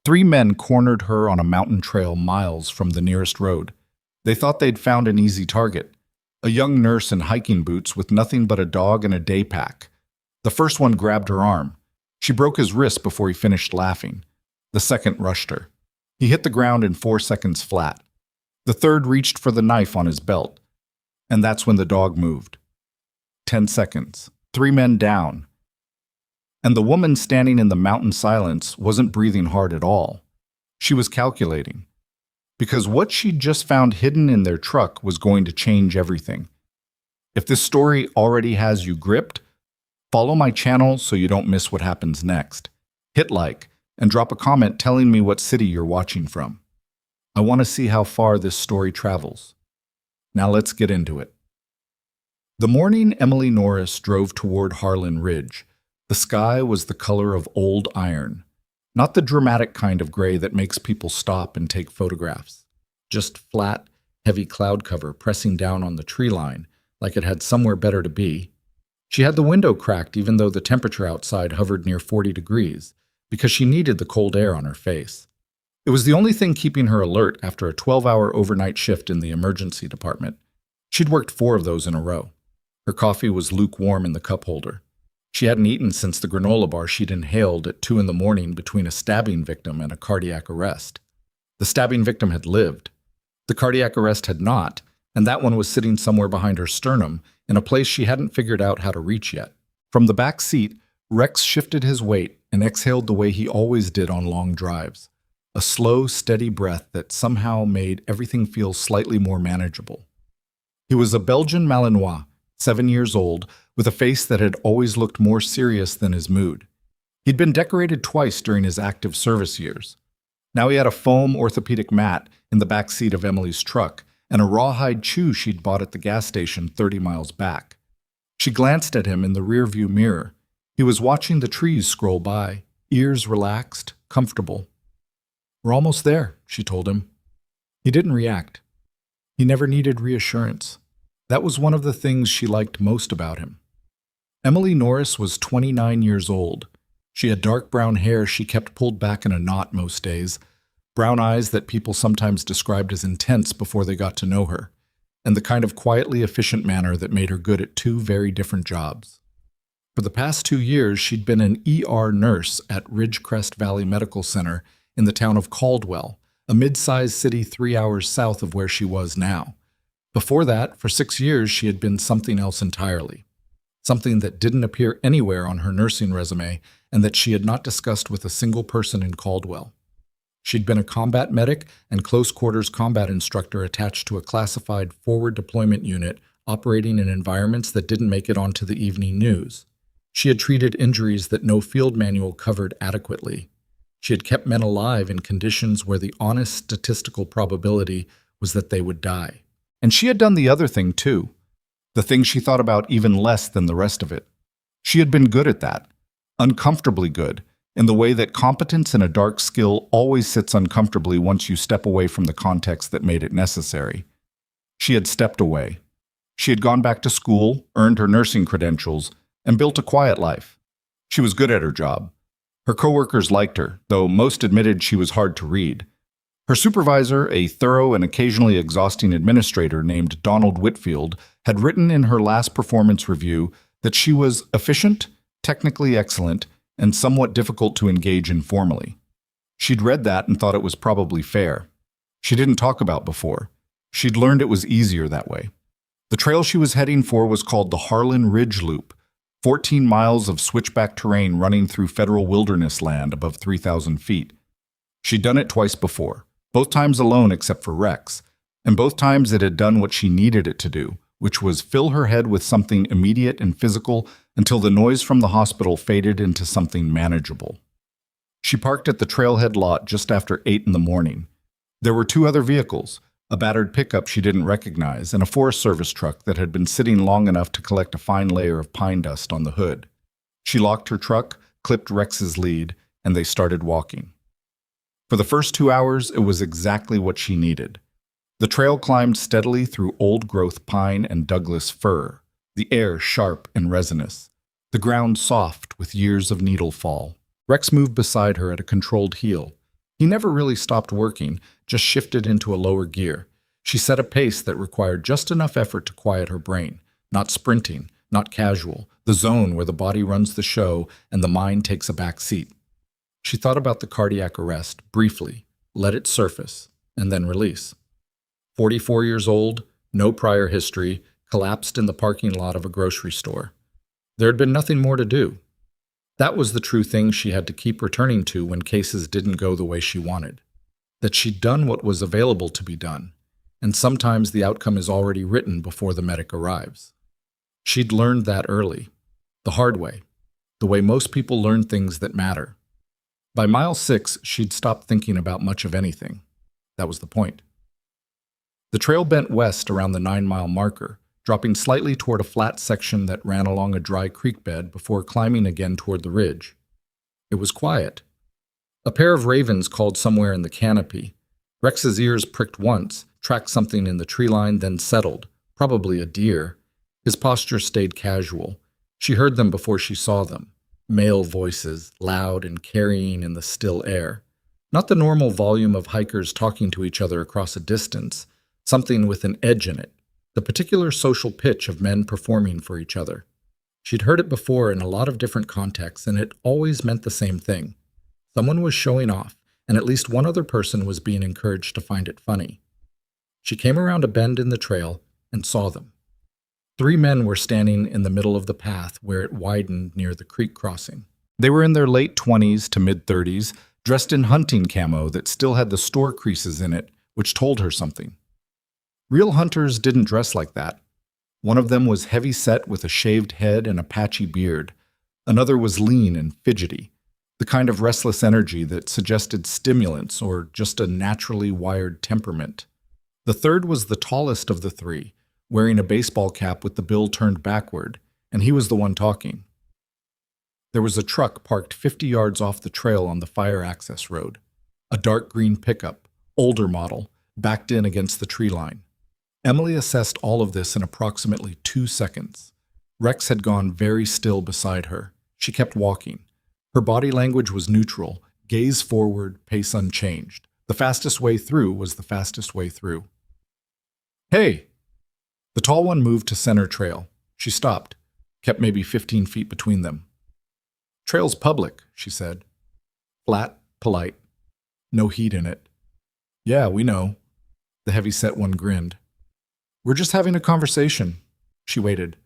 Three men cornered her on a mountain trail miles from the nearest road. They thought they'd found an easy target, a young nurse in hiking boots with nothing but a dog and a day pack. The first one grabbed her arm. She broke his wrist before he finished laughing. The second rushed her. He hit the ground in 4 seconds flat. The third reached for the knife on his belt. And that's when the dog moved. 10 seconds. 3 men down. And the woman standing in the mountain silence wasn't breathing hard at all. She was calculating. Because what she'd just found hidden in their truck was going to change everything. If this story already has you gripped, follow my channel so you don't miss what happens next. Hit like and drop a comment telling me what city you're watching from. I want to see how far this story travels. Now let's get into it. The morning Emily Norris drove toward Harlan Ridge, the sky was the color of old iron. Not the dramatic kind of gray that makes people stop and take photographs. Just flat, heavy cloud cover pressing down on the tree line like it had somewhere better to be. She had the window cracked even though the temperature outside hovered near 40 degrees because she needed the cold air on her face. It was the only thing keeping her alert after a 12-hour overnight shift in the emergency department. She'd worked 4 of those in a row. Her coffee was lukewarm in the cup holder. She hadn't eaten since the granola bar she'd inhaled at 2 in the morning between a stabbing victim and a cardiac arrest. The stabbing victim had lived. The cardiac arrest had not, and that one was sitting somewhere behind her sternum in a place she hadn't figured out how to reach yet. From the back seat, Rex shifted his weight and exhaled the way he always did on long drives. A slow, steady breath that somehow made everything feel slightly more manageable. He was a Belgian Malinois, 7 years old, with a face that had always looked more serious than his mood. He'd been decorated twice during his active service years. Now he had a foam orthopedic mat in the back seat of Emily's truck and a rawhide chew she'd bought at the gas station 30 miles back. She glanced at him in the rearview mirror. He was watching the trees scroll by, ears relaxed, comfortable. "We're almost there," she told him. He didn't react. He never needed reassurance. That was one of the things she liked most about him. Emily Norris was 29 years old. She had dark brown hair she kept pulled back in a knot most days, brown eyes that people sometimes described as intense before they got to know her, and the kind of quietly efficient manner that made her good at 2 very different jobs. For the past 2 years, she'd been an ER nurse at Ridgecrest Valley Medical Center in the town of Caldwell, a mid-sized city 3 hours south of where she was now. Before that, for 6 years, she had been something else entirely. Something that didn't appear anywhere on her nursing resume and that she had not discussed with a single person in Caldwell. She'd been a combat medic and close-quarters combat instructor attached to a classified forward deployment unit operating in environments that didn't make it onto the evening news. She had treated injuries that no field manual covered adequately. She had kept men alive in conditions where the honest statistical probability was that they would die. And she had done the other thing, too. The thing she thought about even less than the rest of it. She had been good at that. Uncomfortably good, in the way that competence in a dark skill always sits uncomfortably once you step away from the context that made it necessary. She had stepped away. She had gone back to school, earned her nursing credentials, and built a quiet life. She was good at her job. Her coworkers liked her, though most admitted she was hard to read. Her supervisor, a thorough and occasionally exhausting administrator named Donald Whitfield, had written in her last performance review that she was efficient, technically excellent, and somewhat difficult to engage informally. She'd read that and thought it was probably fair. She didn't talk about before. She'd learned it was easier that way. The trail she was heading for was called the Harlan Ridge Loop, 14 miles of switchback terrain running through federal wilderness land above 3,000 feet. She'd done it twice before. Both times alone except for Rex, and both times it had done what she needed it to do, which was fill her head with something immediate and physical until the noise from the hospital faded into something manageable. She parked at the trailhead lot just after 8 in the morning. There were 2 other vehicles, a battered pickup she didn't recognize, and a Forest Service truck that had been sitting long enough to collect a fine layer of pine dust on the hood. She locked her truck, clipped Rex's lead, and they started walking. For the first 2 hours, it was exactly what she needed. The trail climbed steadily through old-growth pine and Douglas fir, the air sharp and resinous, the ground soft with years of needle fall. Rex moved beside her at a controlled heel. He never really stopped working, just shifted into a lower gear. She set a pace that required just enough effort to quiet her brain, not sprinting, not casual, the zone where the body runs the show and the mind takes a back seat. She thought about the cardiac arrest, briefly, let it surface, and then release. 44 years old, no prior history, collapsed in the parking lot of a grocery store. There had been nothing more to do. That was the true thing she had to keep returning to when cases didn't go the way she wanted. That she'd done what was available to be done, and sometimes the outcome is already written before the medic arrives. She'd learned that early, the hard way, the way most people learn things that matter. By mile 6, she'd stopped thinking about much of anything. That was the point. The trail bent west around the 9-mile marker, dropping slightly toward a flat section that ran along a dry creek bed before climbing again toward the ridge. It was quiet. A pair of ravens called somewhere in the canopy. Rex's ears pricked once, tracked something in the tree line, then settled, probably a deer. His posture stayed casual. She heard them before she saw them. Male voices, loud and carrying in the still air. Not the normal volume of hikers talking to each other across a distance, something with an edge in it. The particular social pitch of men performing for each other. She'd heard it before in a lot of different contexts, and it always meant the same thing. Someone was showing off, and at least one other person was being encouraged to find it funny. She came around a bend in the trail and saw them. 3 men were standing in the middle of the path where it widened near the creek crossing. They were in their late 20s to mid-30s, dressed in hunting camo that still had the store creases in it, which told her something. Real hunters didn't dress like that. One of them was heavy-set with a shaved head and a patchy beard. Another was lean and fidgety, the kind of restless energy that suggested stimulants or just a naturally wired temperament. The third was the tallest of the 3, wearing a baseball cap with the bill turned backward, and he was the one talking. There was a truck parked 50 yards off the trail on the fire access road. A dark green pickup, older model, backed in against the tree line. Emily assessed all of this in approximately 2 seconds. Rex had gone very still beside her. She kept walking. Her body language was neutral, gaze forward, pace unchanged. The fastest way through was the fastest way through. "Hey!" The tall one moved to center trail. She stopped, kept maybe 15 feet between them. "Trail's public," she said. Flat, polite. No heat in it. "Yeah, we know." The heavy-set one grinned. "We're just having a conversation." She waited.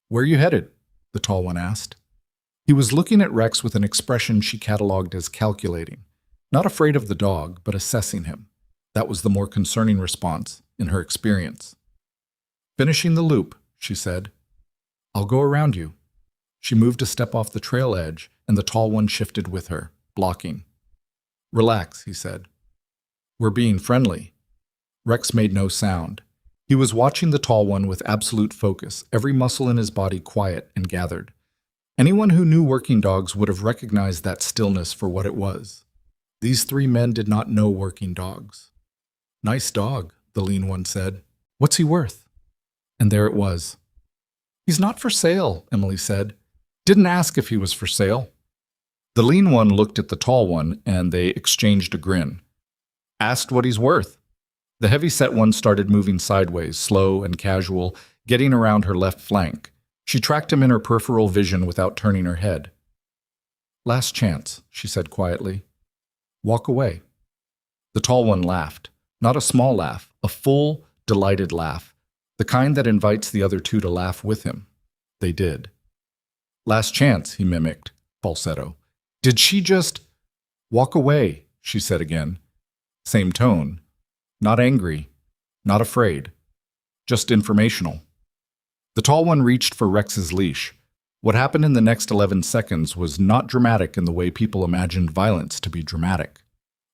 "Where are you headed?" the tall one asked. He was looking at Rex with an expression she cataloged as calculating. Not afraid of the dog, but assessing him. That was the more concerning response, in her experience. "Finishing the loop," she said. "I'll go around you." She moved a step off the trail edge, and the tall one shifted with her, blocking. "Relax," he said. "We're being friendly." Rex made no sound. He was watching the tall one with absolute focus, every muscle in his body quiet and gathered. Anyone who knew working dogs would have recognized that stillness for what it was. These 3 men did not know working dogs. "Nice dog," the lean one said. "What's he worth?" And there it was. "He's not for sale," Emily said. "Didn't ask if he was for sale." The lean one looked at the tall one, and they exchanged a grin. "Asked what he's worth." The heavy-set one started moving sideways, slow and casual, getting around her left flank. She tracked him in her peripheral vision without turning her head. "Last chance," she said quietly. "Walk away." The tall one laughed. Not a small laugh, a full, delighted laugh. The kind that invites the other 2 to laugh with him. They did. "Last chance," he mimicked, falsetto. "Did she just—" "Walk away," she said again. Same tone. Not angry, not afraid, just informational. The tall one reached for Rex's leash. What happened in the next 11 seconds was not dramatic in the way people imagined violence to be dramatic.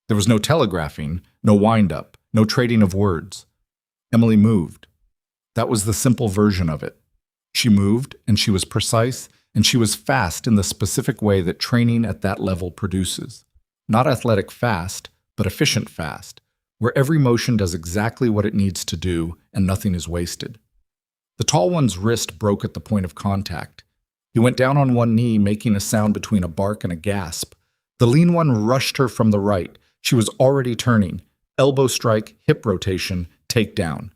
There was no telegraphing, no wind-up, no trading of words. Emily moved. That was the simple version of it. She moved, and she was precise, and she was fast in the specific way that training at that level produces. Not athletic fast, but efficient fast, where every motion does exactly what it needs to do and nothing is wasted. The tall one's wrist broke at the point of contact. He went down on one knee, making a sound between a bark and a gasp. The lean one rushed her from the right. She was already turning. Elbow strike, hip rotation, takedown.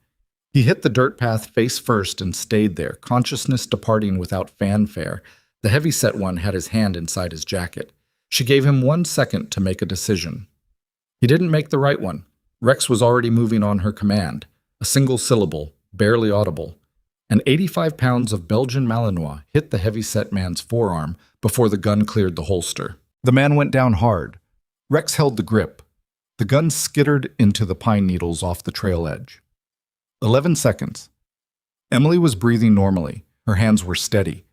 He hit the dirt path face first and stayed there, consciousness departing without fanfare. The heavy-set one had his hand inside his jacket. She gave him 1 second to make a decision. He didn't make the right one. Rex was already moving on her command. A single syllable, barely audible. And 85 pounds of Belgian Malinois hit the heavy-set man's forearm before the gun cleared the holster. The man went down hard. Rex held the grip. The gun skittered into the pine needles off the trail edge. 11 seconds. Emily was breathing normally. Her hands were steady.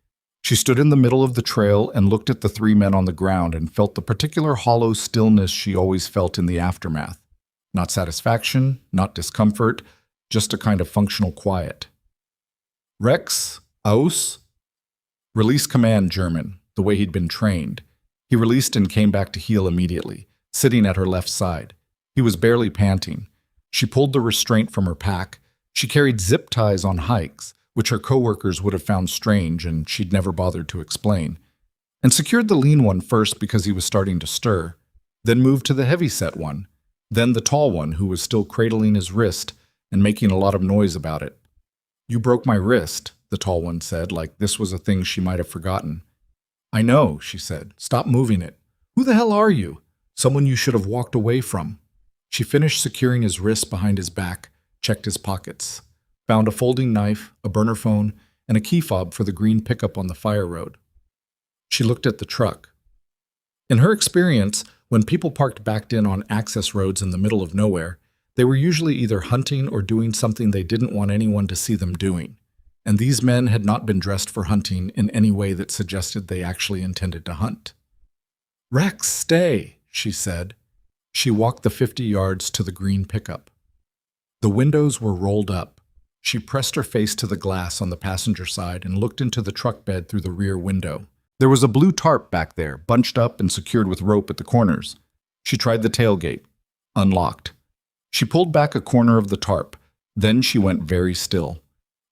She stood in the middle of the trail and looked at the 3 men on the ground and felt the particular hollow stillness she always felt in the aftermath. Not satisfaction, not discomfort, just a kind of functional quiet. Rex, aus? Release command German, the way he'd been trained. He released and came back to heel immediately, sitting at her left side. He was barely panting. She pulled the restraint from her pack. She carried zip ties on hikes, which her coworkers would have found strange and she'd never bothered to explain, and secured the lean one first because he was starting to stir, then moved to the heavy-set one, then the tall one who was still cradling his wrist and making a lot of noise about it. "You broke my wrist," the tall one said, like this was a thing she might have forgotten. "I know," she said. "Stop moving it." "Who the hell are you?" "Someone you should have walked away from." She finished securing his wrist behind his back, checked his pockets, found a folding knife, a burner phone, and a key fob for the green pickup on the fire road. She looked at the truck. In her experience, when people parked backed in on access roads in the middle of nowhere, they were usually either hunting or doing something they didn't want anyone to see them doing. And these men had not been dressed for hunting in any way that suggested they actually intended to hunt. "Rex, stay," she said. She walked the 50 yards to the green pickup. The windows were rolled up. She pressed her face to the glass on the passenger side and looked into the truck bed through the rear window. There was a blue tarp back there, bunched up and secured with rope at the corners. She tried the tailgate. Unlocked. She pulled back a corner of the tarp. Then she went very still.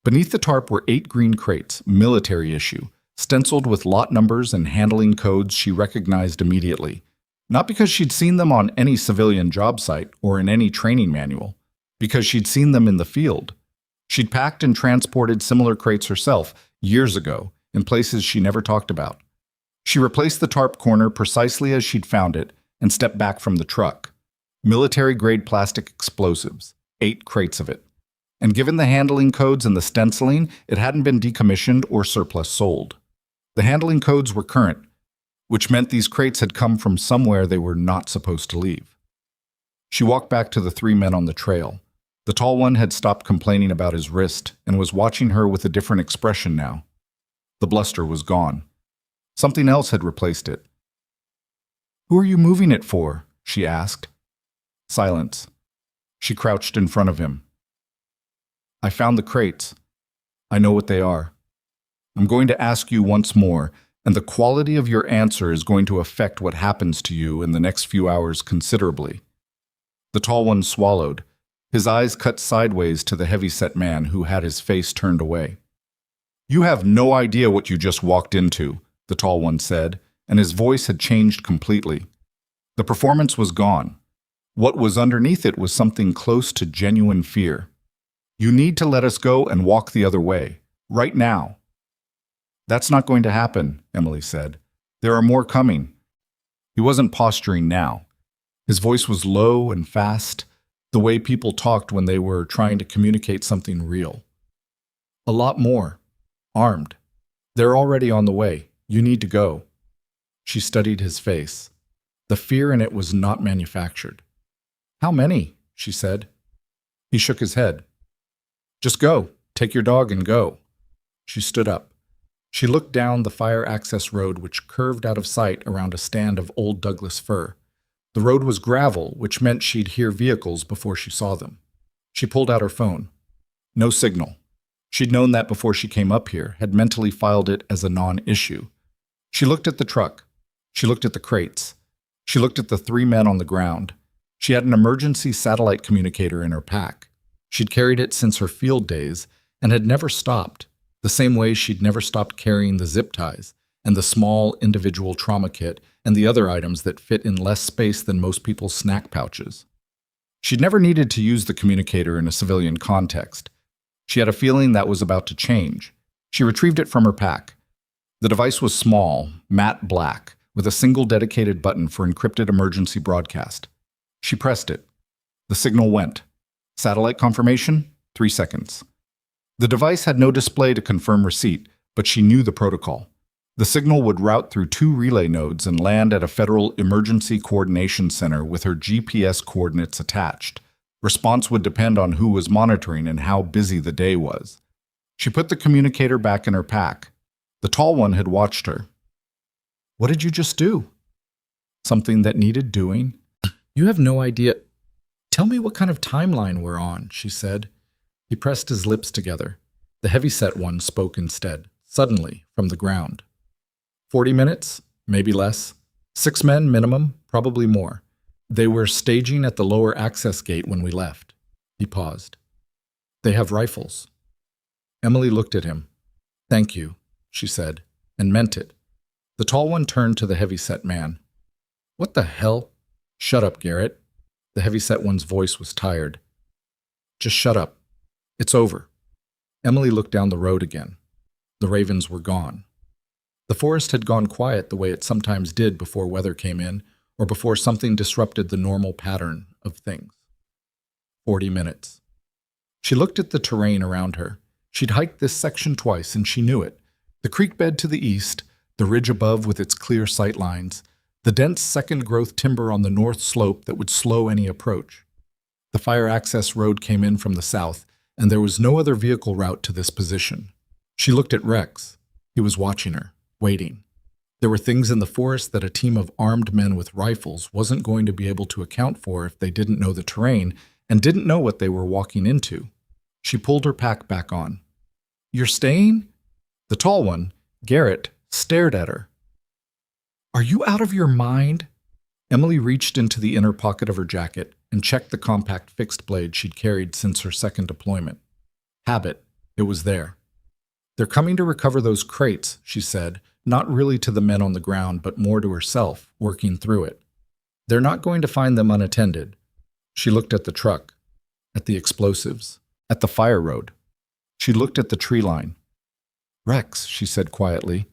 Beneath the tarp were 8 green crates, military issue, stenciled with lot numbers and handling codes she recognized immediately. Not because she'd seen them on any civilian job site or in any training manual, because she'd seen them in the field. She'd packed and transported similar crates herself years ago in places she never talked about. She replaced the tarp corner precisely as she'd found it and stepped back from the truck. Military-grade plastic explosives, 8 crates of it. And given the handling codes and the stenciling, it hadn't been decommissioned or surplus sold. The handling codes were current, which meant these crates had come from somewhere they were not supposed to leave. She walked back to the 3 men on the trail. The tall one had stopped complaining about his wrist and was watching her with a different expression now. The bluster was gone. Something else had replaced it. "Who are you moving it for?" she asked. Silence. She crouched in front of him. "I found the crates. I know what they are. I'm going to ask you once more, and the quality of your answer is going to affect what happens to you in the next few hours considerably." The tall one swallowed. His eyes cut sideways to the heavy-set man who had his face turned away. "You have no idea what you just walked into," the tall one said, and his voice had changed completely. The performance was gone. What was underneath it was something close to genuine fear. "You need to let us go and walk the other way, right now." "That's not going to happen," Emily said. "There are more coming." He wasn't posturing now. His voice was low and fast, the way people talked when they were trying to communicate something real. "A lot more. Armed. They're already on the way. You need to go." She studied his face. The fear in it was not manufactured. "How many?" she said. He shook his head. "Just go. Take your dog and go." She stood up. She looked down the fire access road which curved out of sight around a stand of old Douglas fir. The road was gravel, which meant she'd hear vehicles before she saw them. She pulled out her phone. No signal. She'd known that before she came up here, had mentally filed it as a non-issue. She looked at the truck. She looked at the crates. She looked at the 3 men on the ground. She had an emergency satellite communicator in her pack. She'd carried it since her field days and had never stopped, the same way she'd never stopped carrying the zip ties, and the small individual trauma kit, and the other items that fit in less space than most people's snack pouches. She'd never needed to use the communicator in a civilian context. She had a feeling that was about to change. She retrieved it from her pack. The device was small, matte black, with a single dedicated button for encrypted emergency broadcast. She pressed it. The signal went. Satellite confirmation, 3 seconds. The device had no display to confirm receipt, but she knew the protocol. The signal would route through 2 relay nodes and land at a federal emergency coordination center with her GPS coordinates attached. Response would depend on who was monitoring and how busy the day was. She put the communicator back in her pack. The tall one had watched her. "What did you just do?" "Something that needed doing." "You have no idea." "Tell me what kind of timeline we're on," she said. He pressed his lips together. The heavy-set one spoke instead, suddenly, from the ground. 40 minutes, maybe less. 6 men minimum, probably more. They were staging at the lower access gate when we left. He paused. "They have rifles." Emily looked at him. "Thank you," she said, and meant it. The tall one turned to the heavy-set man. "What the hell?" "Shut up, Garrett." The heavy-set one's voice was tired. "Just shut up. It's over." Emily looked down the road again. The ravens were gone. The forest had gone quiet the way it sometimes did before weather came in, or before something disrupted the normal pattern of things. 40 minutes. She looked at the terrain around her. She'd hiked this section twice, and she knew it. The creek bed to the east, the ridge above with its clear sight lines, the dense second-growth timber on the north slope that would slow any approach. The fire access road came in from the south, and there was no other vehicle route to this position. She looked at Rex. He was watching her, waiting. There were things in the forest that a team of armed men with rifles wasn't going to be able to account for if they didn't know the terrain and didn't know what they were walking into. She pulled her pack back on. "You're staying?" The tall one, Garrett, stared at her. "Are you out of your mind?" Emily reached into the inner pocket of her jacket and checked the compact fixed blade she'd carried since her second deployment. Habit. It was there. "They're coming to recover those crates," she said, not really to the men on the ground, but more to herself, working through it. "They're not going to find them unattended." She looked at the truck, at the explosives, at the fire road. She looked at the tree line. "Rex," she said quietly.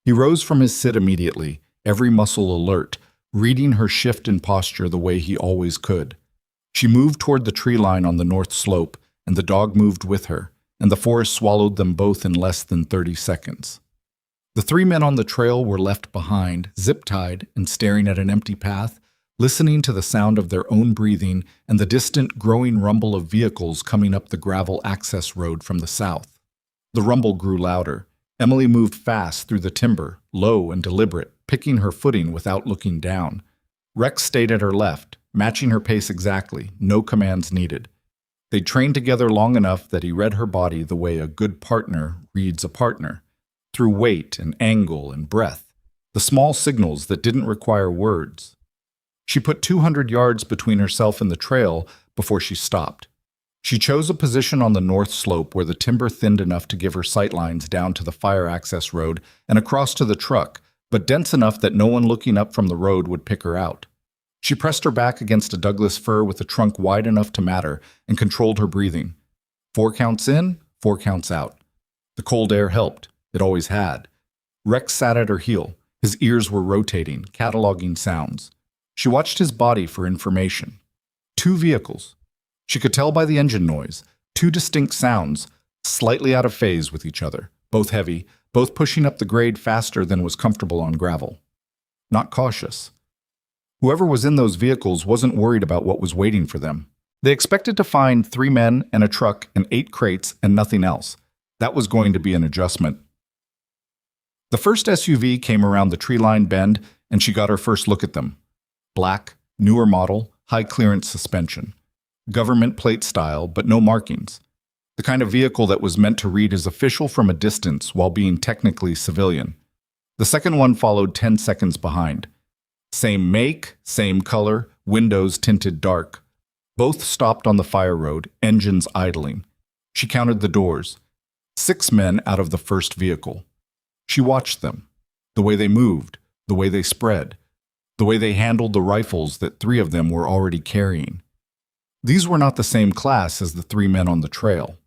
He rose from his sit immediately, every muscle alert, reading her shift in posture the way he always could. She moved toward the tree line on the north slope, and the dog moved with her, and the forest swallowed them both in less than 30 seconds. The 3 men on the trail were left behind, zip-tied and staring at an empty path, listening to the sound of their own breathing and the distant, growing rumble of vehicles coming up the gravel access road from the south. The rumble grew louder. Emily moved fast through the timber, low and deliberate, picking her footing without looking down. Rex stayed at her left, matching her pace exactly, no commands needed. They'd trained together long enough that he read her body the way a good partner reads a partner, through weight and angle and breath, the small signals that didn't require words. She put 200 yards between herself and the trail before she stopped. She chose a position on the north slope where the timber thinned enough to give her sightlines down to the fire access road and across to the truck, but dense enough that no one looking up from the road would pick her out. She pressed her back against a Douglas fir with a trunk wide enough to matter and controlled her breathing. 4 counts in, 4 counts out. The cold air helped. It always had. Rex sat at her heel. His ears were rotating, cataloging sounds. She watched his body for information. 2 vehicles. She could tell by the engine noise. 2 distinct sounds, slightly out of phase with each other, both heavy, both pushing up the grade faster than was comfortable on gravel. Not cautious. Whoever was in those vehicles wasn't worried about what was waiting for them. They expected to find 3 men and a truck and 8 crates and nothing else. That was going to be an adjustment. The first SUV came around the tree-line bend, and she got her first look at them. Black, newer model, high-clearance suspension. Government plate style, but no markings. The kind of vehicle that was meant to read as official from a distance while being technically civilian. The second one followed 10 seconds behind. Same make, same color, windows tinted dark. Both stopped on the fire road, engines idling. She counted the doors. 6 men out of the first vehicle. She watched them. The way they moved, the way they spread, the way they handled the rifles that three of them were already carrying. These were not the same class as the three men on the trail.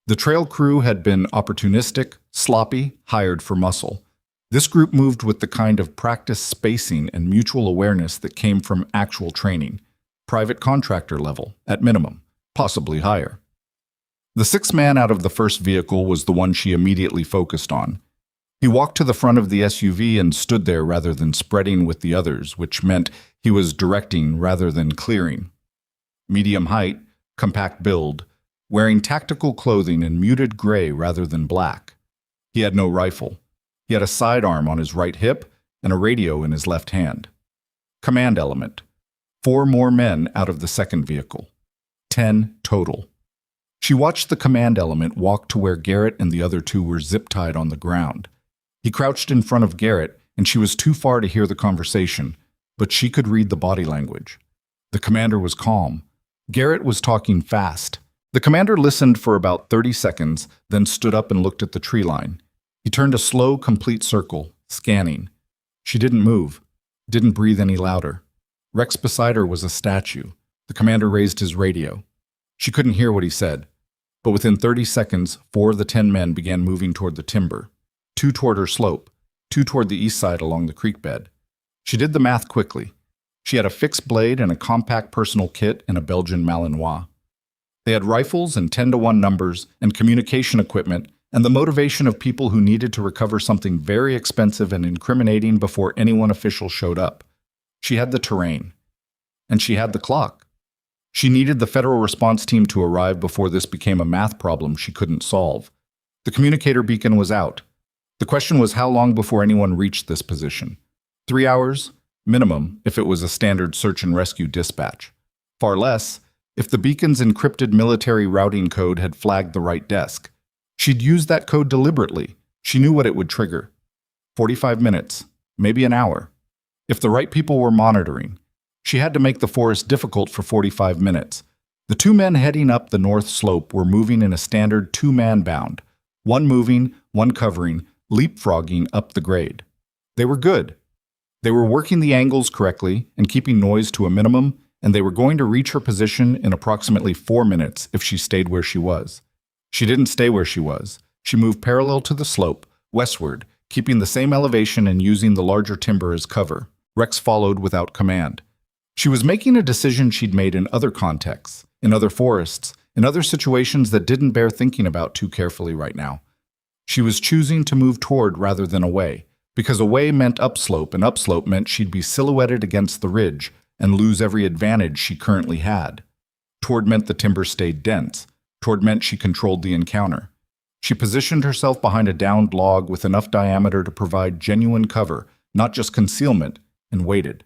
The trail crew had been opportunistic, sloppy, hired for muscle. This group moved with the kind of practice spacing and mutual awareness that came from actual training, private contractor level, at minimum, possibly higher. The sixth man out of the first vehicle was the one she immediately focused on. He walked to the front of the SUV and stood there rather than spreading with the others, which meant he was directing rather than clearing. Medium height, compact build, wearing tactical clothing in muted gray rather than black. He had no rifle. He had a sidearm on his right hip and a radio in his left hand. Command element. 4 more men out of the second vehicle. 10 total. She watched the command element walk to where Garrett and the other 2 were zip-tied on the ground. He crouched in front of Garrett, and she was too far to hear the conversation, but she could read the body language. The commander was calm. Garrett was talking fast. The commander listened for about 30 seconds, then stood up and looked at the tree line. He turned a slow, complete circle, scanning. She didn't move, didn't breathe any louder. Rex beside her was a statue. The commander raised his radio. She couldn't hear what he said, but within 30 seconds, 4 of the 10 men began moving toward the timber. 2 toward her slope, 2 toward the east side along the creek bed. She did the math quickly. She had a fixed blade and a compact personal kit and a Belgian Malinois. They had rifles and 10-to-1 numbers and communication equipment and the motivation of people who needed to recover something very expensive and incriminating before anyone official showed up. She had the terrain. And she had the clock. She needed the federal response team to arrive before this became a math problem she couldn't solve. The communicator beacon was out. The question was how long before anyone reached this position. 3 hours? Minimum, if it was a standard search and rescue dispatch. Far less, if the beacon's encrypted military routing code had flagged the right desk. She'd used that code deliberately. She knew what it would trigger. 45 minutes, maybe an hour. If the right people were monitoring, she had to make the forest difficult for 45 minutes. The 2 men heading up the north slope were moving in a standard 2-man bound. One moving, one covering, leapfrogging up the grade. They were good. They were working the angles correctly and keeping noise to a minimum, and they were going to reach her position in approximately 4 minutes if she stayed where she was. She didn't stay where she was. She moved parallel to the slope, westward, keeping the same elevation and using the larger timber as cover. Rex followed without command. She was making a decision she'd made in other contexts, in other forests, in other situations that didn't bear thinking about too carefully right now. She was choosing to move toward rather than away, because away meant upslope, and upslope meant she'd be silhouetted against the ridge and lose every advantage she currently had. Toward meant the timber stayed dense. Toward meant she controlled the encounter. She positioned herself behind a downed log with enough diameter to provide genuine cover, not just concealment, and waited.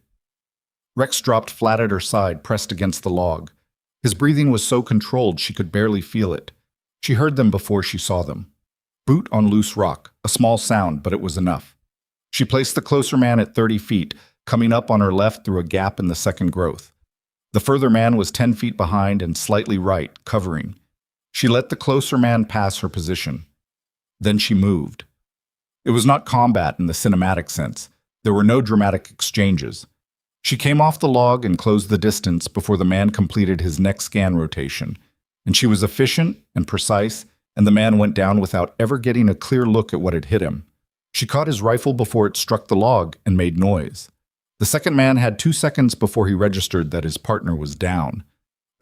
Rex dropped flat at her side, pressed against the log. His breathing was so controlled she could barely feel it. She heard them before she saw them. Boot on loose rock, a small sound, but it was enough. She placed the closer man at 30 feet, coming up on her left through a gap in the second growth. The further man was 10 feet behind and slightly right, covering. She let the closer man pass her position. Then she moved. It was not combat in the cinematic sense. There were no dramatic exchanges. She came off the log and closed the distance before the man completed his next scan rotation, and she was efficient and precise, and the man went down without ever getting a clear look at what had hit him. She caught his rifle before it struck the log and made noise. The second man had 2 seconds before he registered that his partner was down.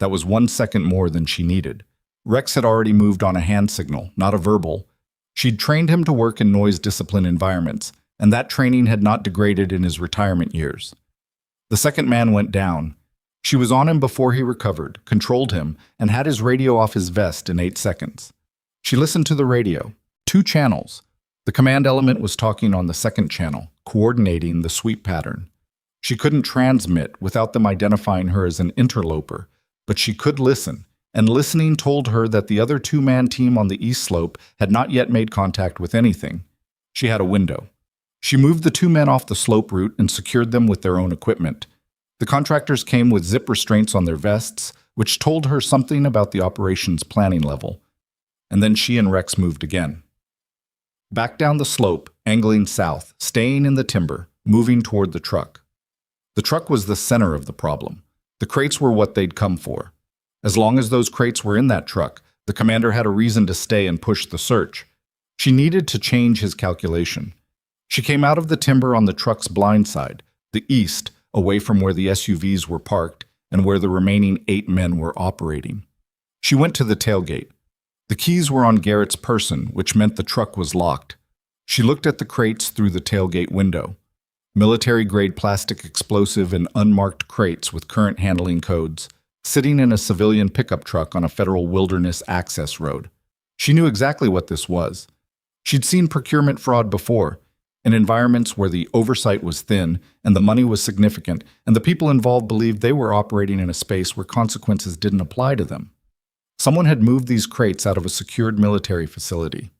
That was 1 second more than she needed. Rex had already moved on a hand signal, not a verbal. She'd trained him to work in noise-discipline environments, and that training had not degraded in his retirement years. The second man went down. She was on him before he recovered, controlled him, and had his radio off his vest in 8 seconds. She listened to the radio. 2 channels. The command element was talking on the second channel, coordinating the sweep pattern. She couldn't transmit without them identifying her as an interloper, but she could listen, and listening told her that the other 2-man team on the east slope had not yet made contact with anything. She had a window. She moved the 2 men off the slope route and secured them with their own equipment. The contractors came with zip restraints on their vests, which told her something about the operation's planning level. And then she and Rex moved again. Back down the slope, angling south, staying in the timber, moving toward the truck. The truck was the center of the problem. The crates were what they'd come for. As long as those crates were in that truck, the commander had a reason to stay and push the search. She needed to change his calculation. She came out of the timber on the truck's blind side, the east, away from where the SUVs were parked and where the remaining 8 men were operating. She went to the tailgate. The keys were on Garrett's person, which meant the truck was locked. She looked at the crates through the tailgate window. Military-grade plastic explosive and unmarked crates with current handling codes, sitting in a civilian pickup truck on a federal wilderness access road. She knew exactly what this was. She'd seen procurement fraud before, in environments where the oversight was thin and the money was significant, and the people involved believed they were operating in a space where consequences didn't apply to them. Someone had moved these crates out of a secured military facility.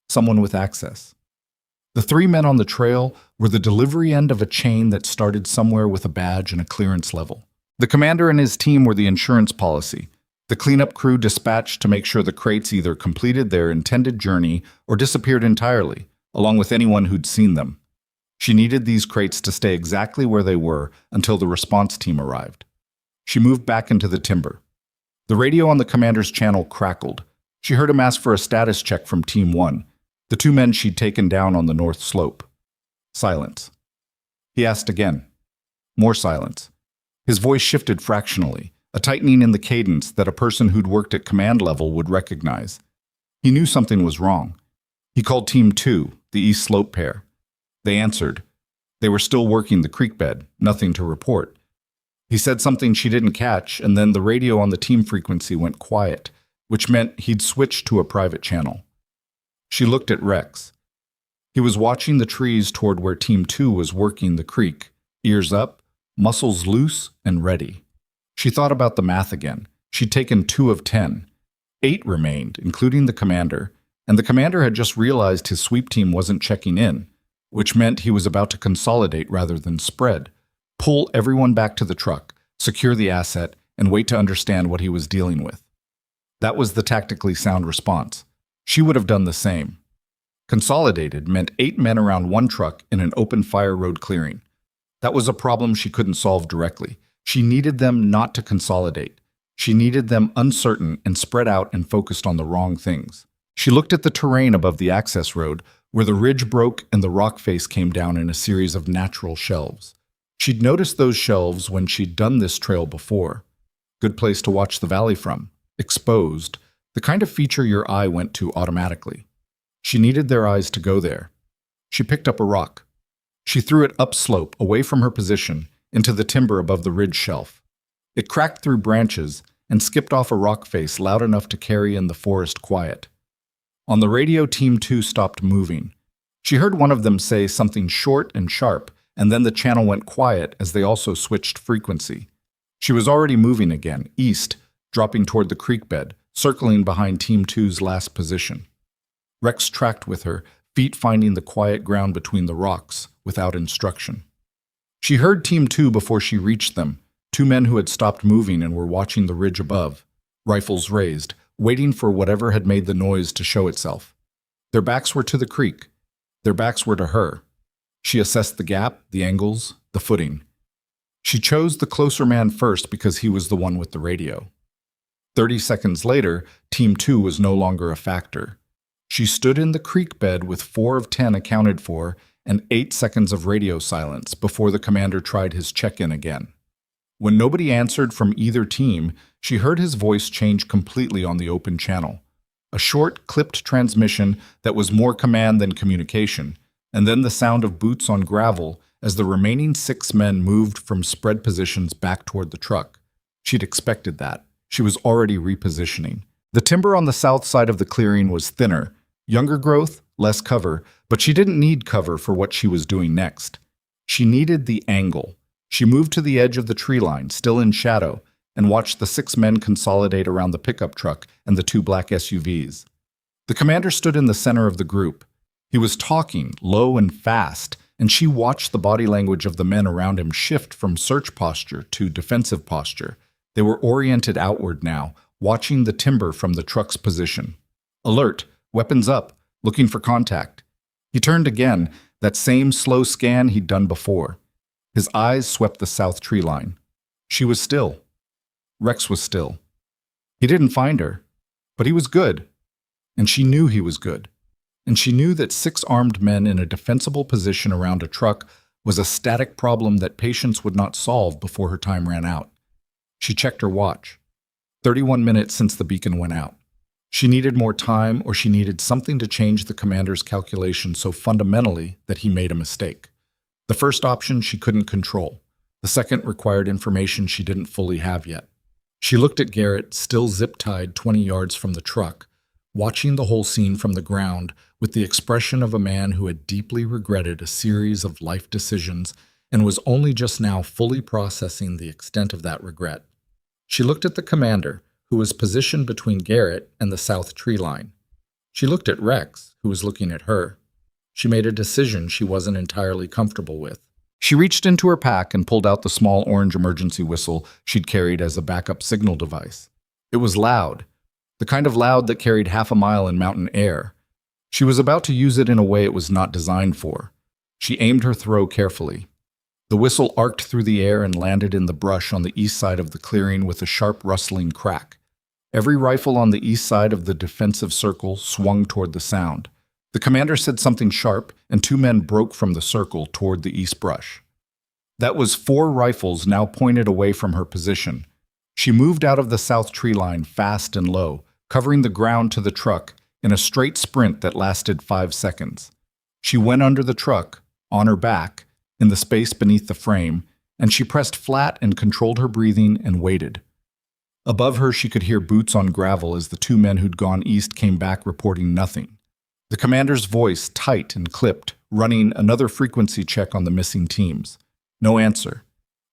Someone with access. The 3 men on the trail were the delivery end of a chain that started somewhere with a badge and a clearance level. The commander and his team were the insurance policy, the cleanup crew dispatched to make sure the crates either completed their intended journey or disappeared entirely, along with anyone who'd seen them. She needed these crates to stay exactly where they were until the response team arrived. She moved back into the timber. The radio on the commander's channel crackled. She heard him ask for a status check from Team 1, the 2 men she'd taken down on the north slope. Silence. He asked again. More silence. His voice shifted fractionally, a tightening in the cadence that a person who'd worked at command level would recognize. He knew something was wrong. He called Team 2, the east slope pair. They answered. They were still working the creek bed, nothing to report. He said something she didn't catch, and then the radio on the team frequency went quiet, which meant he'd switched to a private channel. She looked at Rex. He was watching the trees toward where Team 2 was working the creek, ears up, muscles loose and ready. She thought about the math again. She'd taken 2 of 10. 8 remained, including the commander, and the commander had just realized his sweep team wasn't checking in, which meant he was about to consolidate rather than spread. Pull everyone back to the truck, secure the asset, and wait to understand what he was dealing with. That was the tactically sound response. She would have done the same. Consolidated meant 8 men around one truck in an open fire road clearing. That was a problem she couldn't solve directly. She needed them not to consolidate. She needed them uncertain and spread out and focused on the wrong things. She looked at the terrain above the access road, where the ridge broke and the rock face came down in a series of natural shelves. She'd noticed those shelves when she'd done this trail before. Good place to watch the valley from. Exposed. The kind of feature your eye went to automatically. She needed their eyes to go there. She picked up a rock. She threw it upslope, away from her position, into the timber above the ridge shelf. It cracked through branches and skipped off a rock face loud enough to carry in the forest quiet. On the radio, Team 2 stopped moving. She heard one of them say something short and sharp, and then the channel went quiet as they also switched frequency. She was already moving again, east, dropping toward the creek bed, circling behind Team 2's last position. Rex tracked with her, feet finding the quiet ground between the rocks, without instruction. She heard Team 2 before she reached them, 2 men who had stopped moving and were watching the ridge above, rifles raised, waiting for whatever had made the noise to show itself. Their backs were to the creek. Their backs were to her. She assessed the gap, the angles, the footing. She chose the closer man first because he was the one with the radio. 30 seconds later, Team 2 was no longer a factor. She stood in the creek bed with 4 of 10 accounted for and 8 seconds of radio silence before the commander tried his check-in again. When nobody answered from either team, she heard his voice change completely on the open channel. A short, clipped transmission that was more command than communication, and then the sound of boots on gravel as the remaining 6 men moved from spread positions back toward the truck. She'd expected that. She was already repositioning. The timber on the south side of the clearing was thinner, younger growth, less cover, but she didn't need cover for what she was doing next. She needed the angle. She moved to the edge of the tree line, still in shadow, and watched the 6 men consolidate around the pickup truck and the 2 black SUVs. The commander stood in the center of the group. He was talking, low and fast, and she watched the body language of the men around him shift from search posture to defensive posture. They were oriented outward now, watching the timber from the truck's position. Alert, weapons up, looking for contact. He turned again, that same slow scan he'd done before. His eyes swept the south tree line. She was still. Rex was still. He didn't find her, but he was good. And she knew he was good. And she knew that 6 armed men in a defensible position around a truck was a static problem that patience would not solve before her time ran out. She checked her watch. 31 minutes since the beacon went out. She needed more time, or she needed something to change the commander's calculation so fundamentally that he made a mistake. The first option she couldn't control. The second required information she didn't fully have yet. She looked at Garrett, still zip-tied 20 yards from the truck, watching the whole scene from the ground with the expression of a man who had deeply regretted a series of life decisions and was only just now fully processing the extent of that regret. She looked at the commander, who was positioned between Garrett and the south tree line. She looked at Rex, who was looking at her. She made a decision she wasn't entirely comfortable with. She reached into her pack and pulled out the small orange emergency whistle she'd carried as a backup signal device. It was loud, the kind of loud that carried half a mile in mountain air. She was about to use it in a way it was not designed for. She aimed her throw carefully. The whistle arced through the air and landed in the brush on the east side of the clearing with a sharp rustling crack. Every rifle on the east side of the defensive circle swung toward the sound. The commander said something sharp, and 2 men broke from the circle toward the east brush. That was 4 rifles now pointed away from her position. She moved out of the south tree line fast and low, covering the ground to the truck in a straight sprint that lasted 5 seconds. She went under the truck, on her back, in the space beneath the frame, and she pressed flat and controlled her breathing and waited. Above her, she could hear boots on gravel as the 2 men who'd gone east came back reporting nothing. The commander's voice, tight and clipped, running another frequency check on the missing teams. No answer.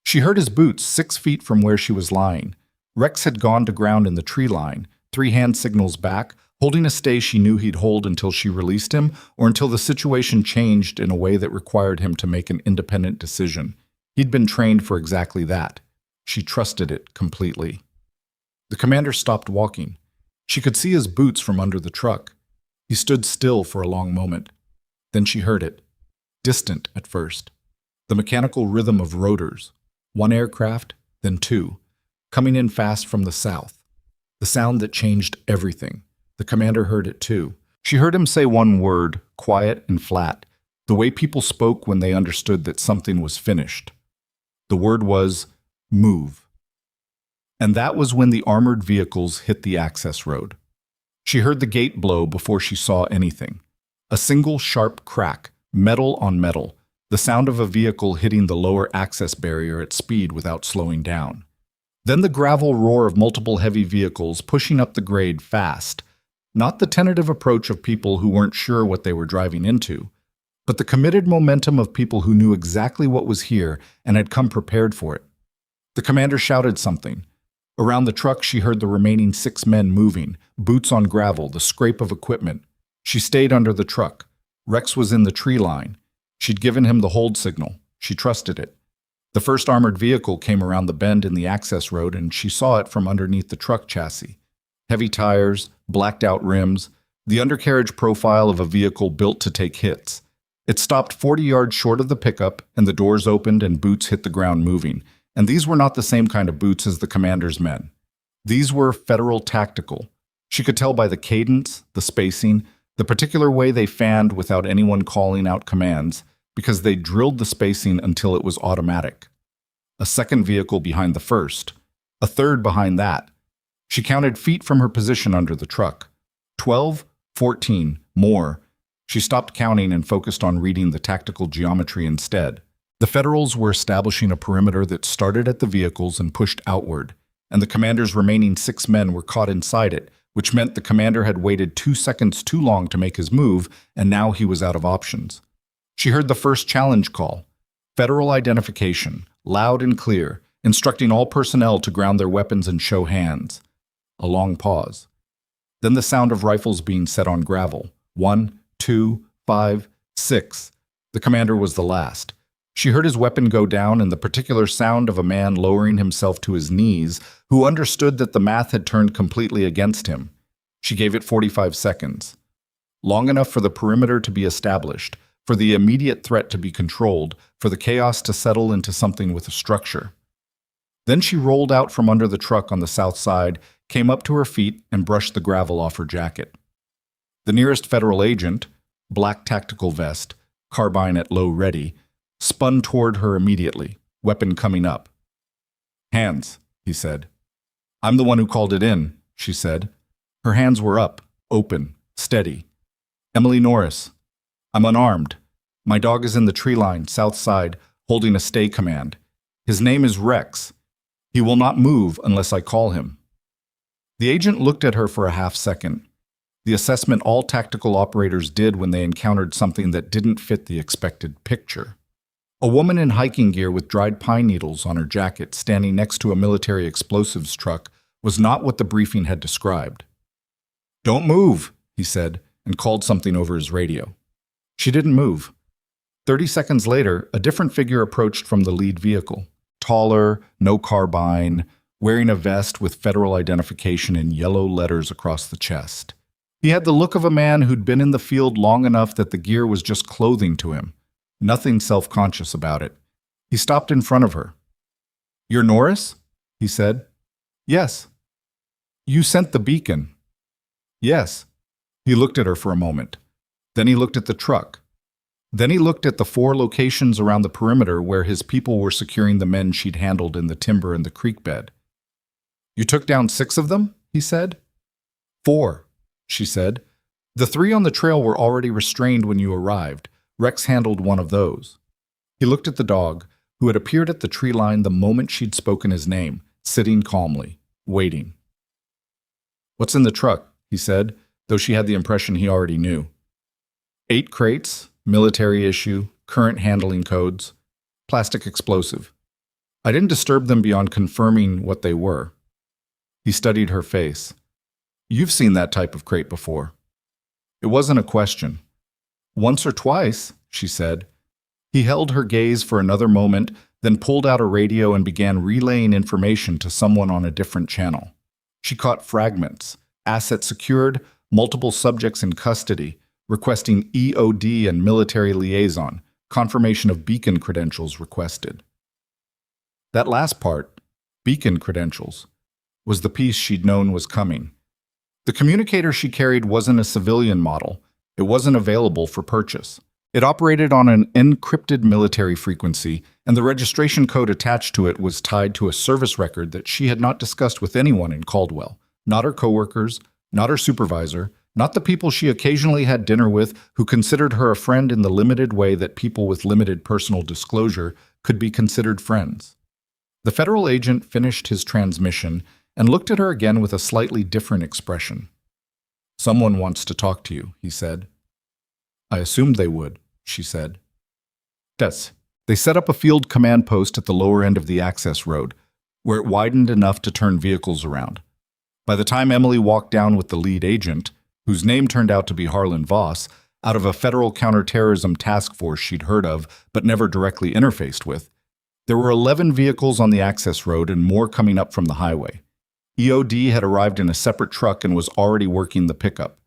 She heard his boots 6 feet from where she was lying. Rex had gone to ground in the tree line, 3 hand signals back, holding a stay she knew he'd hold until she released him or until the situation changed in a way that required him to make an independent decision. He'd been trained for exactly that. She trusted it completely. The commander stopped walking. She could see his boots from under the truck. He stood still for a long moment. Then she heard it. Distant at first. The mechanical rhythm of rotors. 1 aircraft, then 2. Coming in fast from the south. The sound that changed everything. The commander heard it too. She heard him say one word, quiet and flat, the way people spoke when they understood that something was finished. The word was, move. And that was when the armored vehicles hit the access road. She heard the gate blow before she saw anything. A single sharp crack, metal on metal, the sound of a vehicle hitting the lower access barrier at speed without slowing down. Then the gravel roar of multiple heavy vehicles pushing up the grade fast, not the tentative approach of people who weren't sure what they were driving into, but the committed momentum of people who knew exactly what was here and had come prepared for it. The commander shouted something. Around the truck, she heard the remaining 6 men moving, boots on gravel, the scrape of equipment. She stayed under the truck. Rex was in the tree line. She'd given him the hold signal. She trusted it. The first armored vehicle came around the bend in the access road, and she saw it from underneath the truck chassis. Heavy tires, blacked-out rims, the undercarriage profile of a vehicle built to take hits. It stopped 40 yards short of the pickup, and the doors opened and boots hit the ground moving. And these were not the same kind of boots as the commander's men. These were Federal tactical. She could tell by the cadence, the spacing, the particular way they fanned without anyone calling out commands, because they drilled the spacing until it was automatic. A second vehicle behind the first. A third behind that. She counted feet from her position under the truck. 12, 14, more. She stopped counting and focused on reading the tactical geometry instead. The Federals were establishing a perimeter that started at the vehicles and pushed outward, and the commander's remaining 6 men were caught inside it, which meant the commander had waited 2 seconds too long to make his move, and now he was out of options. She heard the first challenge call. Federal identification, loud and clear, instructing all personnel to ground their weapons and show hands. A long pause. Then the sound of rifles being set on gravel. 1, 2, 5, 6. The commander was the last. She heard his weapon go down and the particular sound of a man lowering himself to his knees, who understood that the math had turned completely against him. She gave it 45 seconds. long enough for the perimeter to be established, for the immediate threat to be controlled, for the chaos to settle into something with a structure. Then she rolled out from under the truck on the south side, came up to her feet, and brushed the gravel off her jacket. The nearest federal agent, black tactical vest, carbine at low ready, spun toward her immediately, weapon coming up. "Hands," he said. "I'm the one who called it in," she said. Her hands were up, open, steady. "Emily Norris. I'm unarmed. My dog is in the tree line, south side, holding a stay command. His name is Rex. He will not move unless I call him." The agent looked at her for a half second. The assessment all tactical operators did when they encountered something that didn't fit the expected picture. A woman in hiking gear with dried pine needles on her jacket standing next to a military explosives truck was not what the briefing had described. "Don't move," he said, and called something over his radio. She didn't move. 30 seconds later, a different figure approached from the lead vehicle. Taller, no carbine, wearing a vest with federal identification in yellow letters across the chest. He had the look of a man who'd been in the field long enough that the gear was just clothing to him. Nothing self-conscious about it. He stopped in front of her. "You're Norris?" he said. "Yes." "You sent the beacon?" "Yes." He looked at her for a moment. Then he looked at the truck. Then he looked at the 4 locations around the perimeter where his people were securing the men she'd handled in the timber and the creek bed. "You took down 6 of them?" he said. "4. She said. "The 3 on the trail were already restrained when you arrived. Rex handled one of those." He looked at the dog, who had appeared at the tree line the moment she'd spoken his name, sitting calmly, waiting. "What's in the truck?" he said, though she had the impression he already knew. 8 crates, military issue, current handling codes, plastic explosive. I didn't disturb them beyond confirming what they were. He studied her face. "You've seen that type of crate before." It wasn't a question. "Once or twice," she said. He held her gaze for another moment, then pulled out a radio and began relaying information to someone on a different channel. She caught fragments: asset secured, multiple subjects in custody, requesting EOD and military liaison, confirmation of beacon credentials requested. That last part, beacon credentials, was the piece she'd known was coming. The communicator she carried wasn't a civilian model. It wasn't available for purchase. It operated on an encrypted military frequency, and the registration code attached to it was tied to a service record that she had not discussed with anyone in Caldwell. Not her coworkers, not her supervisor, not the people she occasionally had dinner with who considered her a friend in the limited way that people with limited personal disclosure could be considered friends. The federal agent finished his transmission and looked at her again with a slightly different expression. "Someone wants to talk to you," he said. "I assumed they would," she said. "Yes." They set up a field command post at the lower end of the access road, where it widened enough to turn vehicles around. By the time Emily walked down with the lead agent, whose name turned out to be Harlan Voss, out of a federal counterterrorism task force she'd heard of but never directly interfaced with, there were 11 vehicles on the access road and more coming up from the highway. EOD had arrived in a separate truck and was already working the pickup.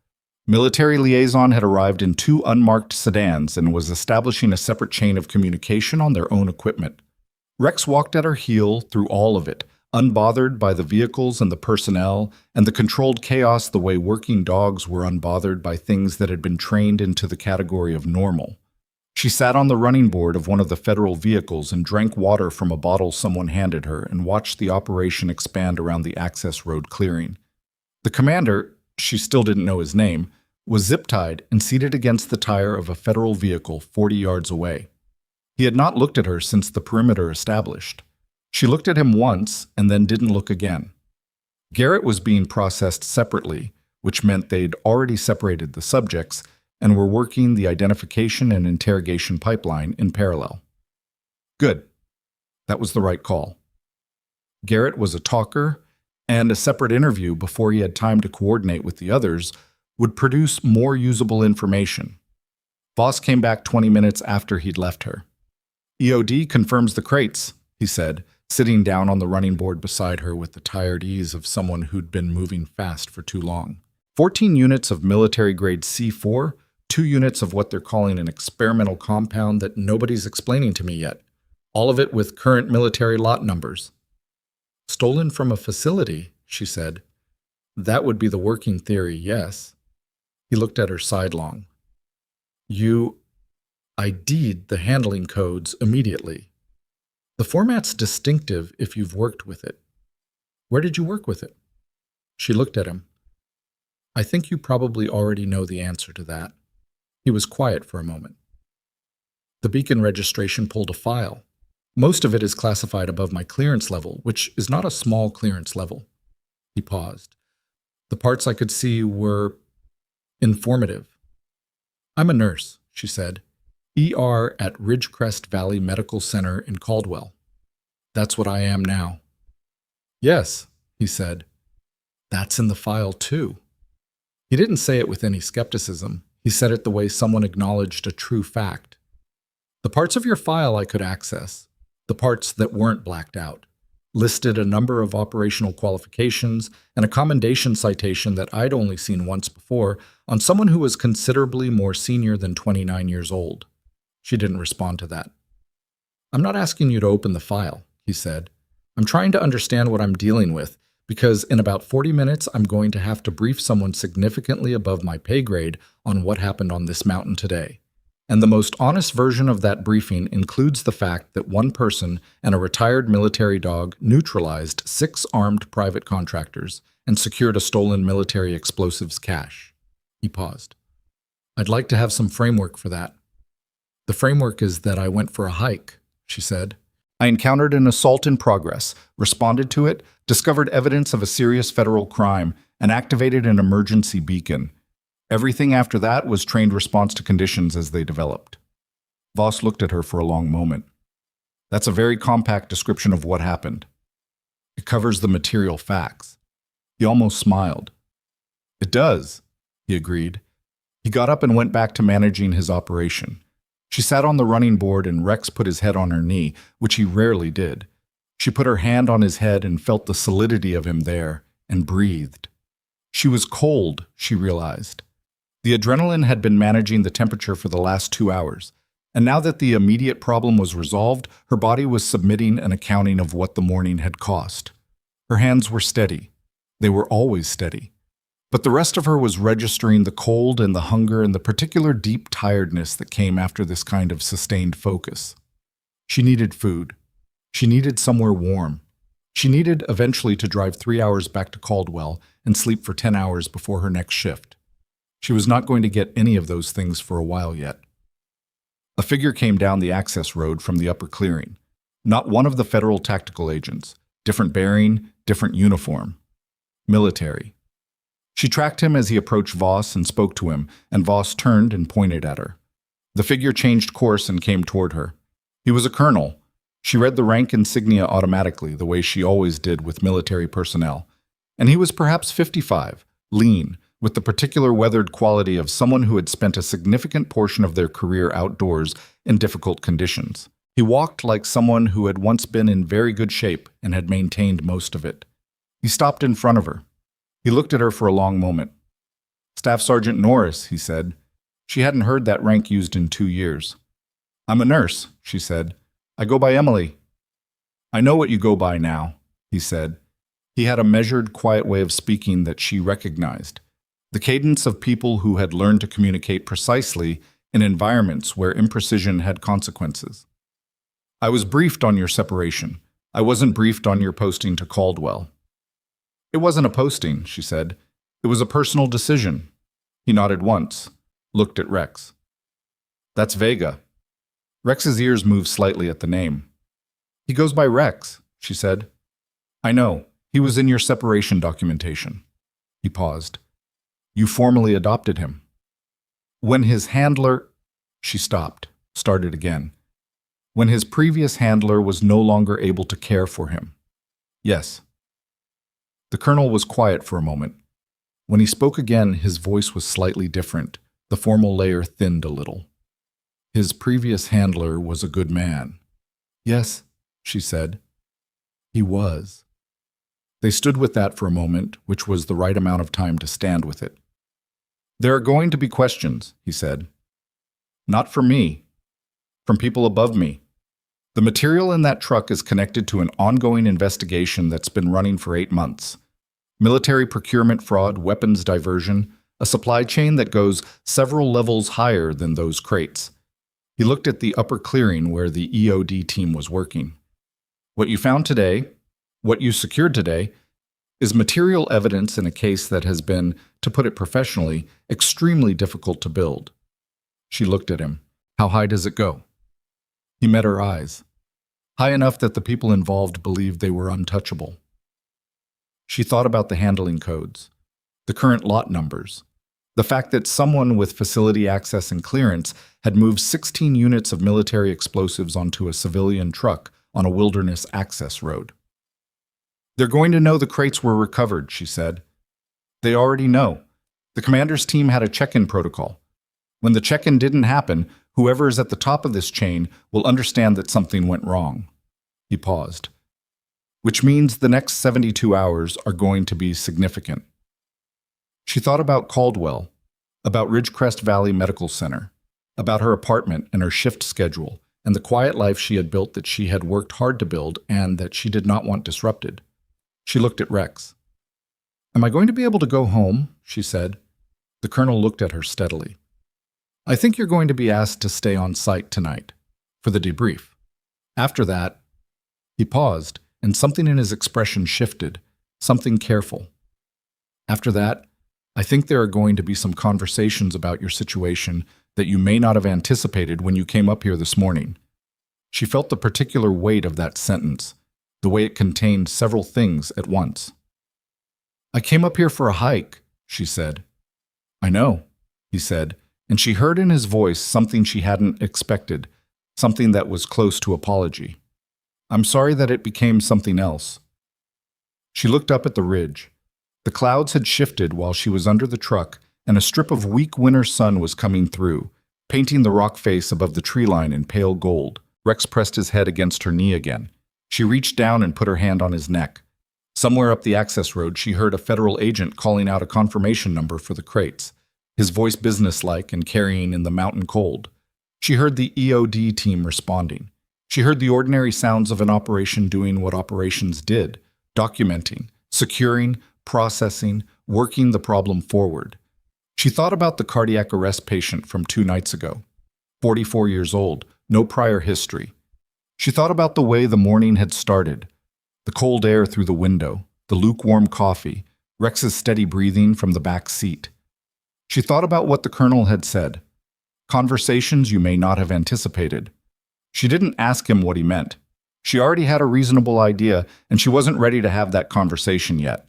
Military liaison had arrived in 2 unmarked sedans and was establishing a separate chain of communication on their own equipment. Rex walked at her heel through all of it, unbothered by the vehicles and the personnel and the controlled chaos the way working dogs were unbothered by things that had been trained into the category of normal. She sat on the running board of one of the federal vehicles and drank water from a bottle someone handed her and watched the operation expand around the access road clearing. The commander, she still didn't know his name, was zip-tied and seated against the tire of a federal vehicle 40 yards away. He had not looked at her since the perimeter established. She looked at him once and then didn't look again. Garrett was being processed separately, which meant they'd already separated the subjects and were working the identification and interrogation pipeline in parallel. Good. That was the right call. Garrett was a talker, and a separate interview before he had time to coordinate with the others would produce more usable information. Voss came back 20 minutes after he'd left her. "EOD confirms the crates," he said, sitting down on the running board beside her with the tired ease of someone who'd been moving fast for too long. 14 units of military-grade C4, 2 units of what they're calling an experimental compound that nobody's explaining to me yet. All of it with current military lot numbers. Stolen from a facility, she said. That would be the working theory, yes. He looked at her sidelong. You ID'd the handling codes immediately. The format's distinctive if you've worked with it. Where did you work with it? She looked at him. I think you probably already know the answer to that. He was quiet for a moment. The beacon registration pulled a file. Most of it is classified above my clearance level, which is not a small clearance level. He paused. The parts I could see were informative. I'm a nurse, she said. ER at Ridgecrest Valley Medical Center in Caldwell. That's what I am now. Yes, he said. That's in the file too. He didn't say it with any skepticism. He said it the way someone acknowledged a true fact. The parts of your file I could access, the parts that weren't blacked out, listed a number of operational qualifications and a commendation citation that I'd only seen once before on someone who was considerably more senior than 29 years old. She didn't respond to that. I'm not asking you to open the file, he said. I'm trying to understand what I'm dealing with, because in about 40 minutes I'm going to have to brief someone significantly above my pay grade on what happened on this mountain today. And the most honest version of that briefing includes the fact that one person and a retired military dog neutralized 6 armed private contractors and secured a stolen military explosives cache. He paused. I'd like to have some framework for that. The framework is that I went for a hike, she said. I encountered an assault in progress, responded to it, discovered evidence of a serious federal crime, and activated an emergency beacon. Everything after that was trained response to conditions as they developed. Voss looked at her for a long moment. That's a very compact description of what happened. It covers the material facts. He almost smiled. It does, he agreed. He got up and went back to managing his operation. She sat on the running board and Rex put his head on her knee, which he rarely did. She put her hand on his head and felt the solidity of him there, and breathed. She was cold, she realized. The adrenaline had been managing the temperature for the last 2 hours, and now that the immediate problem was resolved, her body was submitting an accounting of what the morning had cost. Her hands were steady. They were always steady. But the rest of her was registering the cold and the hunger and the particular deep tiredness that came after this kind of sustained focus. She needed food. She needed somewhere warm. She needed eventually to drive 3 hours back to Caldwell and sleep for 10 hours before her next shift. She was not going to get any of those things for a while yet. A figure came down the access road from the upper clearing. Not one of the federal tactical agents. Different bearing, different uniform. Military. She tracked him as he approached Voss and spoke to him, and Voss turned and pointed at her. The figure changed course and came toward her. He was a colonel. She read the rank insignia automatically, the way she always did with military personnel. And he was perhaps 55, lean, with the particular weathered quality of someone who had spent a significant portion of their career outdoors in difficult conditions. He walked like someone who had once been in very good shape and had maintained most of it. He stopped in front of her. He looked at her for a long moment. Staff Sergeant Norris, he said. She hadn't heard that rank used in 2 years. I'm a nurse, she said. I go by Emily. I know what you go by now, he said. He had a measured, quiet way of speaking that she recognized. The cadence of people who had learned to communicate precisely in environments where imprecision had consequences. I was briefed on your separation. I wasn't briefed on your posting to Caldwell. It wasn't a posting, she said. It was a personal decision. He nodded once, looked at Rex. That's Vega. Rex's ears moved slightly at the name. He goes by Rex, she said. I know. He was in your separation documentation. He paused. You formally adopted him. When his handler... She stopped, started again. When his previous handler was no longer able to care for him. Yes. The colonel was quiet for a moment. When he spoke again, his voice was slightly different. The formal layer thinned a little. His previous handler was a good man. Yes, she said. He was. They stood with that for a moment, which was the right amount of time to stand with it. There are going to be questions, he said. Not from me, from people above me. The material in that truck is connected to an ongoing investigation that's been running for 8 months. Military procurement fraud, weapons diversion, a supply chain that goes several levels higher than those crates. He looked at the upper clearing where the EOD team was working. What you found today, what you secured today, is material evidence in a case that has been, to put it professionally, extremely difficult to build. She looked at him. How high does it go? He met her eyes. High enough that the people involved believed they were untouchable. She thought about the handling codes, the current lot numbers, the fact that someone with facility access and clearance had moved 16 units of military explosives onto a civilian truck on a wilderness access road. They're going to know the crates were recovered, she said. They already know. The commander's team had a check-in protocol. When the check-in didn't happen, whoever is at the top of this chain will understand that something went wrong. He paused. Which means the next 72 hours are going to be significant. She thought about Caldwell, about Ridgecrest Valley Medical Center, about her apartment and her shift schedule, and the quiet life she had built that she had worked hard to build and that she did not want disrupted. She looked at Rex. Am I going to be able to go home? She said. The colonel looked at her steadily. I think you're going to be asked to stay on site tonight, for the debrief. After that, he paused, and something in his expression shifted, something careful. After that, I think there are going to be some conversations about your situation that you may not have anticipated when you came up here this morning. She felt the particular weight of that sentence, the way it contained several things at once. I came up here for a hike, she said. I know, he said, and she heard in his voice something she hadn't expected, something that was close to apology. I'm sorry that it became something else. She looked up at the ridge. The clouds had shifted while she was under the truck, and a strip of weak winter sun was coming through, painting the rock face above the tree line in pale gold. Rex pressed his head against her knee again. She reached down and put her hand on his neck. Somewhere up the access road, she heard a federal agent calling out a confirmation number for the crates, his voice businesslike and carrying in the mountain cold. She heard the EOD team responding. She heard the ordinary sounds of an operation doing what operations did, documenting, securing, processing, working the problem forward. She thought about the cardiac arrest patient from 2 nights ago, 44 years old, no prior history. She thought about the way the morning had started, the cold air through the window, the lukewarm coffee, Rex's steady breathing from the back seat. She thought about what the colonel had said, conversations you may not have anticipated. She didn't ask him what he meant. She already had a reasonable idea, and she wasn't ready to have that conversation yet.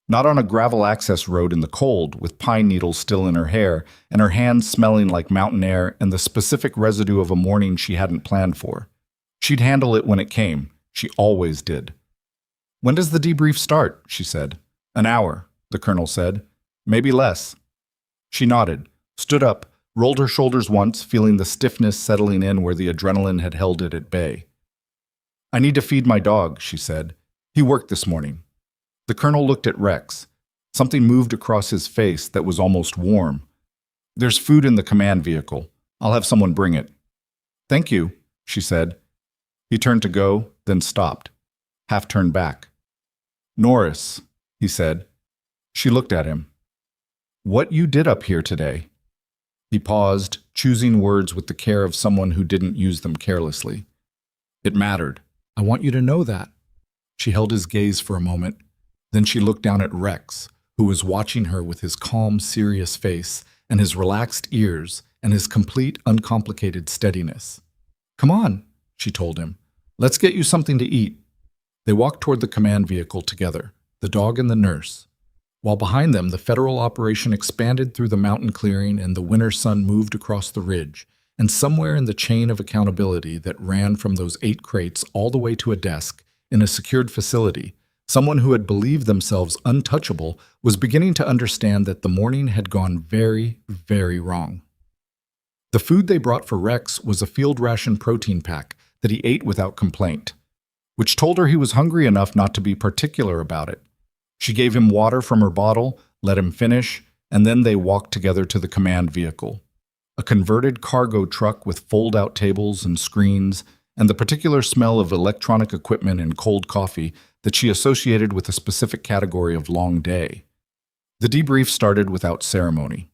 Not on a gravel access road in the cold, with pine needles still in her hair, and her hands smelling like mountain air and the specific residue of a morning she hadn't planned for. She'd handle it when it came. She always did. When does the debrief start? She said. An hour, the colonel said. Maybe less. She nodded, stood up, rolled her shoulders once, feeling the stiffness settling in where the adrenaline had held it at bay. I need to feed my dog, she said. He worked this morning. The colonel looked at Rex. Something moved across his face that was almost warm. There's food in the command vehicle. I'll have someone bring it. Thank you, she said. He turned to go, then stopped, half turned back. Norris, he said. She looked at him. What you did up here today? He paused, choosing words with the care of someone who didn't use them carelessly. It mattered. I want you to know that. She held his gaze for a moment. Then she looked down at Rex, who was watching her with his calm, serious face and his relaxed ears and his complete, uncomplicated steadiness. Come on, she told him. Let's get you something to eat. They walked toward the command vehicle together, the dog and the nurse. While behind them, the federal operation expanded through the mountain clearing and the winter sun moved across the ridge, and somewhere in the chain of accountability that ran from those 8 crates all the way to a desk in a secured facility, someone who had believed themselves untouchable was beginning to understand that the morning had gone very, very wrong. The food they brought for Rex was a field ration protein pack that he ate without complaint, which told her he was hungry enough not to be particular about it. She gave him water from her bottle, let him finish, and then they walked together to the command vehicle. A converted cargo truck with fold-out tables and screens, and the particular smell of electronic equipment and cold coffee that she associated with a specific category of long day. The debrief started without ceremony.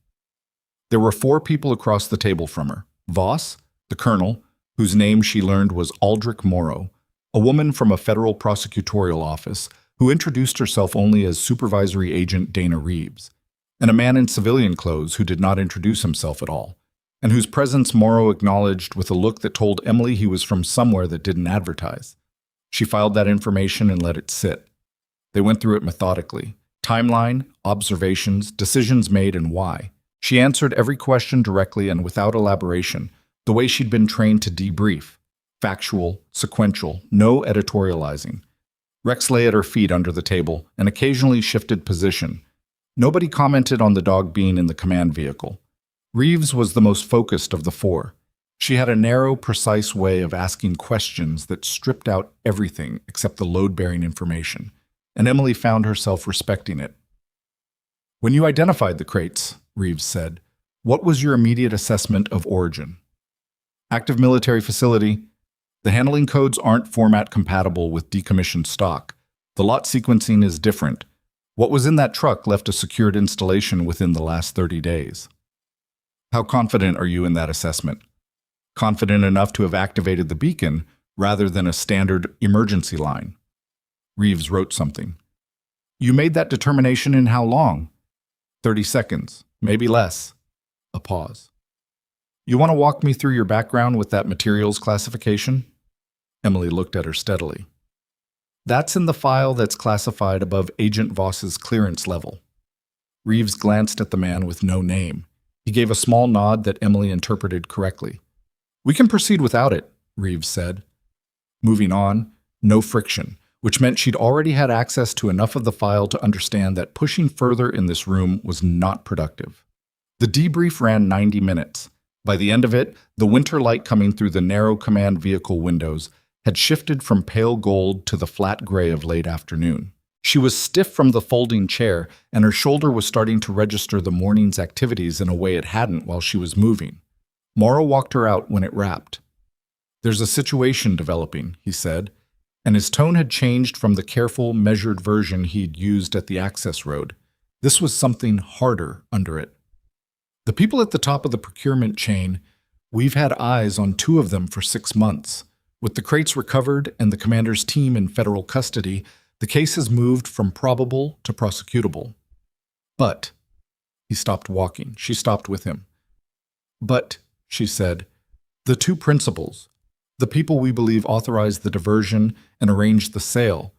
There were 4 people across the table from her. Voss, the colonel, whose name she learned was Aldrich Morrow, a woman from a federal prosecutorial office who introduced herself only as supervisory agent Dana Reeves, and a man in civilian clothes who did not introduce himself at all, and whose presence Morrow acknowledged with a look that told Emily he was from somewhere that didn't advertise. She filed that information and let it sit. They went through it methodically. Timeline, observations, decisions made, and why. She answered every question directly and without elaboration, the way she'd been trained to debrief. Factual, sequential, no editorializing. Rex lay at her feet under the table and occasionally shifted position. Nobody commented on the dog being in the command vehicle. Reeves was the most focused of the 4. She had a narrow, precise way of asking questions that stripped out everything except the load-bearing information, and Emily found herself respecting it. "When you identified the crates," Reeves said, "what was your immediate assessment of origin?" "Active military facility. The handling codes aren't format compatible with decommissioned stock. The lot sequencing is different. What was in that truck left a secured installation within the last 30 days. "How confident are you in that assessment?" "Confident enough to have activated the beacon rather than a standard emergency line." Reeves wrote something. "You made that determination in how long?" 30 seconds, maybe less. A pause. "You want to walk me through your background with that materials classification?" Emily looked at her steadily. "That's in the file that's classified above Agent Voss's clearance level." Reeves glanced at the man with no name. He gave a small nod that Emily interpreted correctly. "We can proceed without it," Reeves said. Moving on, no friction, which meant she'd already had access to enough of the file to understand that pushing further in this room was not productive. The debrief ran 90 minutes. By the end of it, the winter light coming through the narrow command vehicle windows had shifted from pale gold to the flat gray of late afternoon. She was stiff from the folding chair, and her shoulder was starting to register the morning's activities in a way it hadn't while she was moving. Morrow walked her out when it wrapped. "There's a situation developing," he said, and his tone had changed from the careful, measured version he'd used at the access road. This was something harder under it. "The people at the top of the procurement chain, we've had eyes on 2 of them for 6 months. With the crates recovered and the commander's team in federal custody, the case has moved from probable to prosecutable. But," he stopped walking. She stopped with him. "But," she said, "the 2 principals, the people we believe authorized the diversion and arranged the sale,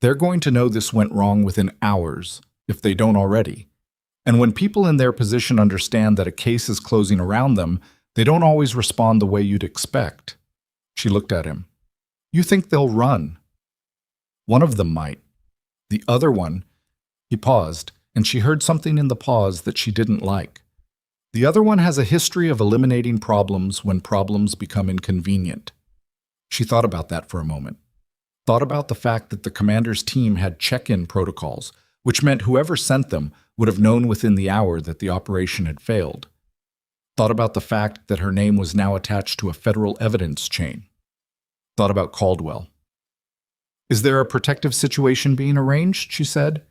they're going to know this went wrong within hours, if they don't already. And when people in their position understand that a case is closing around them, they don't always respond the way you'd expect." She looked at him. "You think they'll run?" "One of them might. The other one—" He paused, and she heard something in the pause that she didn't like. "The other one has a history of eliminating problems when problems become inconvenient." She thought about that for a moment. Thought about the fact that the commander's team had check-in protocols, which meant whoever sent them would have known within the hour that the operation had failed. Thought about the fact that her name was now attached to a federal evidence chain. Thought about Caldwell. "Is there a protective situation being arranged?" she said.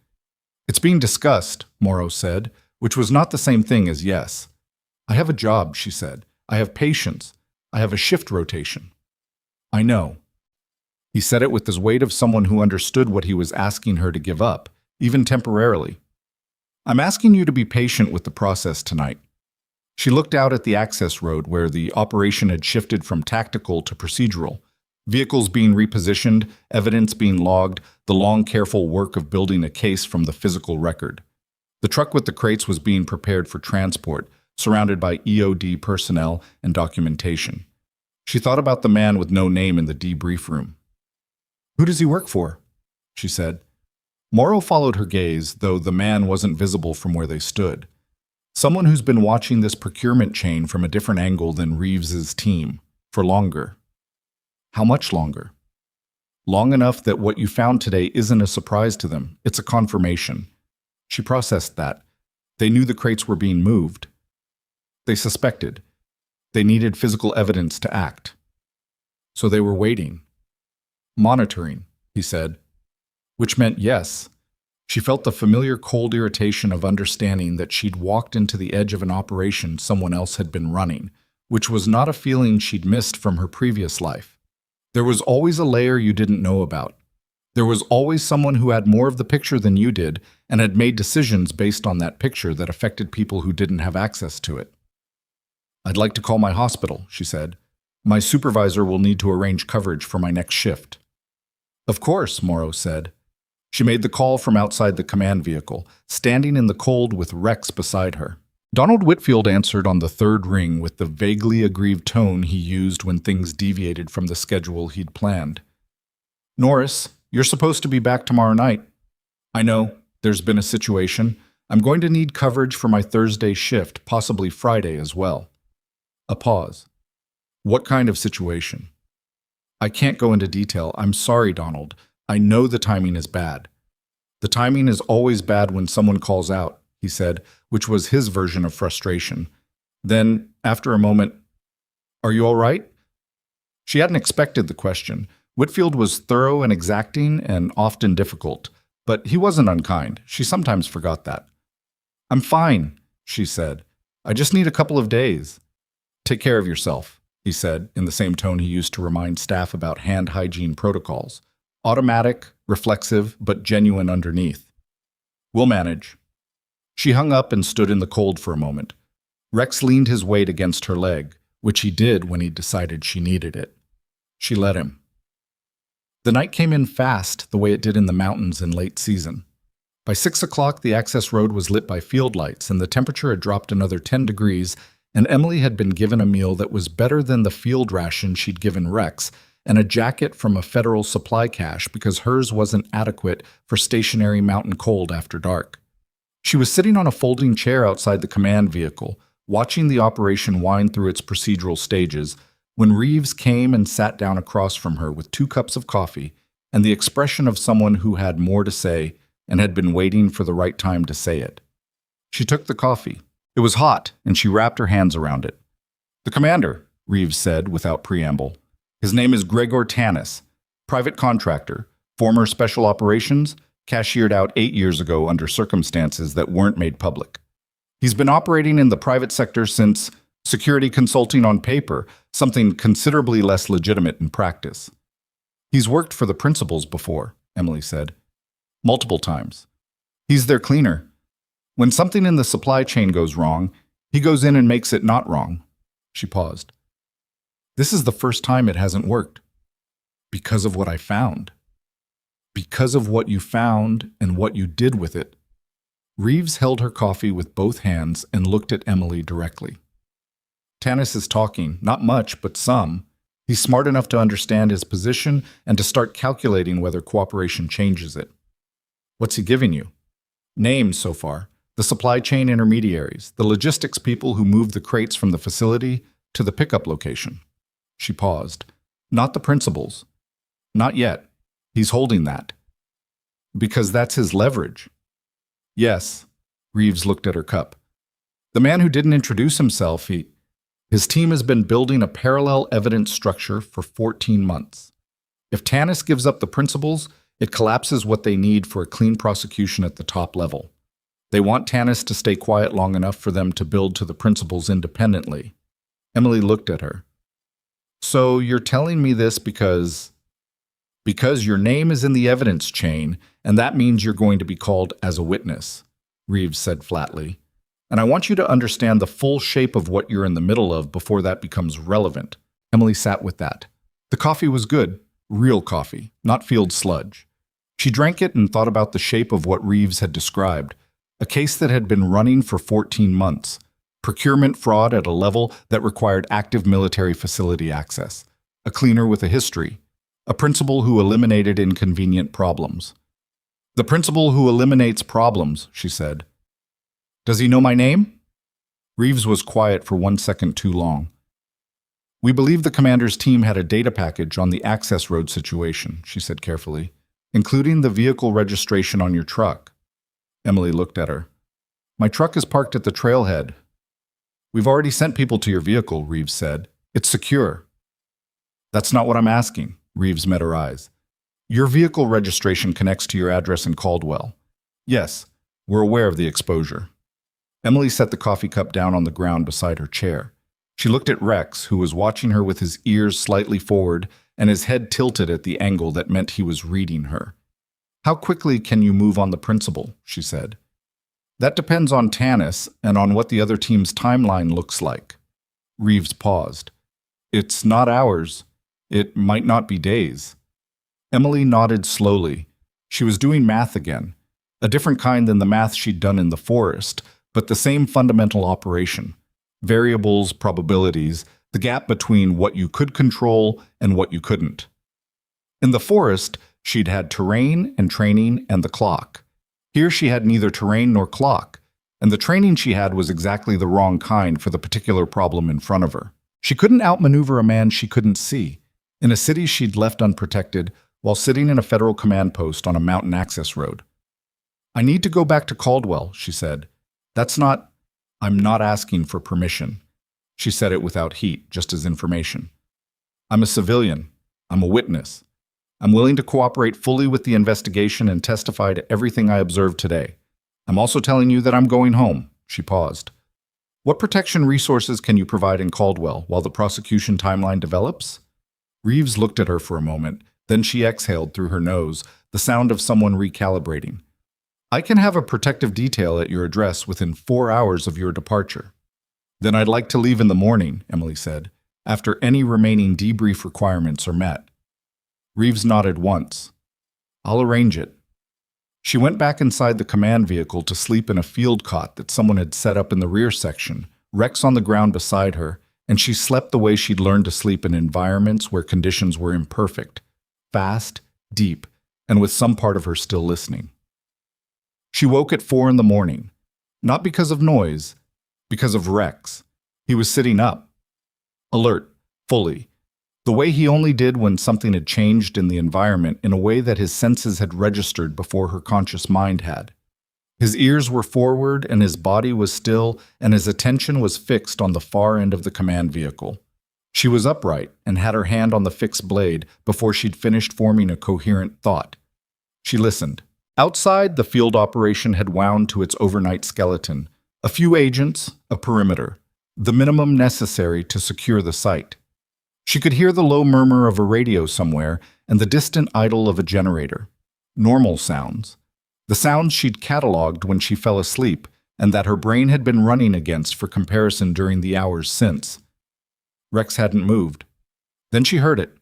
"It's being discussed," Morrow said, which was not the same thing as yes. "I have a job," she said. "I have patients. I have a shift rotation." "I know." He said it with the weight of someone who understood what he was asking her to give up, even temporarily. "I'm asking you to be patient with the process tonight." She looked out at the access road where the operation had shifted from tactical to procedural. Vehicles being repositioned, evidence being logged, the long, careful work of building a case from the physical record. The truck with the crates was being prepared for transport, surrounded by EOD personnel and documentation. She thought about the man with no name in the debrief room. "Who does he work for?" she said. Morrow followed her gaze, though the man wasn't visible from where they stood. Someone who's been watching this procurement chain from a different angle than Reeves's team, for longer. How much longer? Long enough that what you found today isn't a surprise to them, it's a confirmation. She processed that. They knew the crates were being moved. They suspected. They needed physical evidence to act. So they were waiting. Monitoring, he said. Which meant yes. She felt the familiar cold irritation of understanding that she'd walked into the edge of an operation someone else had been running, which was not a feeling she'd missed from her previous life. There was always a layer you didn't know about. There was always someone who had more of the picture than you did and had made decisions based on that picture that affected people who didn't have access to it. "I'd like to call my hospital," she said. "My supervisor will need to arrange coverage for my next shift." "Of course," Morrow said. She made the call from outside the command vehicle, standing in the cold with Rex beside her. Donald Whitfield answered on the third ring with the vaguely aggrieved tone he used when things deviated from the schedule he'd planned. "Norris, you're supposed to be back tomorrow night." "I know. There's been a situation. I'm going to need coverage for my Thursday shift, possibly Friday as well." A pause. "What kind of situation?" "I can't go into detail. I'm sorry, Donald. I know the timing is bad." "The timing is always bad when someone calls out," he said, which was his version of frustration. Then, after a moment, "Are you all right?" She hadn't expected the question. Whitfield was thorough and exacting and often difficult, but he wasn't unkind. She sometimes forgot that. "I'm fine," she said. "I just need a couple of days." "Take care of yourself," he said, in the same tone he used to remind staff about hand hygiene protocols. Automatic, reflexive, but genuine underneath. "We'll manage." She hung up and stood in the cold for a moment. Rex leaned his weight against her leg, which he did when he decided she needed it. She let him. The night came in fast, the way it did in the mountains in late season. By 6 o'clock, the access road was lit by field lights, and the temperature had dropped another 10 degrees, and Emily had been given a meal that was better than the field ration she'd given Rex, and a jacket from a federal supply cache because hers wasn't adequate for stationary mountain cold after dark. She was sitting on a folding chair outside the command vehicle, watching the operation wind through its procedural stages, when Reeves came and sat down across from her with 2 cups of coffee and the expression of someone who had more to say and had been waiting for the right time to say it. She took the coffee. It was hot, and she wrapped her hands around it. "The commander," Reeves said without preamble. "His name is Gregor Tanis, private contractor, former special operations, cashiered out 8 years ago under circumstances that weren't made public. He's been operating in the private sector since security consulting on paper, something considerably less legitimate in practice." "He's worked for the principals before," Emily said. "Multiple times. He's their cleaner. When something in the supply chain goes wrong, he goes in and makes it not wrong." She paused. "This is the first time it hasn't worked. Because of what I found." "Because of what you found and what you did with it." Reeves held her coffee with both hands and looked at Emily directly. "Tanis is talking, not much, but some. He's smart enough to understand his position and to start calculating whether cooperation changes it." "What's he giving you?" "Names so far. The supply chain intermediaries, the logistics people who move the crates from the facility to the pickup location." She paused. "Not the principals." "Not yet. He's holding that." "Because that's his leverage." "Yes." Reeves looked at her cup. "The man who didn't introduce himself, his team has been building a parallel evidence structure for 14 months. If Tanis gives up the principals, it collapses what they need for a clean prosecution at the top level. They want Tanis to stay quiet long enough for them to build to the principals independently." Emily looked at her. "So you're telling me this because your name is in the evidence chain, and that means you're going to be called as a witness," Reeves said flatly. "And I want you to understand the full shape of what you're in the middle of before that becomes relevant." Emily sat with that. The coffee was good, real coffee, not field sludge. She drank it and thought about the shape of what Reeves had described, a case that had been running for 14 months, procurement fraud at a level that required active military facility access, a cleaner with a history, a principal who eliminated inconvenient problems. "The principal who eliminates problems," she said. "Does he know my name?" Reeves was quiet for 1 second too long. "We believe the commander's team had a data package on the access road situation," she said carefully, "including the vehicle registration on your truck." Emily looked at her. My truck is parked at the trailhead. We've already sent people to your vehicle, Reeves said. It's secure. That's not what I'm asking, Reeves met her eyes. Your vehicle registration connects to your address in Caldwell. Yes, we're aware of the exposure. Emily set the coffee cup down on the ground beside her chair. She looked at Rex, who was watching her with his ears slightly forward and his head tilted at the angle that meant he was reading her. How quickly can you move on the principle? She said. That depends on Tanis and on what the other team's timeline looks like. Reeves paused. It's not hours. It might not be days. Emily nodded slowly. She was doing math again, a different kind than the math she'd done in the forest, but the same fundamental operation. Variables, probabilities, the gap between what you could control and what you couldn't. In the forest, she'd had terrain and training and the clock. Here she had neither terrain nor clock, and the training she had was exactly the wrong kind for the particular problem in front of her. She couldn't outmaneuver a man she couldn't see, in a city she'd left unprotected while sitting in a federal command post on a mountain access road. I need to go back to Caldwell, she said. I'm not asking for permission. She said it without heat, just as information. I'm a civilian. I'm a witness. I'm willing to cooperate fully with the investigation and testify to everything I observed today. I'm also telling you that I'm going home. She paused. What protection resources can you provide in Caldwell while the prosecution timeline develops? Reeves looked at her for a moment, then she exhaled through her nose, the sound of someone recalibrating. I can have a protective detail at your address within 4 hours of your departure. Then I'd like to leave in the morning, Emily said, after any remaining debrief requirements are met. Reeves nodded once. I'll arrange it. She went back inside the command vehicle to sleep in a field cot that someone had set up in the rear section, Rex on the ground beside her, and she slept the way she'd learned to sleep in environments where conditions were imperfect, fast, deep, and with some part of her still listening. She woke at 4 in the morning, not because of noise, because of Rex. He was sitting up, alert, fully, the way he only did when something had changed in the environment in a way that his senses had registered before her conscious mind had. His ears were forward and his body was still, and his attention was fixed on the far end of the command vehicle. She was upright and had her hand on the fixed blade before she'd finished forming a coherent thought. She listened. Outside, the field operation had wound to its overnight skeleton. A few agents, a perimeter, the minimum necessary to secure the site. She could hear the low murmur of a radio somewhere and the distant idle of a generator. Normal sounds. The sounds she'd catalogued when she fell asleep and that her brain had been running against for comparison during the hours since. Rex hadn't moved. Then she heard it.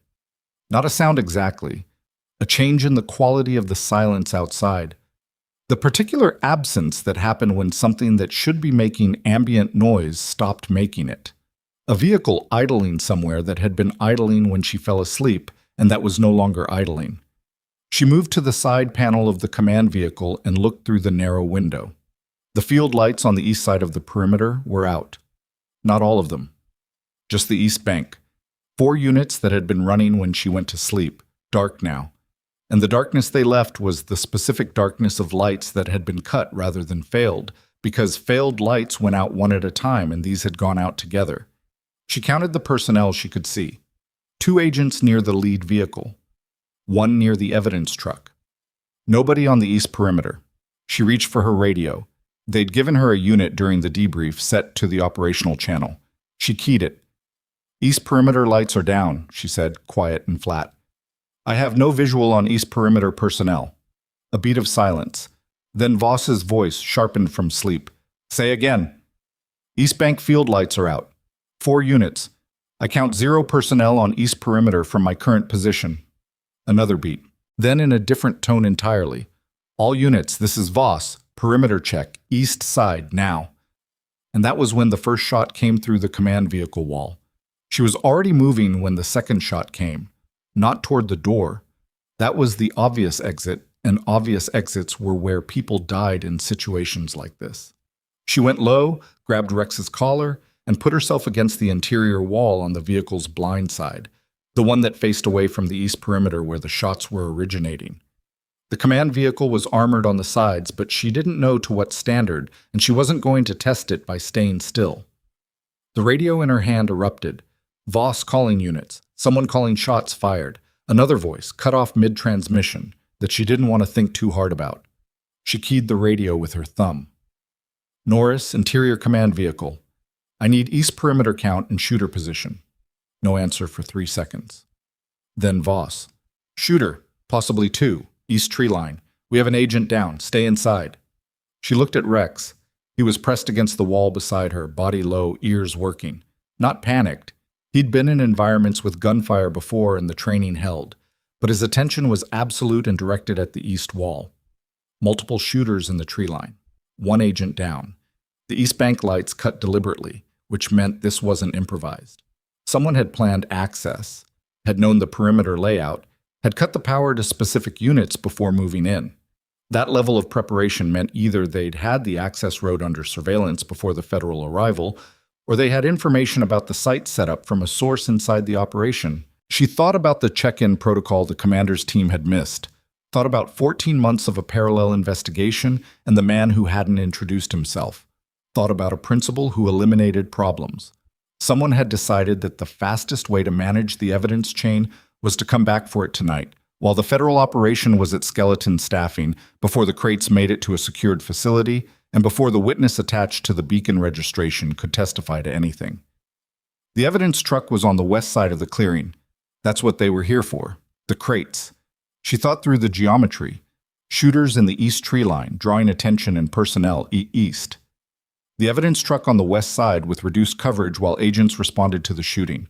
Not a sound exactly. A change in the quality of the silence outside. The particular absence that happened when something that should be making ambient noise stopped making it. A vehicle idling somewhere that had been idling when she fell asleep and that was no longer idling. She moved to the side panel of the command vehicle and looked through the narrow window. The field lights on the east side of the perimeter were out. Not all of them. Just the east bank. 4 units that had been running when she went to sleep, dark now. And the darkness they left was the specific darkness of lights that had been cut rather than failed, because failed lights went out one at a time and these had gone out together. She counted the personnel she could see. 2 agents near the lead vehicle. 1 near the evidence truck. Nobody on the east perimeter. She reached for her radio. They'd given her a unit during the debrief set to the operational channel. She keyed it. East perimeter lights are down, she said, quiet and flat. I have no visual on east perimeter personnel. A beat of silence. Then Voss's voice sharpened from sleep. Say again. East bank field lights are out. 4 units. I count 0 personnel on east perimeter from my current position. Another beat. Then in a different tone entirely. All units, this is Voss. Perimeter check. East side, now. And that was when the first shot came through the command vehicle wall. She was already moving when the second shot came. Not toward the door. That was the obvious exit, and obvious exits were where people died in situations like this. She went low, grabbed Rex's collar, and put herself against the interior wall on the vehicle's blind side, the one that faced away from the east perimeter where the shots were originating. The command vehicle was armored on the sides, but she didn't know to what standard, and she wasn't going to test it by staying still. The radio in her hand erupted. Voss calling units, someone calling shots fired, another voice, cut off mid-transmission, that she didn't want to think too hard about. She keyed the radio with her thumb. Norris, interior command vehicle. I need east perimeter count and shooter position. No answer for 3 seconds. Then Voss. Shooter, possibly 2, east tree line. We have an agent down, stay inside. She looked at Rex. He was pressed against the wall beside her, body low, ears working. Not panicked. He'd been in environments with gunfire before and the training held, but his attention was absolute and directed at the east wall. Multiple shooters in the tree line. 1 agent down. The east bank lights cut deliberately, which meant this wasn't improvised. Someone had planned access, had known the perimeter layout, had cut the power to specific units before moving in. That level of preparation meant either they'd had the access road under surveillance before the federal arrival, or they had information about the site setup from a source inside the operation. She thought about the check-in protocol the commander's team had missed, thought about 14 months of a parallel investigation and the man who hadn't introduced himself, thought about a principal who eliminated problems. Someone had decided that the fastest way to manage the evidence chain was to come back for it tonight, while the federal operation was at skeleton staffing, before the crates made it to a secured facility, and before the witness attached to the beacon registration could testify to anything. The evidence truck was on the west side of the clearing. That's what they were here for, the crates. She thought through the geometry. Shooters in the east tree line, drawing attention and personnel east. The evidence truck on the west side with reduced coverage while agents responded to the shooting.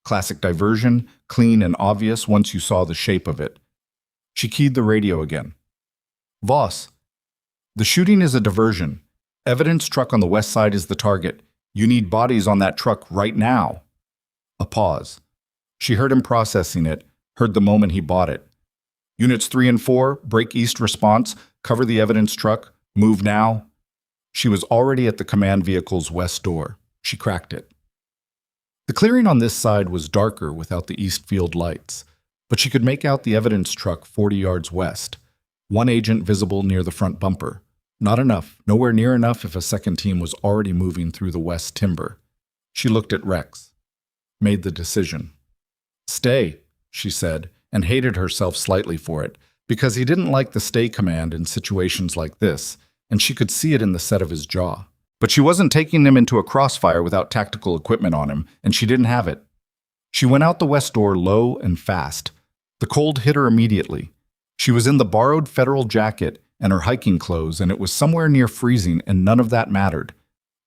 Classic diversion, clean and obvious once you saw the shape of it. She keyed the radio again. Voss. The shooting is a diversion. Evidence truck on the west side is the target. You need bodies on that truck right now. A pause. She heard him processing it, heard the moment he bought it. Units 3 and 4, break east response, cover the evidence truck, move now. She was already at the command vehicle's west door. She cracked it. The clearing on this side was darker without the east field lights, but she could make out the evidence truck 40 yards west. 1 agent visible near the front bumper. Not enough, nowhere near enough if a second team was already moving through the west timber. She looked at Rex. Made the decision. Stay, she said, and hated herself slightly for it, because he didn't like the stay command in situations like this, and she could see it in the set of his jaw. But she wasn't taking him into a crossfire without tactical equipment on him, and she didn't have it. She went out the west door low and fast. The cold hit her immediately. She was in the borrowed federal jacket and her hiking clothes, and it was somewhere near freezing, and none of that mattered.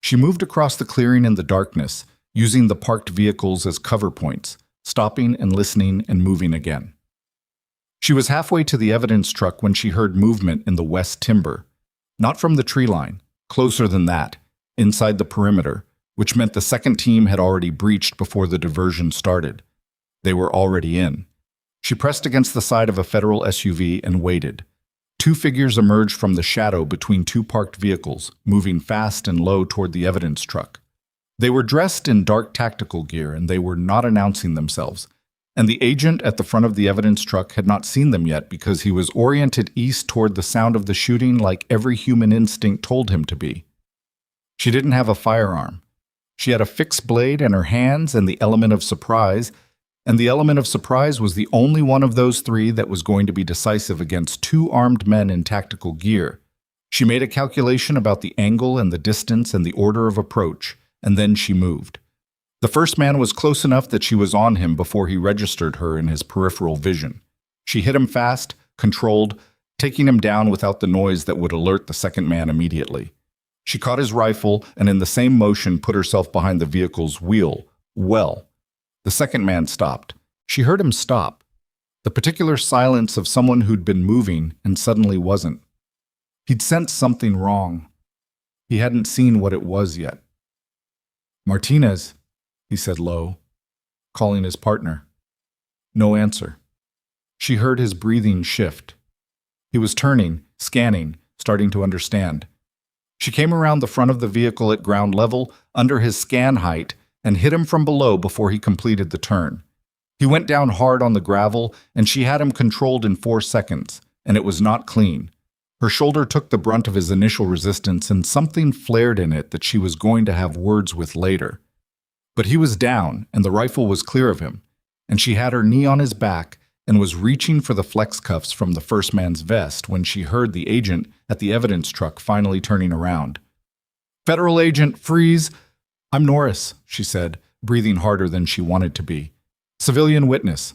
She moved across the clearing in the darkness, using the parked vehicles as cover points, stopping and listening and moving again. She was halfway to the evidence truck when she heard movement in the west timber. Not from the tree line, closer than that, inside the perimeter, which meant the second team had already breached before the diversion started. They were already in. She pressed against the side of a federal SUV and waited. 2 figures emerged from the shadow between 2 parked vehicles, moving fast and low toward the evidence truck. They were dressed in dark tactical gear, and they were not announcing themselves. And the agent at the front of the evidence truck had not seen them yet because he was oriented east toward the sound of the shooting like every human instinct told him to be. She didn't have a firearm. She had a fixed blade in her hands and the element of surprise, and the element of surprise was the only one of those 3 that was going to be decisive against 2 armed men in tactical gear. She made a calculation about the angle and the distance and the order of approach, and then she moved. The first man was close enough that she was on him before he registered her in his peripheral vision. She hit him fast, controlled, taking him down without the noise that would alert the second man immediately. She caught his rifle and in the same motion put herself behind the vehicle's wheel. Well, the second man stopped. She heard him stop. The particular silence of someone who'd been moving and suddenly wasn't. He'd sensed something wrong. He hadn't seen what it was yet. Martinez, he said low, calling his partner. No answer. She heard his breathing shift. He was turning, scanning, starting to understand. She came around the front of the vehicle at ground level, under his scan height, and hit him from below before he completed the turn. He went down hard on the gravel, and she had him controlled in 4 seconds, and it was not clean. Her shoulder took the brunt of his initial resistance, and something flared in it that she was going to have words with later. But he was down, and the rifle was clear of him, and she had her knee on his back and was reaching for the flex cuffs from the first man's vest when she heard the agent at the evidence truck finally turning around. "Federal agent, freeze!" "I'm Norris," she said, breathing harder than she wanted to be. "Civilian witness.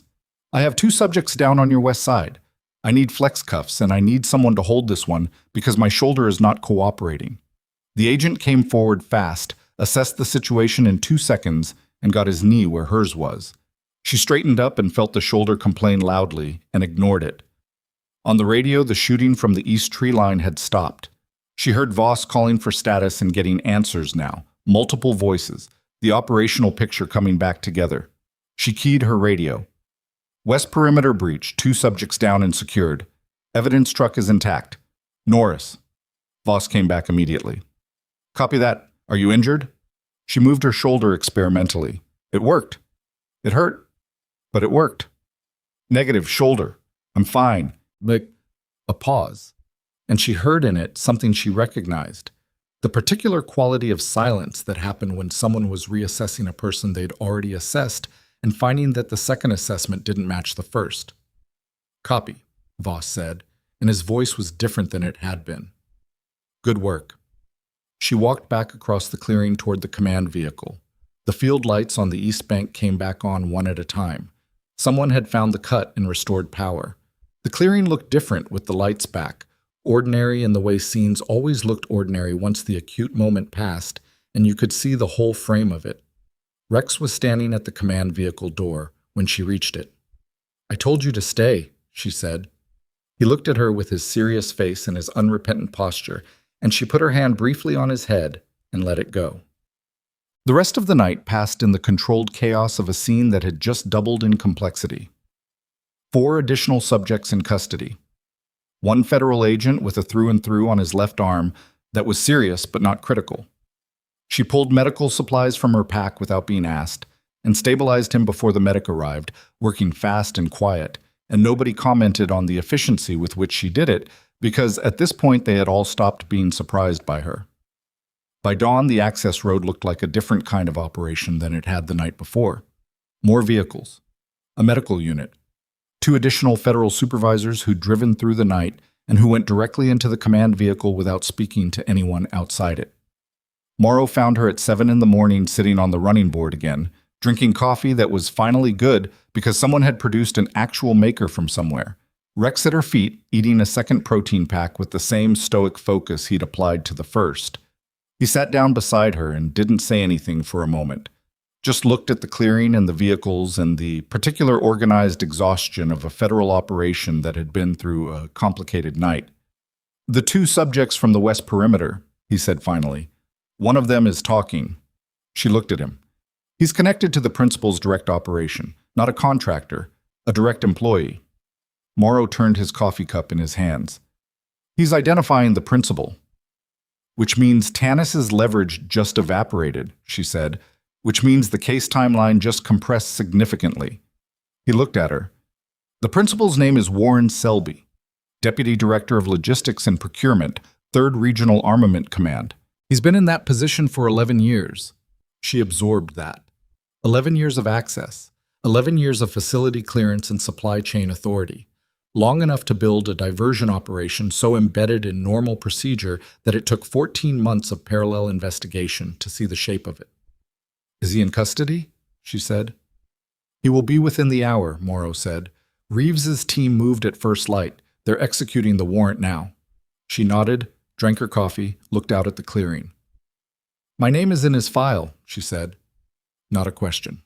I have 2 subjects down on your west side. I need flex cuffs, and I need someone to hold this one because my shoulder is not cooperating." The agent came forward fast, assessed the situation in 2 seconds, and got his knee where hers was. She straightened up and felt the shoulder complain loudly and ignored it. On the radio, the shooting from the east tree line had stopped. She heard Voss calling for status and getting answers now, multiple voices, the operational picture coming back together. She keyed her radio. "West perimeter breach, 2 subjects down and secured. Evidence truck is intact. Norris." Voss came back immediately. "Copy that. Are you injured?" She moved her shoulder experimentally. It worked. It hurt, but it worked. "Negative, shoulder. I'm fine." Like a pause, and she heard in it something she recognized. The particular quality of silence that happened when someone was reassessing a person they'd already assessed and finding that the second assessment didn't match the first. "Copy," Voss said, and his voice was different than it had been. "Good work." She walked back across the clearing toward the command vehicle. The field lights on the east bank came back on one at a time. Someone had found the cut and restored power. The clearing looked different with the lights back, ordinary in the way scenes always looked ordinary once the acute moment passed and you could see the whole frame of it. Rex was standing at the command vehicle door when she reached it. "I told you to stay," she said. He looked at her with his serious face and his unrepentant posture, and she put her hand briefly on his head and let it go. The rest of the night passed in the controlled chaos of a scene that had just doubled in complexity. 4 additional subjects in custody. 1 federal agent with a through-and-through on his left arm that was serious but not critical. She pulled medical supplies from her pack without being asked and stabilized him before the medic arrived, working fast and quiet, and nobody commented on the efficiency with which she did it because at this point they had all stopped being surprised by her. By dawn, the access road looked like a different kind of operation than it had the night before. More vehicles, a medical unit, 2 additional federal supervisors who'd driven through the night and who went directly into the command vehicle without speaking to anyone outside it. Morrow found her at 7 in the morning sitting on the running board again, drinking coffee that was finally good because someone had produced an actual maker from somewhere. Rex at her feet, eating a second protein pack with the same stoic focus he'd applied to the first. He sat down beside her and didn't say anything for a moment, just looked at the clearing and the vehicles and the particular organized exhaustion of a federal operation that had been through a complicated night. "The 2 subjects from the west perimeter," he said finally. "One of them is talking." She looked at him. "He's connected to the principal's direct operation, not a contractor, a direct employee." Morrow turned his coffee cup in his hands. "He's identifying the principal." "Which means Tanis's leverage just evaporated," she said, "which means the case timeline just compressed significantly." He looked at her. "The principal's name is Warren Selby, Deputy Director of Logistics and Procurement, 3rd Regional Armament Command. He's been in that position for 11 years. She absorbed that. 11 years of access, 11 years of facility clearance and supply chain authority. Long enough to build a diversion operation so embedded in normal procedure that it took 14 months of parallel investigation to see the shape of it. "Is he in custody?" she said. "He will be within the hour," Morrow said. "Reeves's team moved at first light. They're executing the warrant now." She nodded, drank her coffee, looked out at the clearing. "My name is in his file," she said. Not a question.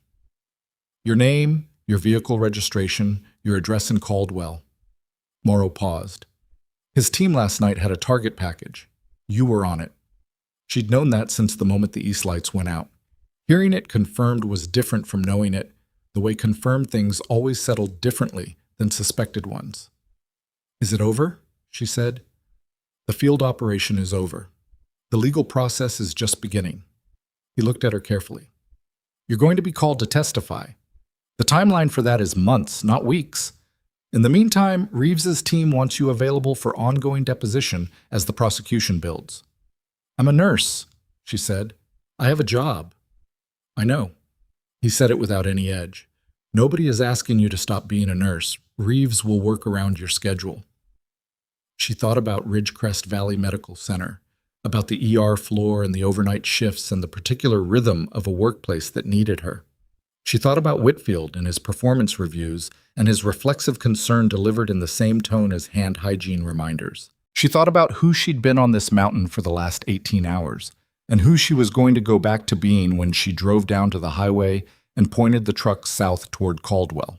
"Your name, your vehicle registration, your address in Caldwell." Morrow paused. "His team last night had a target package. You were on it." She'd known that since the moment the east lights went out. Hearing it confirmed was different from knowing it, the way confirmed things always settled differently than suspected ones. "Is it over?" she said. "The field operation is over. The legal process is just beginning." He looked at her carefully. "You're going to be called to testify. The timeline for that is months, not weeks. In the meantime, Reeves's team wants you available for ongoing deposition as the prosecution builds. I'm a nurse, she said. I have a job. I know. He said it without any edge. Nobody is asking you to stop being a nurse. Reeves will work around your schedule. She thought about Ridgecrest Valley Medical Center, about the ER floor and the overnight shifts and the particular rhythm of a workplace that needed her. She thought about Whitfield and his performance reviews and his reflexive concern delivered in the same tone as hand hygiene reminders. She thought about who she'd been on this mountain for the last 18 hours and who she was going to go back to being when she drove down to the highway and pointed the truck south toward Caldwell.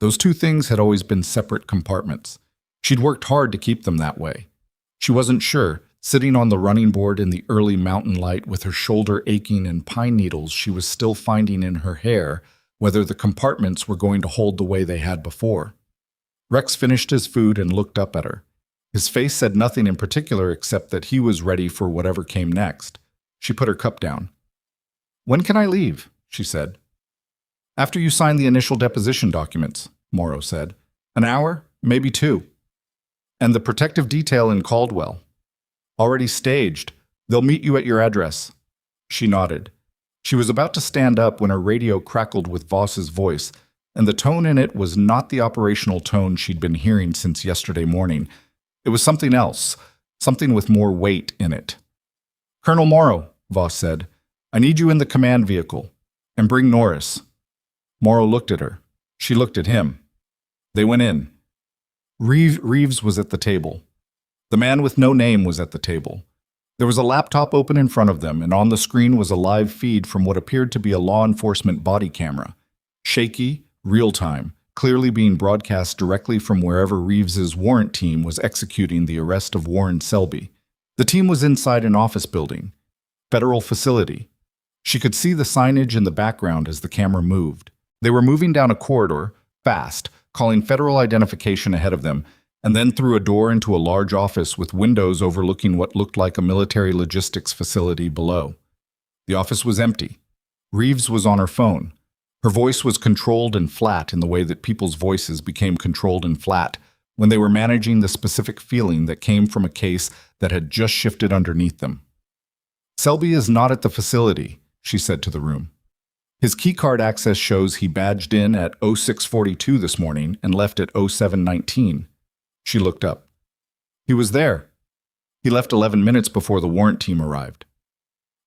Those two things had always been separate compartments. She'd worked hard to keep them that way. She wasn't sure, sitting on the running board in the early mountain light with her shoulder aching and pine needles she was still finding in her hair, whether the compartments were going to hold the way they had before. Rex finished his food and looked up at her. His face said nothing in particular except that he was ready for whatever came next. She put her cup down. "When can I leave?" she said. "After you sign the initial deposition documents," Morrow said. "An hour, maybe 2. And the protective detail in Caldwell. Already staged. They'll meet you at your address." She nodded. She was about to stand up when her radio crackled with Voss's voice, and the tone in it was not the operational tone she'd been hearing since yesterday morning. It was something else, something with more weight in it. "Colonel Morrow," Voss said, "I need you in the command vehicle. And bring Norris." Morrow looked at her. She looked at him. They went in. Reeves was at the table. The man with no name was at the table. There was a laptop open in front of them, and on the screen was a live feed from what appeared to be a law enforcement body camera. Shaky, real-time, clearly being broadcast directly from wherever Reeves's warrant team was executing the arrest of Warren Selby. The team was inside an office building. Federal facility. She could see the signage in the background as the camera moved. They were moving down a corridor, fast, calling federal identification ahead of them, and then through a door into a large office with windows overlooking what looked like a military logistics facility below. The office was empty. Reeves was on her phone. Her voice was controlled and flat in the way that people's voices became controlled and flat when they were managing the specific feeling that came from a case that had just shifted underneath them. "Selby is not at the facility," she said to the room. "His keycard access shows he badged in at 0642 this morning and left at 0719. She looked up. "He was there. He left 11 minutes before the warrant team arrived."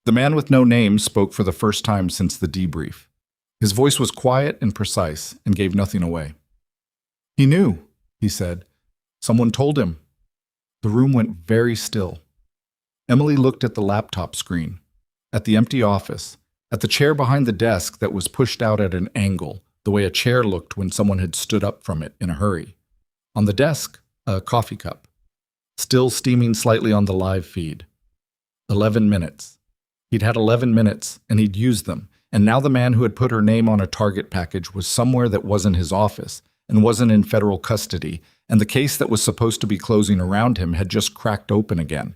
The man with no name spoke for the first time since the debrief. His voice was quiet and precise and gave nothing away. "He knew," he said. "Someone told him." The room went very still. Emily looked at the laptop screen, at the empty office, at the chair behind the desk that was pushed out at an angle, the way a chair looked when someone had stood up from it in a hurry. On the desk, a coffee cup, still steaming slightly on the live feed. 11 minutes. He'd had 11 minutes, and he'd used them, and now the man who had put her name on a target package was somewhere that wasn't his office, and wasn't in federal custody, and the case that was supposed to be closing around him had just cracked open again.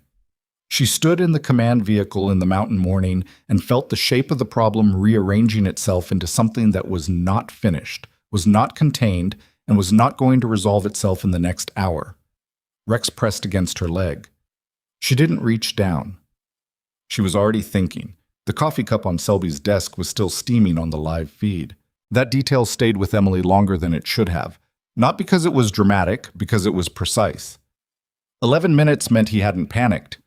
She stood in the command vehicle in the mountain morning and felt the shape of the problem rearranging itself into something that was not finished, was not contained, and was not going to resolve itself in the next hour. Rex pressed against her leg. She didn't reach down. She was already thinking. The coffee cup on Selby's desk was still steaming on the live feed. That detail stayed with Emily longer than it should have. Not because it was dramatic, because it was precise. 11 minutes meant he hadn't panicked.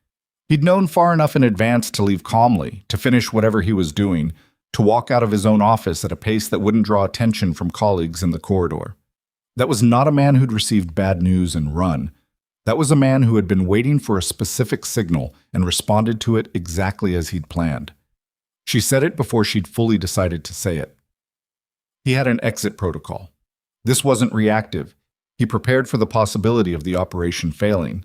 He'd known far enough in advance to leave calmly, to finish whatever he was doing, to walk out of his own office at a pace that wouldn't draw attention from colleagues in the corridor. That was not a man who'd received bad news and run. That was a man who had been waiting for a specific signal and responded to it exactly as he'd planned. She said it before she'd fully decided to say it. He had an exit protocol. This wasn't reactive. He prepared for the possibility of the operation failing.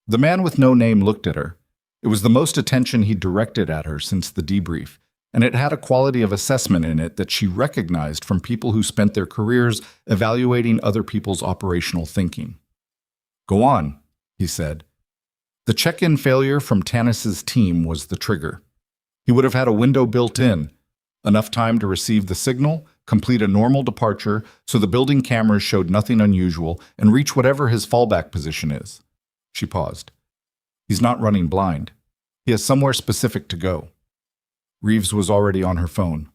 The man with no name looked at her. It was the most attention he'd directed at her since the debrief, and it had a quality of assessment in it that she recognized from people who spent their careers evaluating other people's operational thinking. "Go on," he said. The check-in failure from Tanis's team was the trigger. He would have had a window built in, Enough time to receive the signal, complete a normal departure so the building cameras showed nothing unusual, and reach whatever his fallback position is. She paused. He's not running blind. He has somewhere specific to go. Reeves was already on her phone.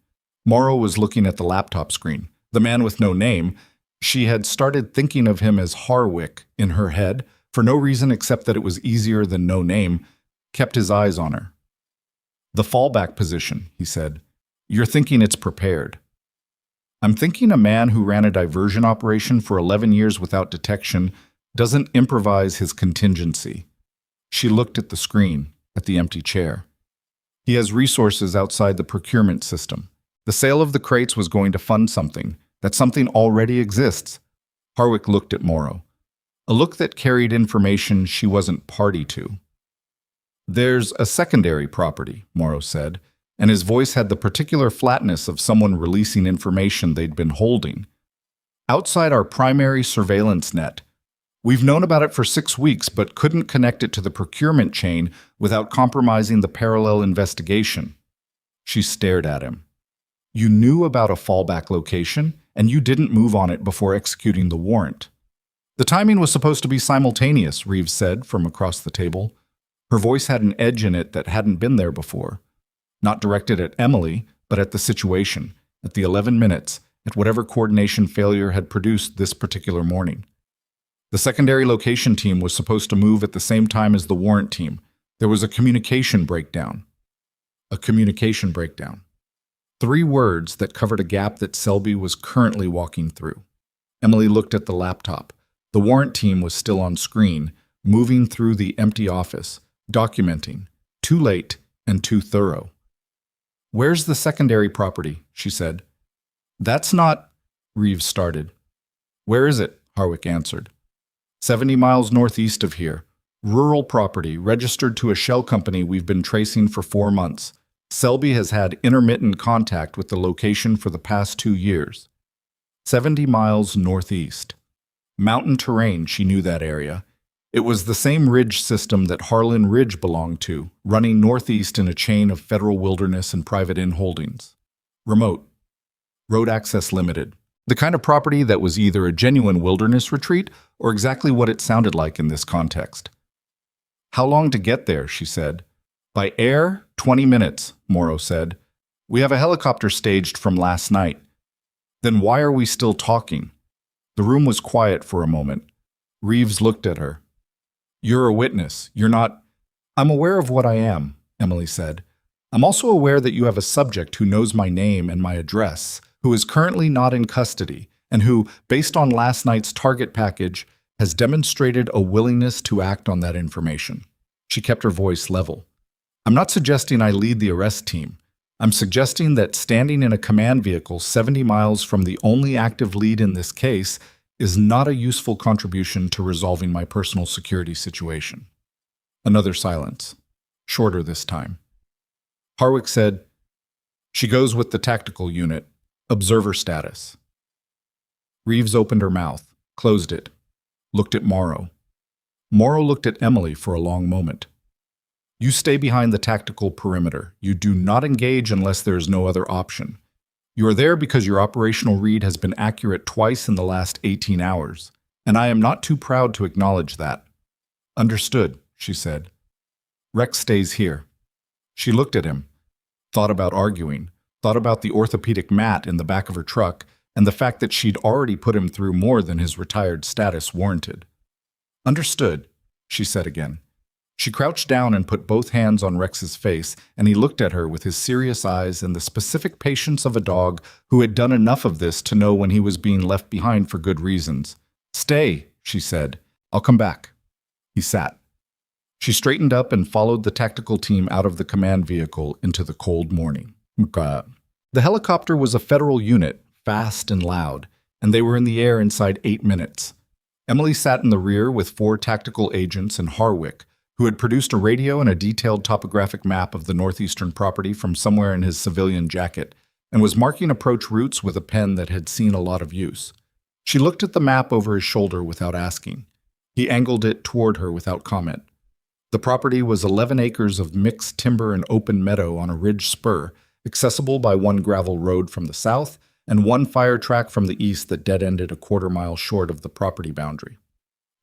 Morrow was looking at the laptop screen. The man with no name, she had started thinking of him as Harwick in her head, for no reason except that it was easier than no name, kept his eyes on her. The fallback position, he said. You're thinking it's prepared. I'm thinking a man who ran a diversion operation for 11 years without detection doesn't improvise his contingency. She looked at the screen, at the empty chair. He has resources outside the procurement system. The sale of the crates was going to fund something. That something already exists. Harwick looked at Morrow. A look that carried information she wasn't party to. There's a secondary property, Morrow said, and his voice had the particular flatness of someone releasing information they'd been holding. Outside our primary surveillance net. We've known about it for 6 weeks, but couldn't connect it to the procurement chain without compromising the parallel investigation. She stared at him. You knew about a fallback location, and you didn't move on it before executing the warrant. The timing was supposed to be simultaneous, Reeves said from across the table. Her voice had an edge in it that hadn't been there before. Not directed at Emily, but at the situation, at the 11 minutes, at whatever coordination failure had produced this particular morning. The secondary location team was supposed to move at the same time as the warrant team. There was a communication breakdown. A communication breakdown. 3 words that covered a gap that Selby was currently walking through. Emily looked at the laptop. The warrant team was still on screen, moving through the empty office, documenting, too late and too thorough. Where's the secondary property? She said. That's not, Reeves started. Where is it? Harwick answered. 70 miles northeast of here. Rural property, registered to a shell company we've been tracing for 4 months. Selby has had intermittent contact with the location for the past 2 years. 70 miles northeast. Mountain terrain, she knew that area. It was the same ridge system that Harlan Ridge belonged to, running northeast in a chain of federal wilderness and private inn holdings. Remote. Road access limited. The kind of property that was either a genuine wilderness retreat or exactly what it sounded like in this context. How long to get there, she said. By air, 20 minutes, Morrow said. We have a helicopter staged from last night. Then why are we still talking? The room was quiet for a moment. Reeves looked at her. You're a witness. You're not... I'm aware of what I am, Emily said. I'm also aware that you have a subject who knows my name and my address, who is currently not in custody, and who, based on last night's target package, has demonstrated a willingness to act on that information. She kept her voice level. I'm not suggesting I lead the arrest team. I'm suggesting that standing in a command vehicle 70 miles from the only active lead in this case is not a useful contribution to resolving my personal security situation. Another silence, shorter this time. Harwick said, She goes with the tactical unit, observer status. Reeves opened her mouth, closed it, looked at Morrow. Morrow looked at Emily for a long moment. You stay behind the tactical perimeter. You do not engage unless there is no other option. You are there because your operational read has been accurate twice in the last 18 hours, and I am not too proud to acknowledge that. Understood, she said. Rex stays here. She looked at him, thought about arguing, thought about the orthopedic mat in the back of her truck, and the fact that she'd already put him through more than his retired status warranted. Understood, she said again. She crouched down and put both hands on Rex's face, and he looked at her with his serious eyes and the specific patience of a dog who had done enough of this to know when he was being left behind for good reasons. Stay, she said. I'll come back. He sat. She straightened up and followed the tactical team out of the command vehicle into the cold morning. The helicopter was a federal unit, fast and loud, and they were in the air inside 8 minutes. Emily sat in the rear with 4 tactical agents and Harwick, who had produced a radio and a detailed topographic map of the northeastern property from somewhere in his civilian jacket, and was marking approach routes with a pen that had seen a lot of use. She looked at the map over his shoulder without asking. He angled it toward her without comment. The property was 11 acres of mixed timber and open meadow on a ridge spur, accessible by one gravel road from the south and one fire track from the east that dead-ended a quarter-mile short of the property boundary.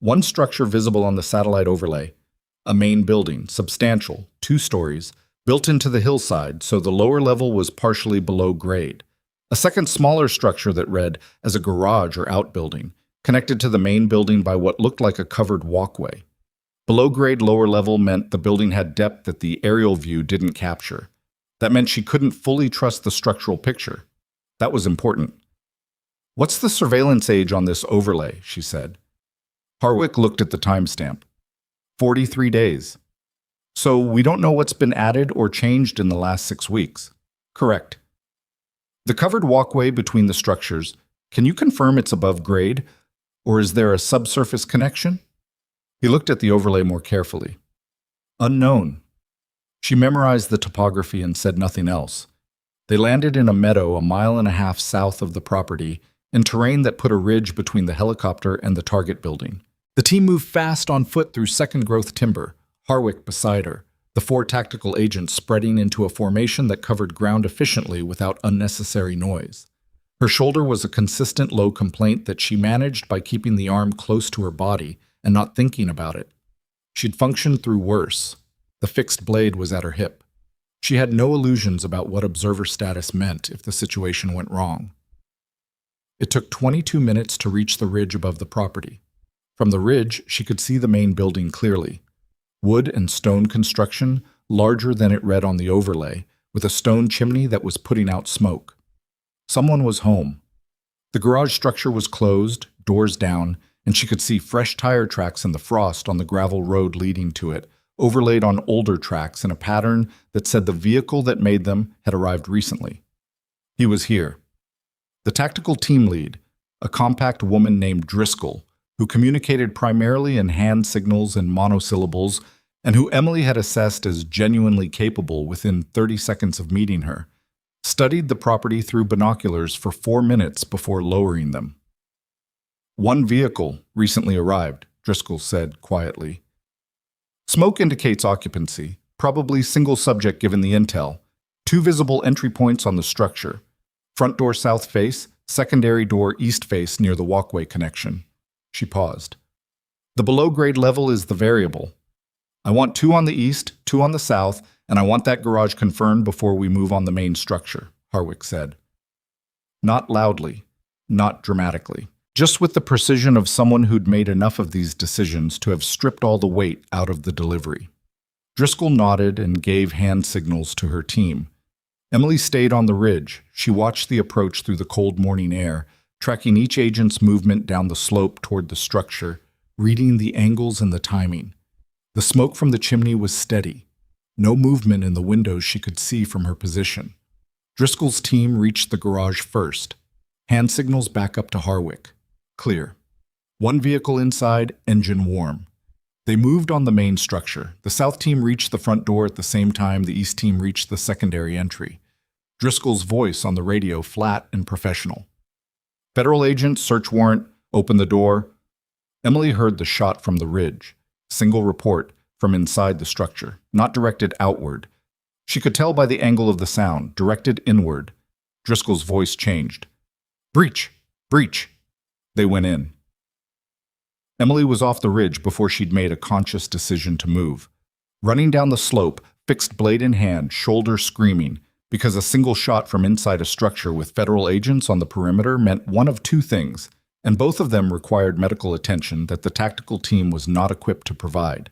One structure visible on the satellite overlay, a main building, substantial, 2 stories, built into the hillside so the lower level was partially below grade. A second smaller structure that read as a garage or outbuilding, connected to the main building by what looked like a covered walkway. Below grade lower level meant the building had depth that the aerial view didn't capture. That meant she couldn't fully trust the structural picture. That was important. "What's the surveillance age on this overlay?" she said. Harwick looked at the timestamp. 43 days. "So we don't know what's been added or changed in the last 6 weeks." "Correct." "The covered walkway between the structures, can you confirm it's above grade? Or is there a subsurface connection?" He looked at the overlay more carefully. "Unknown." She memorized the topography and said nothing else. They landed in a meadow a mile and a half south of the property, in terrain that put a ridge between the helicopter and the target building. The team moved fast on foot through second-growth timber, Harwick beside her, the 4 tactical agents spreading into a formation that covered ground efficiently without unnecessary noise. Her shoulder was a consistent low complaint that she managed by keeping the arm close to her body and not thinking about it. She'd functioned through worse. The fixed blade was at her hip. She had no illusions about what observer status meant if the situation went wrong. It took 22 minutes to reach the ridge above the property. From the ridge, she could see the main building clearly. Wood and stone construction, larger than it read on the overlay, with a stone chimney that was putting out smoke. Someone was home. The garage structure was closed, doors down, and she could see fresh tire tracks in the frost on the gravel road leading to it, overlaid on older tracks in a pattern that said the vehicle that made them had arrived recently. He was here. The tactical team lead, a compact woman named Driscoll, who communicated primarily in hand signals and monosyllables, and who Emily had assessed as genuinely capable within 30 seconds of meeting her, studied the property through binoculars for 4 minutes before lowering them. "One vehicle recently arrived," Driscoll said quietly. "Smoke indicates occupancy, probably single subject given the intel. 2 visible entry points on the structure. Front door south face, secondary door east face near the walkway connection." She paused. "The below-grade level is the variable. I want 2 on the east, 2 on the south, and I want that garage confirmed before we move on the main structure," Harwick said. Not loudly, not dramatically, just with the precision of someone who'd made enough of these decisions to have stripped all the weight out of the delivery. Driscoll nodded and gave hand signals to her team. Emily stayed on the ridge. She watched the approach through the cold morning air, tracking each agent's movement down the slope toward the structure, reading the angles and the timing. The smoke from the chimney was steady. No movement in the windows she could see from her position. Driscoll's team reached the garage first. Hand signals back up to Harwick. Clear. 1 vehicle inside, engine warm. They moved on the main structure. The south team reached the front door at the same time the east team reached the secondary entry. Driscoll's voice on the radio flat and professional. "Federal agent, search warrant, open the door." Emily heard the shot from the ridge. Single report from inside the structure, not directed outward. She could tell by the angle of the sound, directed inward. Driscoll's voice changed. "Breach! Breach!" They went in. Emily was off the ridge before she'd made a conscious decision to move. Running down the slope, fixed blade in hand, shoulder screaming, because a single shot from inside a structure with federal agents on the perimeter meant one of 2 things, and both of them required medical attention that the tactical team was not equipped to provide.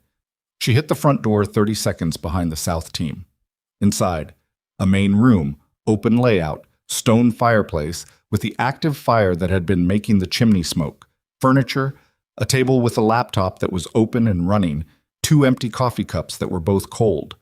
She hit the front door 30 seconds behind the south team. Inside, a main room, open layout, stone fireplace with the active fire that had been making the chimney smoke, furniture, a table with a laptop that was open and running, 2 empty coffee cups that were both cold.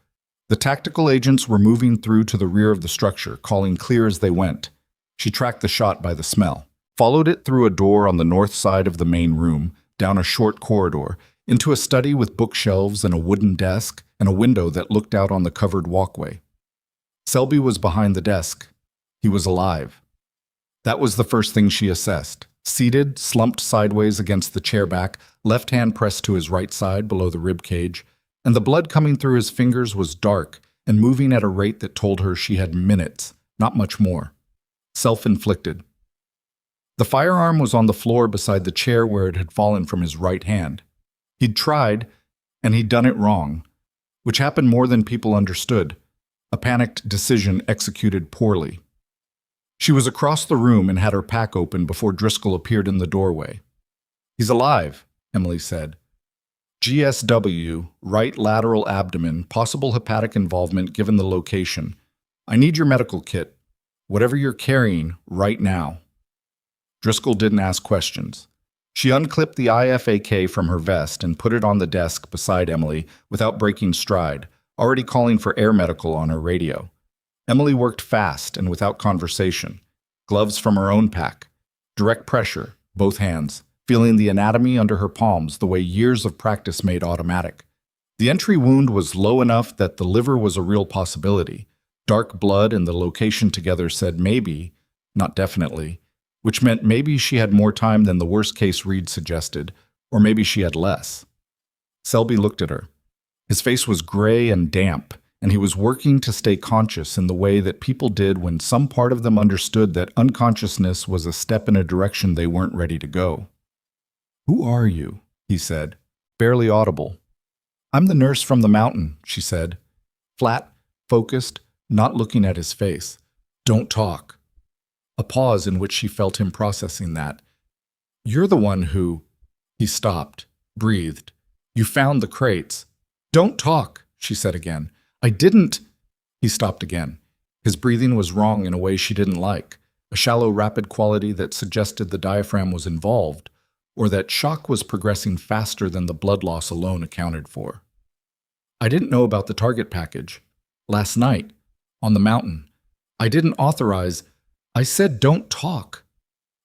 The tactical agents were moving through to the rear of the structure, calling clear as they went. She tracked the shot by the smell, followed it through a door on the north side of the main room, down a short corridor, into a study with bookshelves and a wooden desk and a window that looked out on the covered walkway. Selby was behind the desk. He was alive. That was the first thing she assessed. Seated, slumped sideways against the chair back, left hand pressed to his right side below the rib cage, and the blood coming through his fingers was dark and moving at a rate that told her she had minutes, not much more. Self-inflicted. The firearm was on the floor beside the chair where it had fallen from his right hand. He'd tried, and he'd done it wrong, which happened more than people understood. A panicked decision executed poorly. She was across the room and had her pack open before Driscoll appeared in the doorway. "He's alive," Emily said. "GSW, right lateral abdomen, possible hepatic involvement given the location. I need your medical kit, whatever you're carrying right now." Driscoll didn't ask questions. She unclipped the IFAK from her vest and put it on the desk beside Emily without breaking stride, already calling for air medical on her radio. Emily worked fast and without conversation. Gloves from her own pack. Direct pressure, both hands, feeling the anatomy under her palms the way years of practice made automatic. The entry wound was low enough that the liver was a real possibility. Dark blood and the location together said maybe, not definitely, which meant maybe she had more time than the worst-case read suggested, or maybe she had less. Selby looked at her. His face was gray and damp, and he was working to stay conscious in the way that people did when some part of them understood that unconsciousness was a step in a direction they weren't ready to go. "Who are you?" he said, barely audible. "I'm the nurse from the mountain," she said, flat, focused, not looking at his face. "Don't talk." A pause in which she felt him processing that. "You're the one who—" He stopped, breathed. "You found the crates." "Don't talk," she said again. "I didn't—" He stopped again. His breathing was wrong in a way she didn't like, a shallow, rapid quality that suggested the diaphragm was involved, or that shock was progressing faster than the blood loss alone accounted for. "I didn't know about the target package. Last night, on the mountain. I didn't authorize— I said don't talk."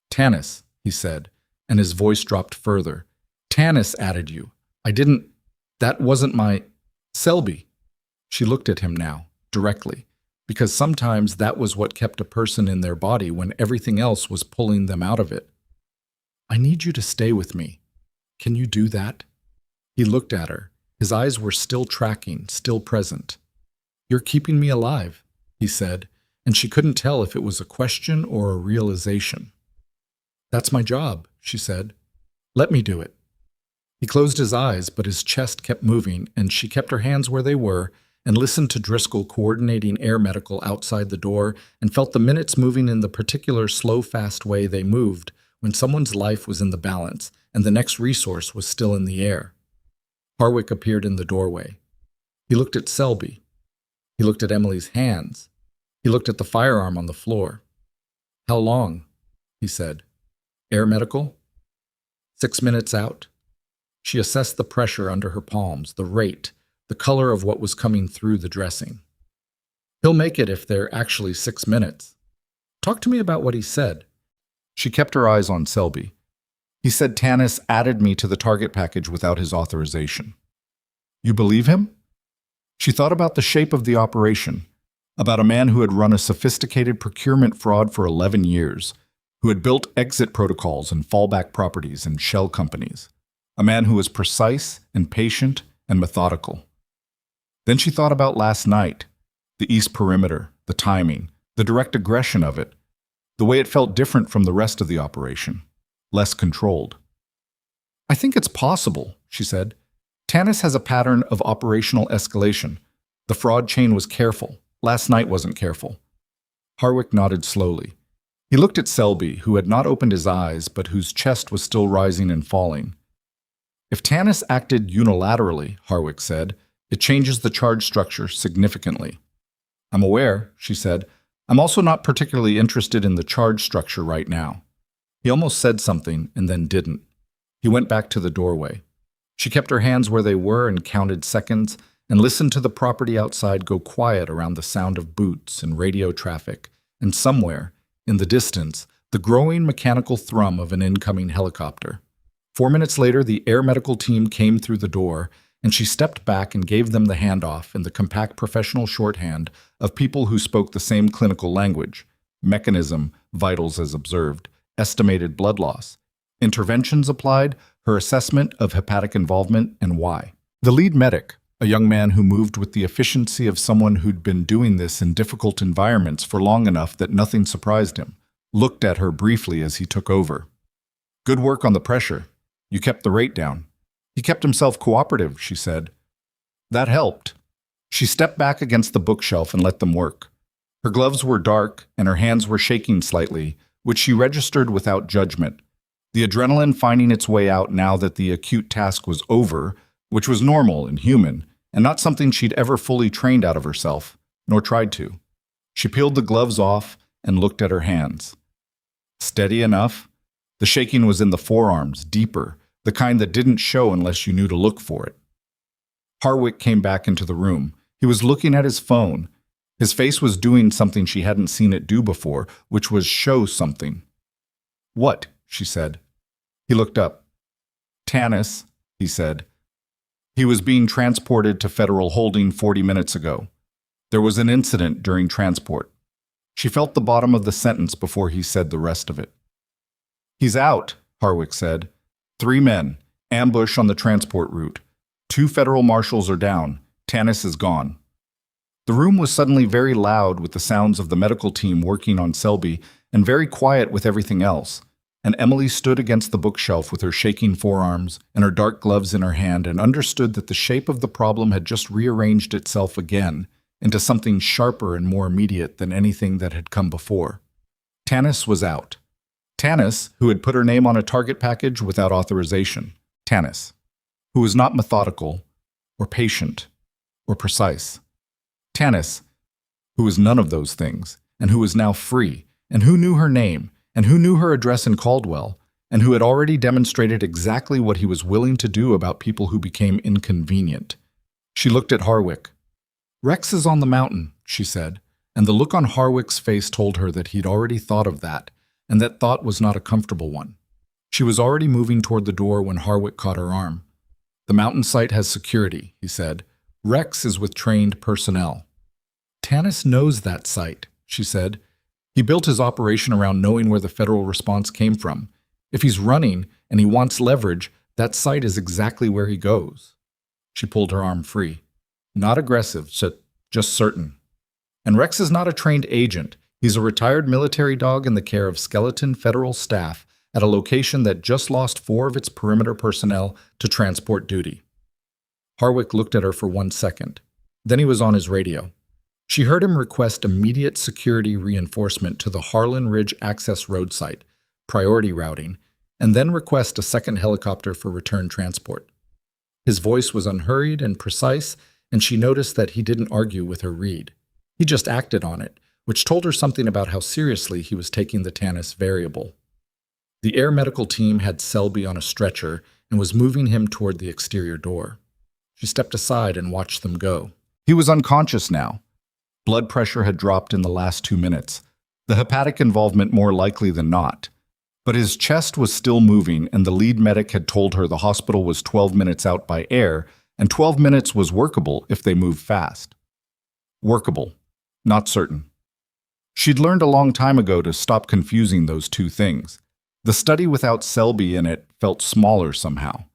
"Tanis," he said, and his voice dropped further. "Tanis added you. I didn't— That wasn't my— Selby." She looked at him now, directly, because sometimes that was what kept a person in their body when everything else was pulling them out of it. "I need you to stay with me. Can you do that?" He looked at her. His eyes were still tracking, still present. "You're keeping me alive," he said, and she couldn't tell if it was a question or a realization. "That's my job," she said. "Let me do it." He closed his eyes, but his chest kept moving, and she kept her hands where they were and listened to Driscoll coordinating air medical outside the door and felt the minutes moving in the particular slow, fast way they moved when someone's life was in the balance and the next resource was still in the air. Harwick appeared in the doorway. He looked at Selby. He looked at Emily's hands. He looked at the firearm on the floor. "How long?" he said. "Air medical?" 6 minutes out. She assessed the pressure under her palms, the rate, the color of what was coming through the dressing. "He'll make it if they're actually 6 minutes. Talk to me about what he said." She kept her eyes on Selby. "He said Tanis added me to the target package without his authorization." "You believe him?" She thought about the shape of the operation, about a man who had run a sophisticated procurement fraud for 11 years, who had built exit protocols and fallback properties and shell companies, a man who was precise and patient and methodical. Then she thought about last night, the East Perimeter, the timing, the direct aggression of it, the way it felt different from the rest of the operation, less controlled. "I think it's possible," she said. "Tanis has a pattern of operational escalation. The fraud chain was careful. Last night wasn't careful." Harwick nodded slowly. He looked at Selby, who had not opened his eyes, but whose chest was still rising and falling. "If Tanis acted unilaterally," Harwick said, "it changes the charge structure significantly." "I'm aware," she said. "I'm also not particularly interested in the charge structure right now." He almost said something and then didn't. He went back to the doorway. She kept her hands where they were and counted seconds and listened to the property outside go quiet around the sound of boots and radio traffic, and somewhere, in the distance, the growing mechanical thrum of an incoming helicopter. 4 minutes later, the air medical team came through the door, and she stepped back and gave them the handoff in the compact professional shorthand of people who spoke the same clinical language: mechanism, vitals as observed, estimated blood loss, interventions applied, her assessment of hepatic involvement, and why. The lead medic, A young man who moved with the efficiency of someone who'd been doing this in difficult environments for long enough that nothing surprised him, looked at her briefly as he took over. "Good work on the pressure. You kept the rate down." "He kept himself cooperative," she said. "That helped." She stepped back against the bookshelf and let them work. Her gloves were dark and her hands were shaking slightly, which she registered without judgment. The adrenaline finding its way out now that the acute task was over, which was normal and human, and not something she'd ever fully trained out of herself, nor tried to. She peeled the gloves off and looked at her hands. Steady enough. The shaking was in the forearms, deeper, the kind that didn't show unless you knew to look for it. Harwick came back into the room. He was looking at his phone. His face was doing something she hadn't seen it do before, which was show something. "What?" she said. He looked up. "Tanis," he said. "He was being transported to federal holding 40 minutes ago. There was an incident during transport." She felt the bottom of the sentence before he said the rest of it. "He's out," Harwick said. 3 men, ambush on the transport route. 2 federal marshals are down. Tanis is gone." The room was suddenly very loud with the sounds of the medical team working on Selby and very quiet with everything else. And Emily stood against the bookshelf with her shaking forearms and her dark gloves in her hand and understood that the shape of the problem had just rearranged itself again into something sharper and more immediate than anything that had come before. Tanis was out. Tanis, who had put her name on a target package without authorization. Tanis, who was not methodical or patient or precise. Tanis, who was none of those things and who was now free and who knew her name and who knew her address in Caldwell, and who had already demonstrated exactly what he was willing to do about people who became inconvenient. She looked at Harwick. "Rex is on the mountain," she said, and the look on Harwick's face told her that he'd already thought of that, and that thought was not a comfortable one. She was already moving toward the door when Harwick caught her arm. "The mountain site has security," he said. "Rex is with trained personnel." "Tanis knows that site," she said. "He built his operation around knowing where the federal response came from. If he's running and he wants leverage, that site is exactly where he goes." She pulled her arm free. "Not aggressive, just certain. And Rex is not a trained agent. He's a retired military dog in the care of skeleton federal staff at a location that just lost 4 of its perimeter personnel to transport duty." Harwick looked at her for 1 second. Then he was on his radio. She heard him request immediate security reinforcement to the Harlan Ridge Access Road site, priority routing, and then request a second helicopter for return transport. His voice was unhurried and precise, and she noticed that he didn't argue with her read. He just acted on it, which told her something about how seriously he was taking the Tanis variable. The air medical team had Selby on a stretcher and was moving him toward the exterior door. She stepped aside and watched them go. He was unconscious now. Blood pressure had dropped in the last 2 minutes, the hepatic involvement more likely than not. But his chest was still moving, and the lead medic had told her the hospital was 12 minutes out by air, and 12 minutes was workable if they moved fast. Workable, not certain. She'd learned a long time ago to stop confusing those 2 things. The study without Selby in it felt smaller somehow.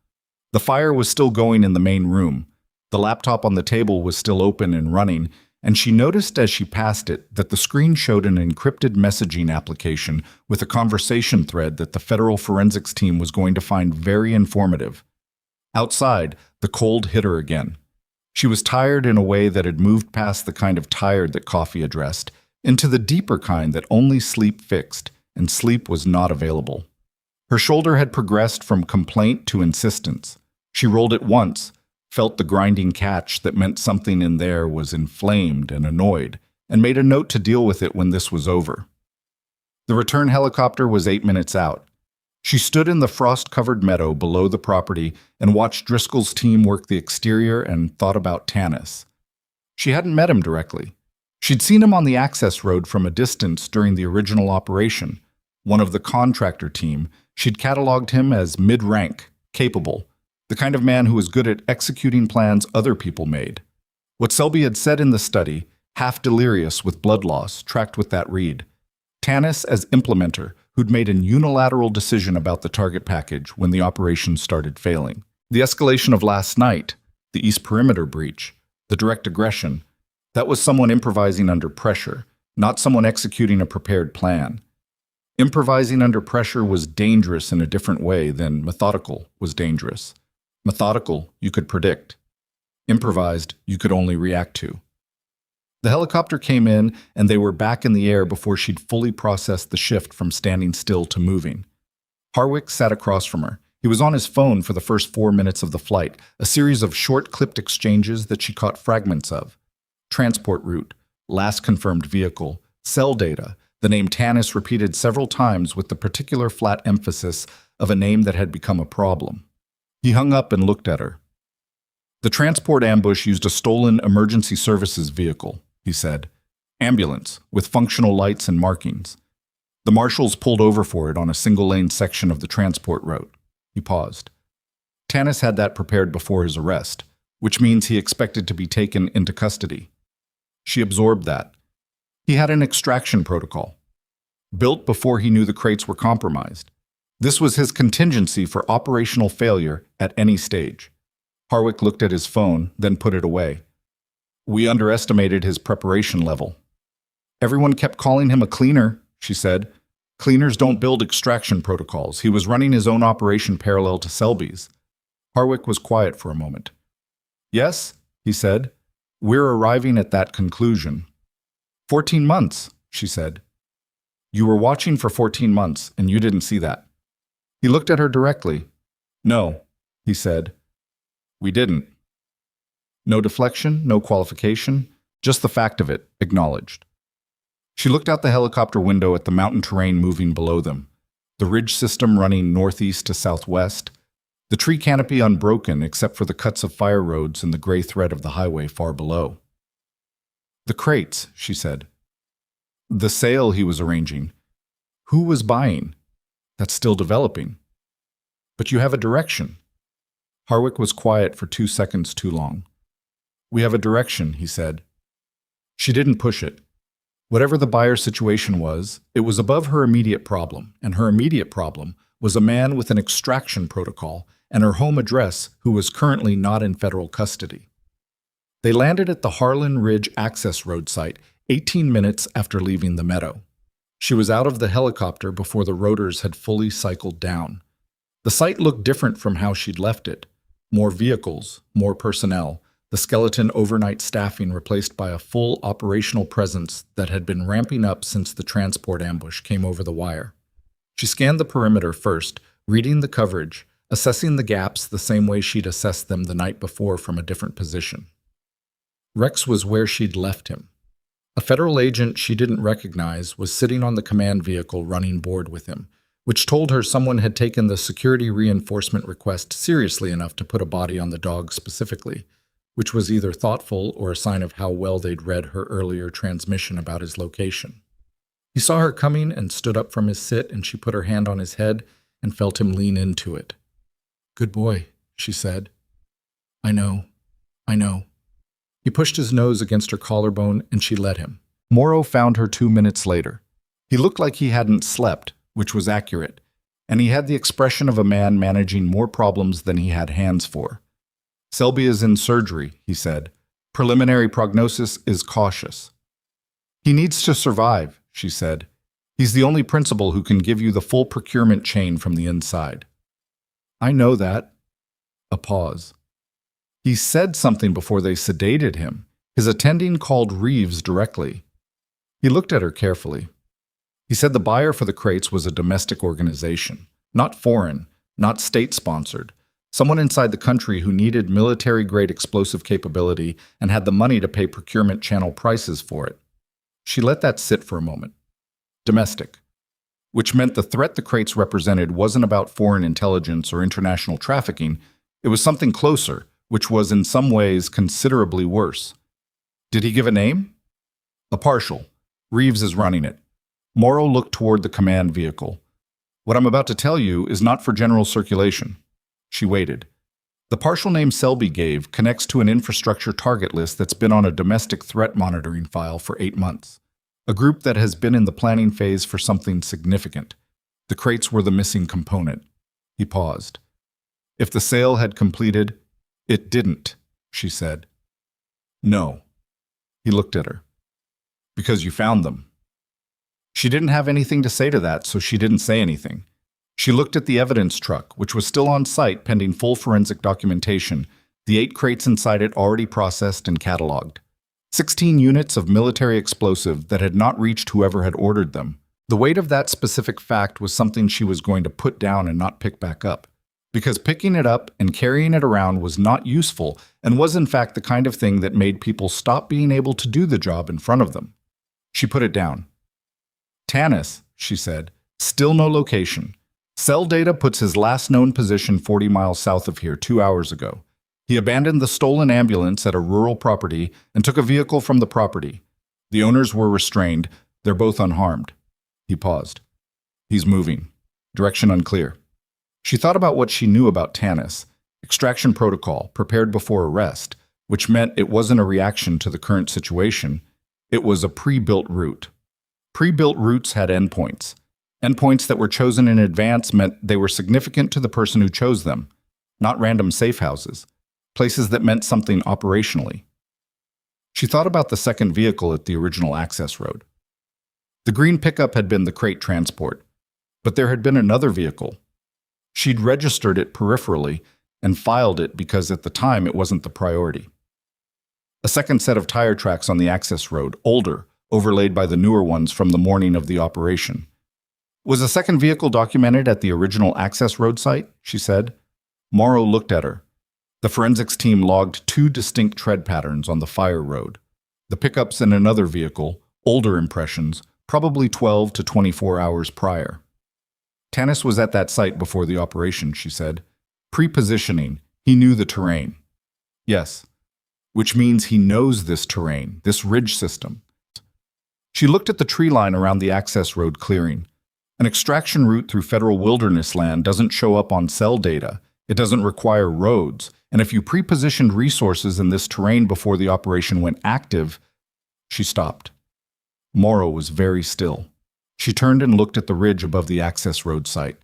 The fire was still going in the main room. The laptop on the table was still open and running, and she noticed as she passed it that the screen showed an encrypted messaging application with a conversation thread that the federal forensics team was going to find very informative. Outside, the cold hit her again. She was tired in a way that had moved past the kind of tired that coffee addressed, into the deeper kind that only sleep fixed, and sleep was not available. Her shoulder had progressed from complaint to insistence. She rolled it once, felt the grinding catch that meant something in there was inflamed and annoyed, and made a note to deal with it when this was over. The return helicopter was 8 minutes out. She stood in the frost-covered meadow below the property and watched Driscoll's team work the exterior and thought about Tanis. She hadn't met him directly. She'd seen him on the access road from a distance during the original operation. One of the contractor team, she'd cataloged him as mid-rank, capable, the kind of man who was good at executing plans other people made. What Selby had said in the study, half delirious with blood loss, tracked with that read. Tanis as implementer, who'd made a unilateral decision about the target package when the operation started failing. The escalation of last night, The East Perimeter breach, the direct aggression, that was someone improvising under pressure, not someone executing a prepared plan. Improvising under pressure was dangerous in a different way than methodical was dangerous. Methodical, you could predict. Improvised, you could only react to. The helicopter came in, and they were back in the air before she'd fully processed the shift from standing still to moving. Harwick sat across from her. He was on his phone for the first 4 minutes of the flight, a series of short-clipped exchanges that she caught fragments of. Transport route, last confirmed vehicle, cell data, the name Tanis repeated several times with the particular flat emphasis of a name that had become a problem. He hung up and looked at her. The transport ambush used a stolen emergency services vehicle, he said. Ambulance, with functional lights and markings. The marshals pulled over for it on a single-lane section of the transport route. He paused. Tanis had that prepared before his arrest, which means he expected to be taken into custody. She absorbed that. He had an extraction protocol, built before he knew the crates were compromised. This was his contingency for operational failure at any stage. Harwick looked at his phone, then put it away. We underestimated his preparation level. Everyone kept calling him a cleaner, she said. Cleaners don't build extraction protocols. He was running his own operation parallel to Selby's. Harwick was quiet for a moment. Yes, he said. We're arriving at that conclusion. 14 months, she said. You were watching for 14 months, and you didn't see that. He looked at her directly. No, he said. We didn't. No deflection, no qualification, just the fact of it, acknowledged. She looked out the helicopter window at the mountain terrain moving below them, the ridge system running northeast to southwest, the tree canopy unbroken except for the cuts of fire roads and the gray thread of the highway far below. The crates, she said. The sale he was arranging. Who was buying? That's still developing. But you have a direction. Harwick was quiet for 2 seconds too long. We have a direction, he said. She didn't push it. Whatever the buyer situation was, it was above her immediate problem, and her immediate problem was a man with an extraction protocol and her home address who was currently not in federal custody. They landed at the Harlan Ridge Access Road site 18 minutes after leaving the meadow. She was out of the helicopter before the rotors had fully cycled down. The site looked different from how she'd left it. More vehicles, more personnel, the skeleton overnight staffing replaced by a full operational presence that had been ramping up since the transport ambush came over the wire. She scanned the perimeter first, reading the coverage, assessing the gaps the same way she'd assessed them the night before from a different position. Rex was where she'd left him. A federal agent she didn't recognize was sitting on the command vehicle running board with him, which told her someone had taken the security reinforcement request seriously enough to put a body on the dog specifically, which was either thoughtful or a sign of how well they'd read her earlier transmission about his location. He saw her coming and stood up from his sit, and she put her hand on his head and felt him lean into it. Good boy, she said. I know. He pushed his nose against her collarbone, and she let him. Morrow found her 2 minutes later. He looked like he hadn't slept, which was accurate, and he had the expression of a man managing more problems than he had hands for. Selby is in surgery, he said. Preliminary prognosis is cautious. He needs to survive, she said. He's the only principal who can give you the full procurement chain from the inside. I know that. A pause. He said something before they sedated him. His attending called Reeves directly. He looked at her carefully. He said the buyer for the crates was a domestic organization, not foreign, not state-sponsored, someone inside the country who needed military-grade explosive capability and had the money to pay procurement channel prices for it. She let that sit for a moment. Domestic, which meant the threat the crates represented wasn't about foreign intelligence or international trafficking. It was something closer, which was in some ways considerably worse. Did he give a name? A partial. Reeves is running it. Morrow looked toward the command vehicle. What I'm about to tell you is not for general circulation. She waited. The partial name Selby gave connects to an infrastructure target list that's been on a domestic threat monitoring file for 8 months. A group that has been in the planning phase for something significant. The crates were the missing component. He paused. If the sale had completed, it didn't, she said. No. He looked at her. Because you found them. She didn't have anything to say to that, so she didn't say anything. She looked at the evidence truck, which was still on site pending full forensic documentation, the 8 crates inside it already processed and cataloged. 16 units of military explosive that had not reached whoever had ordered them. The weight of that specific fact was something she was going to put down and not pick back up, because picking it up and carrying it around was not useful and was in fact the kind of thing that made people stop being able to do the job in front of them. She put it down. Tanis, she said, still no location. Cell data puts his last known position 40 miles south of here 2 hours ago. He abandoned the stolen ambulance at a rural property and took a vehicle from the property. The owners were restrained. They're both unharmed. He paused. He's moving. Direction unclear. She thought about what she knew about Tanis. Extraction protocol, prepared before arrest, which meant it wasn't a reaction to the current situation. It was a pre-built route. Pre-built routes had endpoints. Endpoints that were chosen in advance meant they were significant to the person who chose them, not random safe houses. Places that meant something operationally. She thought about the second vehicle at the original access road. The green pickup had been the crate transport, but there had been another vehicle. She'd registered it peripherally and filed it because at the time it wasn't the priority. A second set of tire tracks on the access road, older, overlaid by the newer ones from the morning of the operation. Was a second vehicle documented at the original access road site? She said. Morrow looked at her. The forensics team logged 2 distinct tread patterns on the fire road. The pickups in another vehicle, older impressions, probably 12 to 24 hours prior. Tanis was at that site before the operation, she said. Pre-positioning, he knew the terrain. Yes, which means he knows this terrain, this ridge system. She looked at the tree line around the access road clearing. An extraction route through federal wilderness land doesn't show up on cell data. It doesn't require roads. And if you pre-positioned resources in this terrain before the operation went active, she stopped. Morrow was very still. She turned and looked at the ridge above the access road site.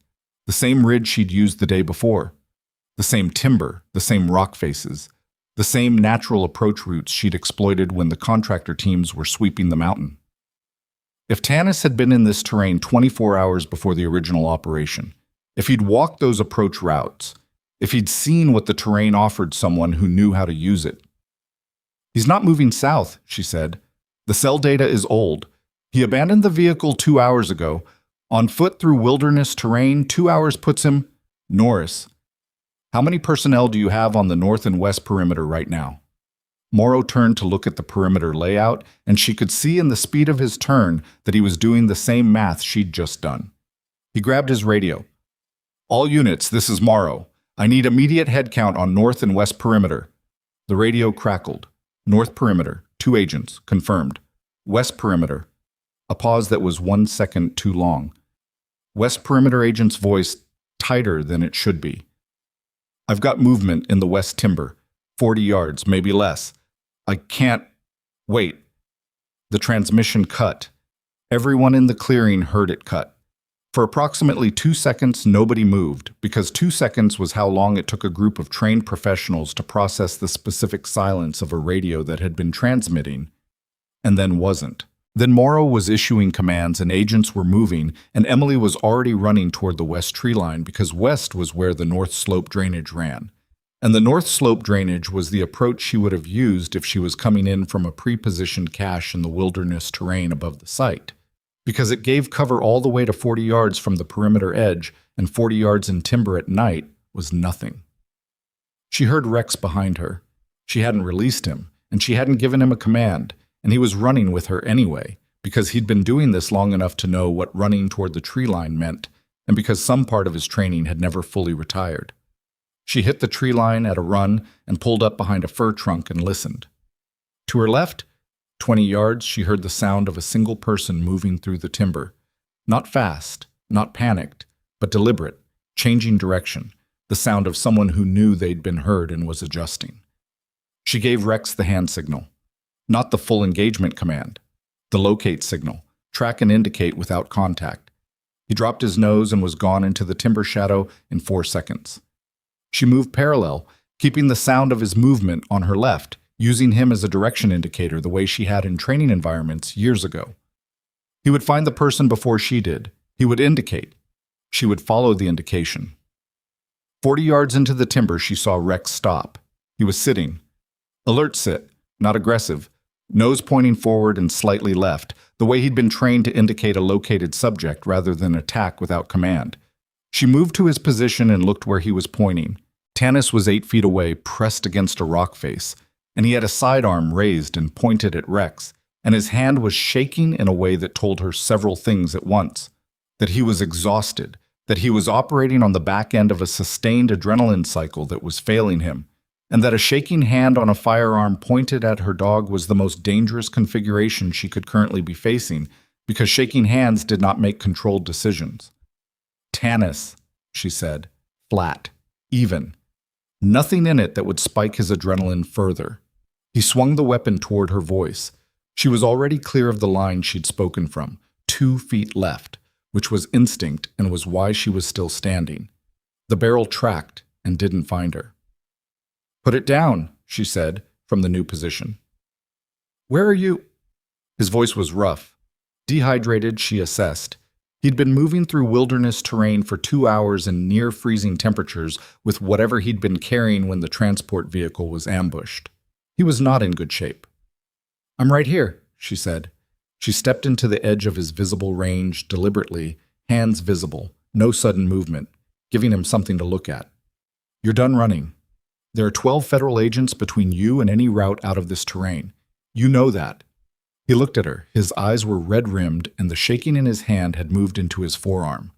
The same ridge she'd used the day before. The same timber, the same rock faces, the same natural approach routes she'd exploited when the contractor teams were sweeping the mountain. If Tanis had been in this terrain 24 hours before the original operation, if he'd walked those approach routes, if he'd seen what the terrain offered someone who knew how to use it. He's not moving south, she said. The cell data is old. He abandoned the vehicle 2 hours ago. On foot through wilderness terrain, 2 hours puts him Norris. How many personnel do you have on the north and west perimeter right now? Morrow turned to look at the perimeter layout, and she could see in the speed of his turn that he was doing the same math she'd just done. He grabbed his radio. All units, this is Morrow. I need immediate head count on north and west perimeter. The radio crackled. North perimeter, 2 agents, confirmed. West perimeter. A pause that was 1 second too long. West perimeter agent's voice tighter than it should be. I've got movement in the west timber. 40 yards, maybe less. I can't... Wait. The transmission cut. Everyone in the clearing heard it cut. For approximately 2 seconds, nobody moved, because 2 seconds was how long it took a group of trained professionals to process the specific silence of a radio that had been transmitting, and then wasn't. Then Morrow was issuing commands and agents were moving, and Emily was already running toward the west tree line because west was where the north slope drainage ran. And the north slope drainage was the approach she would have used if she was coming in from a pre-positioned cache in the wilderness terrain above the site, because it gave cover all the way to 40 yards from the perimeter edge, and 40 yards in timber at night was nothing. She heard Rex behind her. She hadn't released him, and she hadn't given him a command, and he was running with her anyway, because he'd been doing this long enough to know what running toward the tree line meant, and because some part of his training had never fully retired. She hit the tree line at a run and pulled up behind a fir trunk and listened. To her left, 20 yards, she heard the sound of a single person moving through the timber. Not fast, not panicked, but deliberate, changing direction, the sound of someone who knew they'd been heard and was adjusting. She gave Rex the hand signal. Not the full engagement command. The locate signal. Track and indicate without contact. He dropped his nose and was gone into the timber shadow in 4 seconds. She moved parallel, keeping the sound of his movement on her left, using him as a direction indicator the way she had in training environments years ago. He would find the person before she did. He would indicate. She would follow the indication. 40 yards into the timber, she saw Rex stop. He was sitting. Alert sit, not aggressive, nose pointing forward and slightly left, the way he'd been trained to indicate a located subject rather than attack without command. She moved to his position and looked where he was pointing. Tanis was 8 feet away, pressed against a rock face, and he had a sidearm raised and pointed at Rex, and his hand was shaking in a way that told her several things at once. That he was exhausted, that he was operating on the back end of a sustained adrenaline cycle that was failing him, and that a shaking hand on a firearm pointed at her dog was the most dangerous configuration she could currently be facing, because shaking hands did not make controlled decisions. Tanis, she said, flat, even. Nothing in it that would spike his adrenaline further. He swung the weapon toward her voice. She was already clear of the line she'd spoken from, 2 feet left, which was instinct and was why she was still standing. The barrel tracked and didn't find her. "Put it down," she said, from the new position. "Where are you?" His voice was rough. Dehydrated, she assessed. He'd been moving through wilderness terrain for 2 hours in near-freezing temperatures with whatever he'd been carrying when the transport vehicle was ambushed. He was not in good shape. "I'm right here," she said. She stepped into the edge of his visible range deliberately, hands visible, no sudden movement, giving him something to look at. "You're done running. There are 12 federal agents between you and any route out of this terrain. You know that." He looked at her. His eyes were red-rimmed, and the shaking in his hand had moved into his forearm.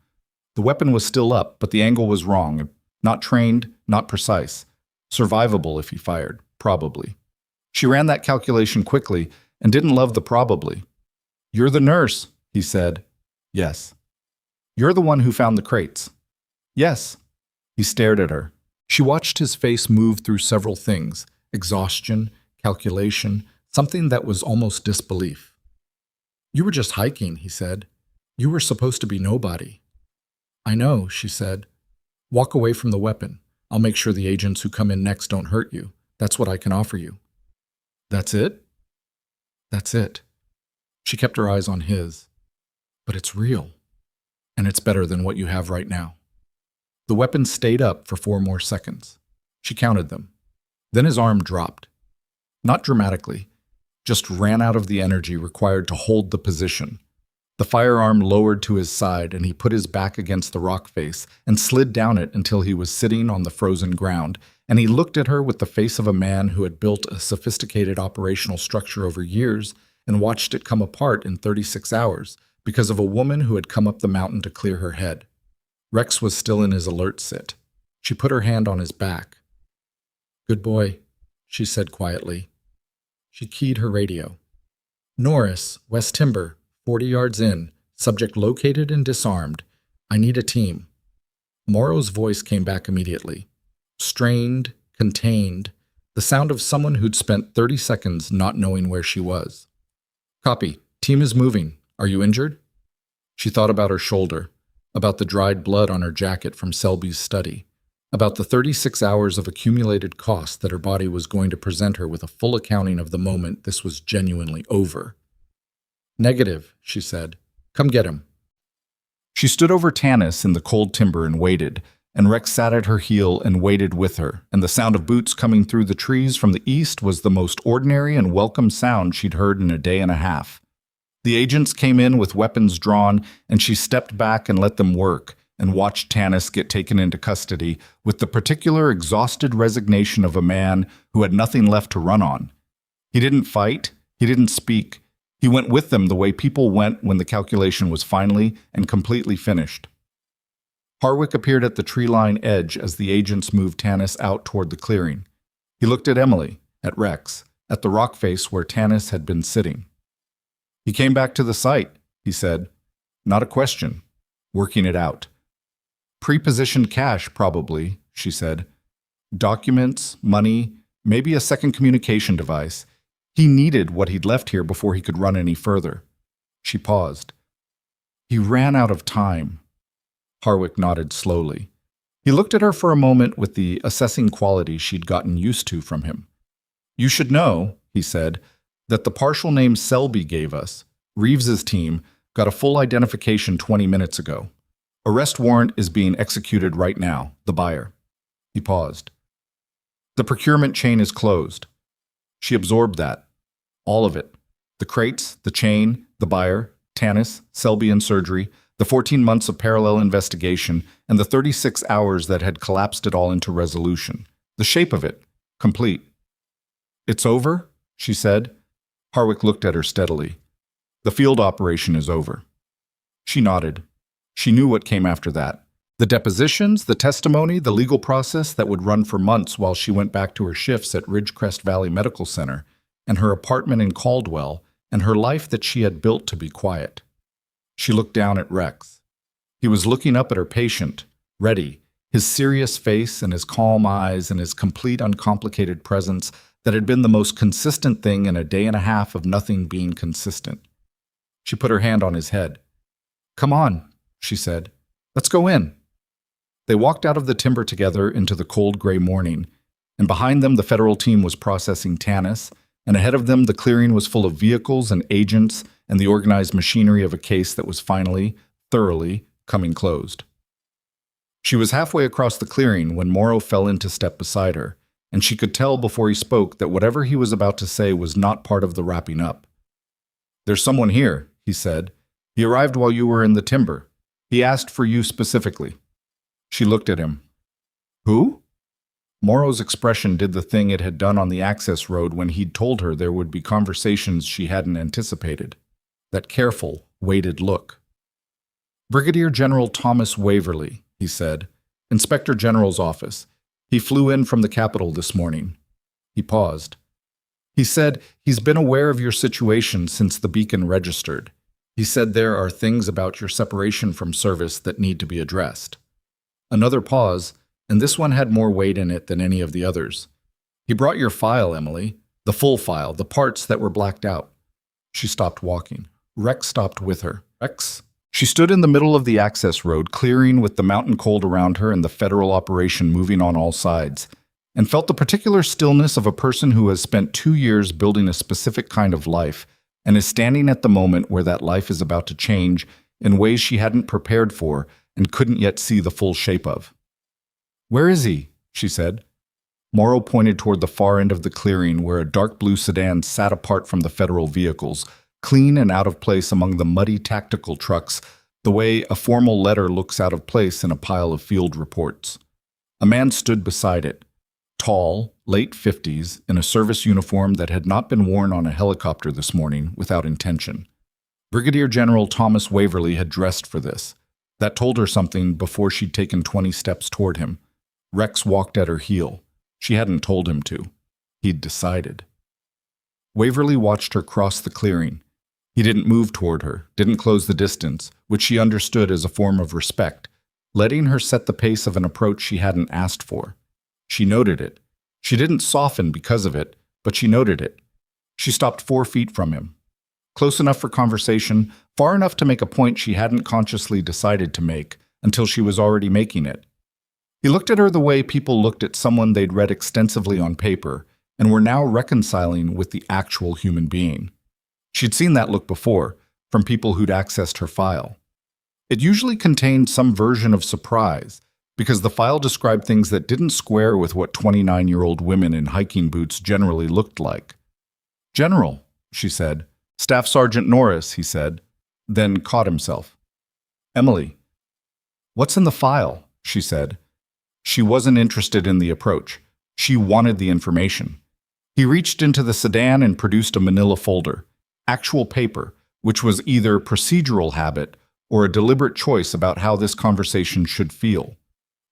The weapon was still up, but the angle was wrong. Not trained, not precise. Survivable if he fired, probably. She ran that calculation quickly and didn't love the probably. "You're the nurse," he said. "Yes." "You're the one who found the crates." "Yes." He stared at her. She watched his face move through several things: exhaustion, calculation, something that was almost disbelief. "You were just hiking," he said. "You were supposed to be nobody." "I know," she said. "Walk away from the weapon. I'll make sure the agents who come in next don't hurt you. That's what I can offer you." "That's it?" "That's it." She kept her eyes on his. "But it's real. And it's better than what you have right now." The weapon stayed up for 4 more seconds. She counted them. Then his arm dropped. Not dramatically, just ran out of the energy required to hold the position. The firearm lowered to his side, and he put his back against the rock face and slid down it until he was sitting on the frozen ground, and he looked at her with the face of a man who had built a sophisticated operational structure over years and watched it come apart in 36 hours because of a woman who had come up the mountain to clear her head. Rex was still in his alert sit. She put her hand on his back. "Good boy," she said quietly. She keyed her radio. "Norris, West Timber, 40 yards in, subject located and disarmed. I need a team." Morrow's voice came back immediately. Strained, contained, the sound of someone who'd spent 30 seconds not knowing where she was. "Copy. Team is moving. Are you injured?" She thought about her shoulder, about the dried blood on her jacket from Selby's study, about the 36 hours of accumulated cost that her body was going to present her with a full accounting of the moment this was genuinely over. "Negative," she said. "Come get him." She stood over Tanis in the cold timber and waited, and Rex sat at her heel and waited with her, and the sound of boots coming through the trees from the east was the most ordinary and welcome sound she'd heard in a day and a half. The agents came in with weapons drawn, and she stepped back and let them work, and watched Tanis get taken into custody with the particular exhausted resignation of a man who had nothing left to run on. He didn't fight, he didn't speak. He went with them the way people went when the calculation was finally and completely finished. Harwick appeared at the tree-line edge as the agents moved Tanis out toward the clearing. He looked at Emily, at Rex, at the rock face where Tanis had been sitting. "He came back to the site," he said. "Not a question. Working it out." "Pre-positioned cache, probably," she said. "Documents, money, maybe a second communication device. He needed what he'd left here before he could run any further." She paused. "He ran out of time." Harwick nodded slowly. He looked at her for a moment with the assessing quality she'd gotten used to from him. You should know, he said, that the partial name Selby gave us, Reeves's team, got a full identification 20 minutes ago. Arrest warrant is being executed right now, the buyer. He paused. The procurement chain is closed. She absorbed that. All of it. The crates, the chain, the buyer, Tanis, Selby and surgery, the 14 months of parallel investigation, and the 36 hours that had collapsed it all into resolution. The shape of it. Complete. It's over? She said. Harwick looked at her steadily. The field operation is over. She nodded. She knew what came after that. The depositions, the testimony, the legal process that would run for months while she went back to her shifts at Ridgecrest Valley Medical Center, and her apartment in Caldwell, and her life that she had built to be quiet. She looked down at Rex. He was looking up at her patient, ready, his serious face and his calm eyes and his complete uncomplicated presence that had been the most consistent thing in a day and a half of nothing being consistent. She put her hand on his head. Come on, she said. Let's go in. They walked out of the timber together into the cold gray morning, and behind them the federal team was processing Tanis, and ahead of them the clearing was full of vehicles and agents and the organized machinery of a case that was finally, thoroughly, coming closed. She was halfway across the clearing when Morrow fell into step beside her, and she could tell before he spoke that whatever he was about to say was not part of the wrapping up. There's someone here, he said. He arrived while you were in the timber. He asked for you specifically. She looked at him. Who? Morrow's expression did the thing it had done on the access road when he'd told her there would be conversations she hadn't anticipated. That careful, weighted look. Brigadier General Thomas Waverly, he said. Inspector General's office. He flew in from the capital this morning. He paused. He said he's been aware of your situation since the beacon registered. He said there are things about your separation from service that need to be addressed. Another pause, and this one had more weight in it than any of the others. He brought your file, Emily. The full file, the parts that were blacked out. She stopped walking. Rex stopped with her. Rex? She stood in the middle of the access road, clearing with the mountain cold around her and the federal operation moving on all sides, and felt the particular stillness of a person who has spent 2 years building a specific kind of life and is standing at the moment where that life is about to change in ways she hadn't prepared for and couldn't yet see the full shape of. Where is he? She said. Morrow pointed toward the far end of the clearing where a dark blue sedan sat apart from the federal vehicles, clean and out of place among the muddy tactical trucks, the way a formal letter looks out of place in a pile of field reports. A man stood beside it, tall, late 50s, in a service uniform that had not been worn on a helicopter this morning without intention. Brigadier General Thomas Waverly had dressed for this. That told her something before she'd taken 20 steps toward him. Rex walked at her heel. She hadn't told him to. He'd decided. Waverly watched her cross the clearing. He didn't move toward her, didn't close the distance, which she understood as a form of respect, letting her set the pace of an approach she hadn't asked for. She noted it. She didn't soften because of it, but she noted it. She stopped 4 feet from him. Close enough for conversation, far enough to make a point she hadn't consciously decided to make until she was already making it. He looked at her the way people looked at someone they'd read extensively on paper and were now reconciling with the actual human being. She'd seen that look before, from people who'd accessed her file. It usually contained some version of surprise, because the file described things that didn't square with what 29-year-old women in hiking boots generally looked like. General, she said. Staff Sergeant Norris, he said, then caught himself. Emily. What's in the file? She said. She wasn't interested in the approach. She wanted the information. He reached into the sedan and produced a manila folder, actual paper, which was either procedural habit or a deliberate choice about how this conversation should feel.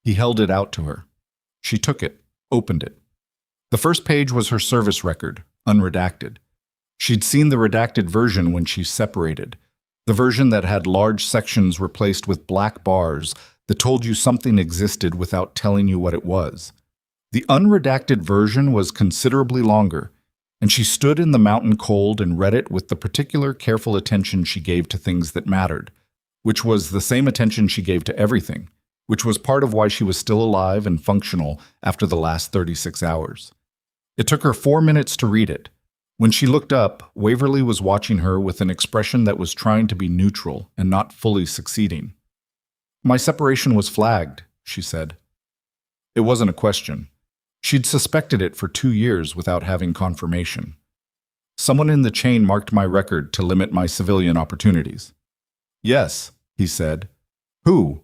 He held it out to her. She took it, opened it. The first page was her service record, unredacted. She'd seen the redacted version when she separated, the version that had large sections replaced with black bars that told you something existed without telling you what it was. The unredacted version was considerably longer, and she stood in the mountain cold and read it with the particular careful attention she gave to things that mattered, which was the same attention she gave to everything, which was part of why she was still alive and functional after the last 36 hours. It took her 4 minutes to read it. When she looked up, Waverly was watching her with an expression that was trying to be neutral and not fully succeeding. "My separation was flagged," she said. It wasn't a question. She'd suspected it for 2 years without having confirmation. "Someone in the chain marked my record to limit my civilian opportunities." "Yes," he said. "Who?"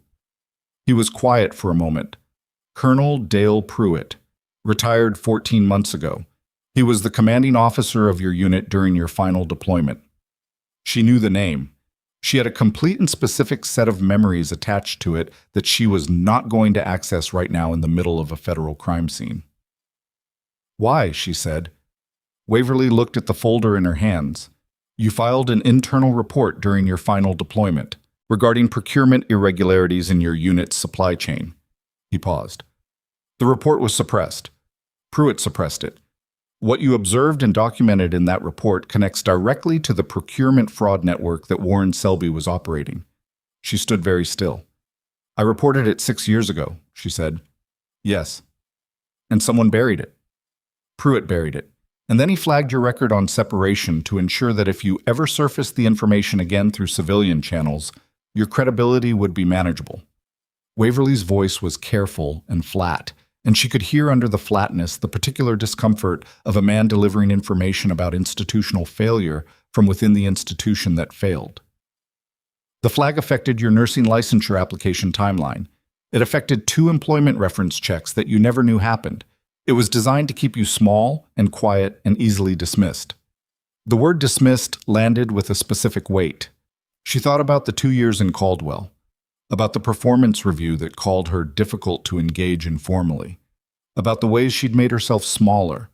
He was quiet for a moment. "Colonel Dale Pruitt, retired 14 months ago. He was the commanding officer of your unit during your final deployment." She knew the name. She had a complete and specific set of memories attached to it that she was not going to access right now in the middle of a federal crime scene. "Why?" she said. Waverly looked at the folder in her hands. "You filed an internal report during your final deployment regarding procurement irregularities in your unit's supply chain." He paused. "The report was suppressed. Pruitt suppressed it. What you observed and documented in that report connects directly to the procurement fraud network that Warren Selby was operating." She stood very still. "I reported it 6 years ago," she said. "Yes." "And someone buried it." "Pruitt buried it. And then he flagged your record on separation to ensure that if you ever surfaced the information again through civilian channels, your credibility would be manageable." Waverly's voice was careful and flat, and she could hear under the flatness the particular discomfort of a man delivering information about institutional failure from within the institution that failed. "The flag affected your nursing licensure application timeline. It affected 2 employment reference checks that you never knew happened. It was designed to keep you small and quiet and easily dismissed." The word dismissed landed with a specific weight. She thought about the 2 years in Caldwell, about the performance review that called her difficult to engage informally, about the ways she'd made herself smaller,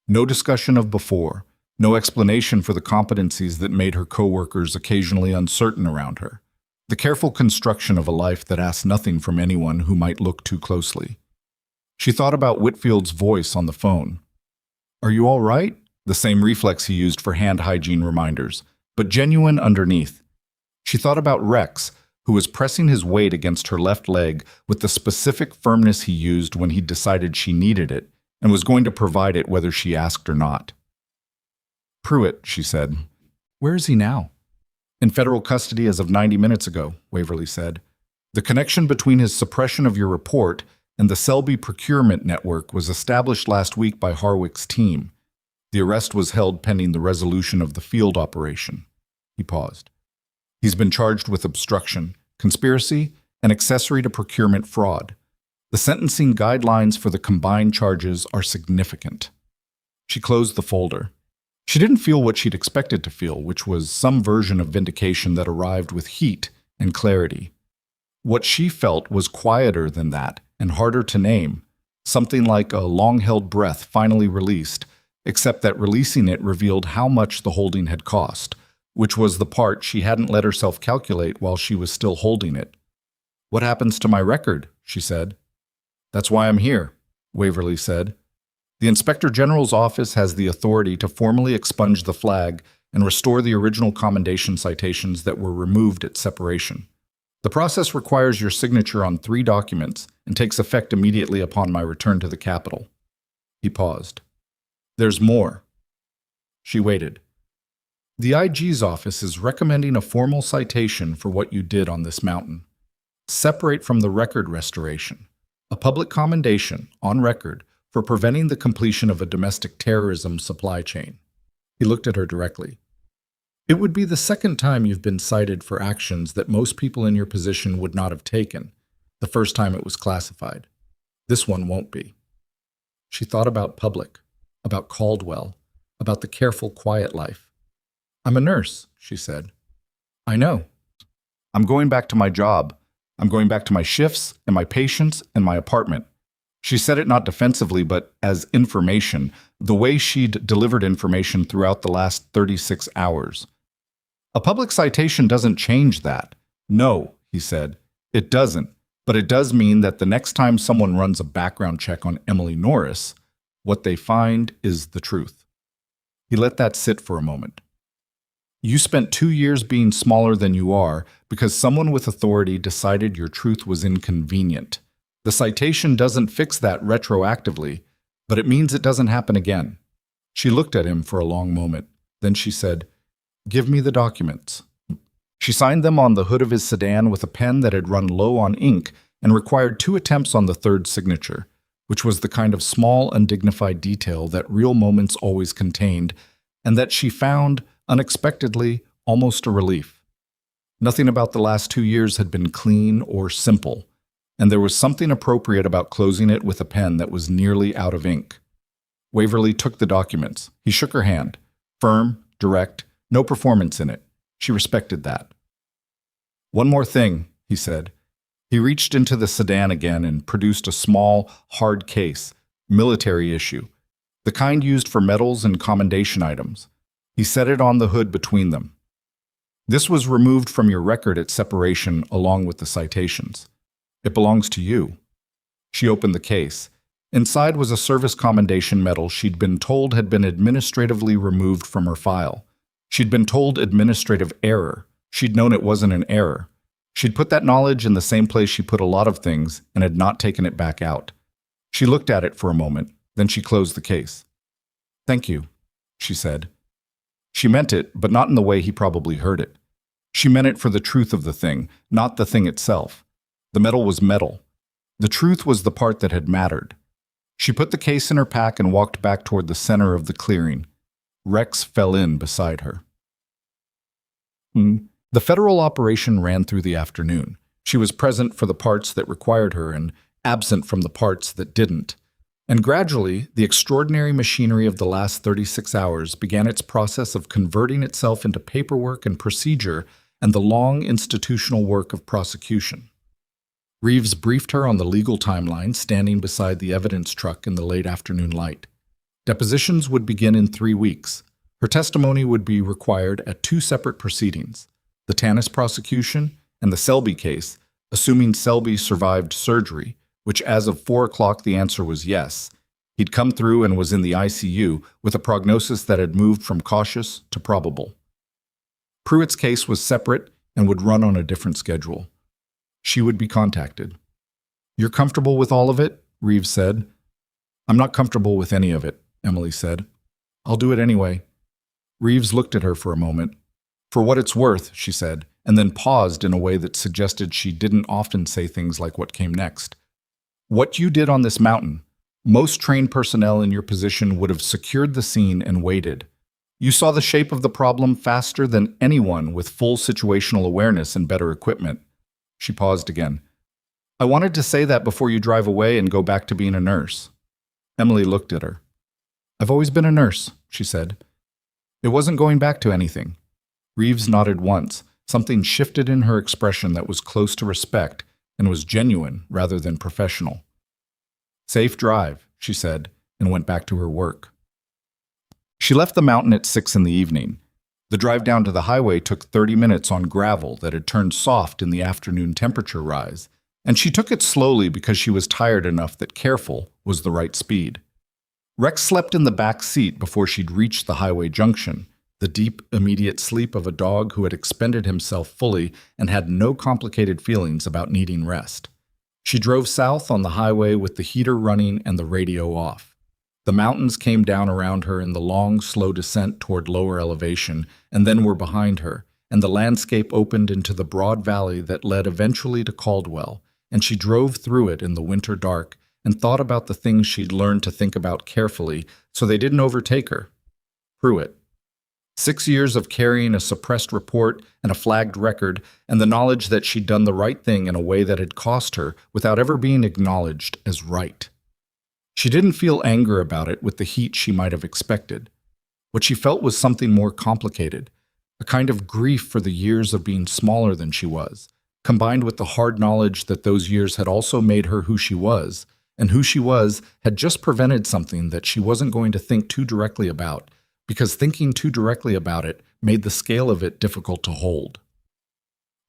no discussion of before, no explanation for the competencies that made her coworkers occasionally uncertain around her, the careful construction of a life that asked nothing from anyone who might look too closely. She thought about Whitfield's voice on the phone. "Are you all right?" The same reflex he used for hand hygiene reminders, but genuine underneath. She thought about Rex, who was pressing his weight against her left leg with the specific firmness he used when he decided she needed it and was going to provide it whether she asked or not. "Pruitt," she said. "Where is he now?" "In federal custody as of 90 minutes ago," Waverly said. "The connection between his suppression of your report and the Selby procurement network was established last week by Harwick's team. The arrest was held pending the resolution of the field operation." He paused. "He's been charged with obstruction, conspiracy, and accessory to procurement fraud. The sentencing guidelines for the combined charges are significant." She closed the folder. She didn't feel what she'd expected to feel, which was some version of vindication that arrived with heat and clarity. What she felt was quieter than that and harder to name, something like a long-held breath finally released, except that releasing it revealed how much the holding had cost, which was the part she hadn't let herself calculate while she was still holding it. "What happens to my record?" she said. "That's why I'm here," Waverly said. "The Inspector General's office has the authority to formally expunge the flag and restore the original commendation citations that were removed at separation. The process requires your signature on 3 documents and takes effect immediately upon my return to the Capitol." He paused. "There's more." She waited. "The IG's office is recommending a formal citation for what you did on this mountain. Separate from the record restoration. A public commendation, on record, for preventing the completion of a domestic terrorism supply chain." He looked at her directly. "It would be the 2nd time you've been cited for actions that most people in your position would not have taken, the first time it was classified. This one won't be." She thought about public, about Caldwell, about the careful, quiet life. "I'm a nurse," she said. "I know. I'm going back to my job. I'm going back to my shifts and my patients and my apartment." She said it not defensively, but as information, the way she'd delivered information throughout the last 36 hours. "A public citation doesn't change that." "No," he said, "it doesn't. But it does mean that the next time someone runs a background check on Emily Norris, what they find is the truth." He let that sit for a moment. You spent 2 years being smaller than you are because someone with authority decided your truth was inconvenient. The citation doesn't fix that retroactively, but it means it doesn't happen again. She looked at him for a long moment. Then she said, "Give me the documents." She signed them on the hood of his sedan with a pen that had run low on ink and required 2 attempts on the third signature, which was the kind of small, undignified detail that real moments always contained, and that she found, unexpectedly, almost a relief. Nothing about the last 2 years had been clean or simple, and there was something appropriate about closing it with a pen that was nearly out of ink. Waverly took the documents. He shook her hand. Firm, direct, no performance in it. She respected that. "One more thing," he said. He reached into the sedan again and produced a small, hard case, military issue, the kind used for medals and commendation items. He set it on the hood between them. "This was removed from your record at separation along with the citations. It belongs to you." She opened the case. Inside was a service commendation medal she'd been told had been administratively removed from her file. She'd been told administrative error. She'd known it wasn't an error. She'd put that knowledge in the same place she put a lot of things and had not taken it back out. She looked at it for a moment, then she closed the case. "Thank you," she said. She meant it, but not in the way he probably heard it. She meant it for the truth of the thing, not the thing itself. The metal was metal. The truth was the part that had mattered. She put the case in her pack and walked back toward the center of the clearing. Rex fell in beside her. The federal operation ran through the afternoon. She was present for the parts that required her and absent from the parts that didn't. And gradually, the extraordinary machinery of the last 36 hours began its process of converting itself into paperwork and procedure and the long institutional work of prosecution. Reeves briefed her on the legal timeline, standing beside the evidence truck in the late afternoon light. Depositions would begin in 3 weeks. Her testimony would be required at 2 separate proceedings, the Tanis prosecution and the Selby case, assuming Selby survived surgery, which as of 4 o'clock the answer was yes. He'd come through and was in the ICU with a prognosis that had moved from cautious to probable. Pruitt's case was separate and would run on a different schedule. She would be contacted. "You're comfortable with all of it?" Reeves said. "I'm not comfortable with any of it," Emily said. "I'll do it anyway." Reeves looked at her for a moment. "For what it's worth," she said, and then paused in a way that suggested she didn't often say things like what came next. "What you did on this mountain, most trained personnel in your position would have secured the scene and waited. You saw the shape of the problem faster than anyone with full situational awareness and better equipment." She paused again. "I wanted to say that before you drive away and go back to being a nurse." Emily looked at her. "I've always been a nurse," she said. "It wasn't going back to anything." Reeves nodded once. Something shifted in her expression that was close to respect and was genuine rather than professional. "Safe drive," she said, and went back to her work. She left the mountain at 6 in the evening. The drive down to the highway took 30 minutes on gravel that had turned soft in the afternoon temperature rise, and she took it slowly because she was tired enough that careful was the right speed. Rex slept in the back seat before she'd reached the highway junction, the deep, immediate sleep of a dog who had expended himself fully and had no complicated feelings about needing rest. She drove south on the highway with the heater running and the radio off. The mountains came down around her in the long, slow descent toward lower elevation, and then were behind her, and the landscape opened into the broad valley that led eventually to Caldwell, and she drove through it in the winter dark and thought about the things she'd learned to think about carefully so they didn't overtake her. Pruitt. 6 years of carrying a suppressed report and a flagged record, and the knowledge that she'd done the right thing in a way that had cost her without ever being acknowledged as right. She didn't feel anger about it with the heat she might have expected. What she felt was something more complicated, a kind of grief for the years of being smaller than she was, combined with the hard knowledge that those years had also made her who she was, and who she was had just prevented something that she wasn't going to think too directly about, because thinking too directly about it made the scale of it difficult to hold.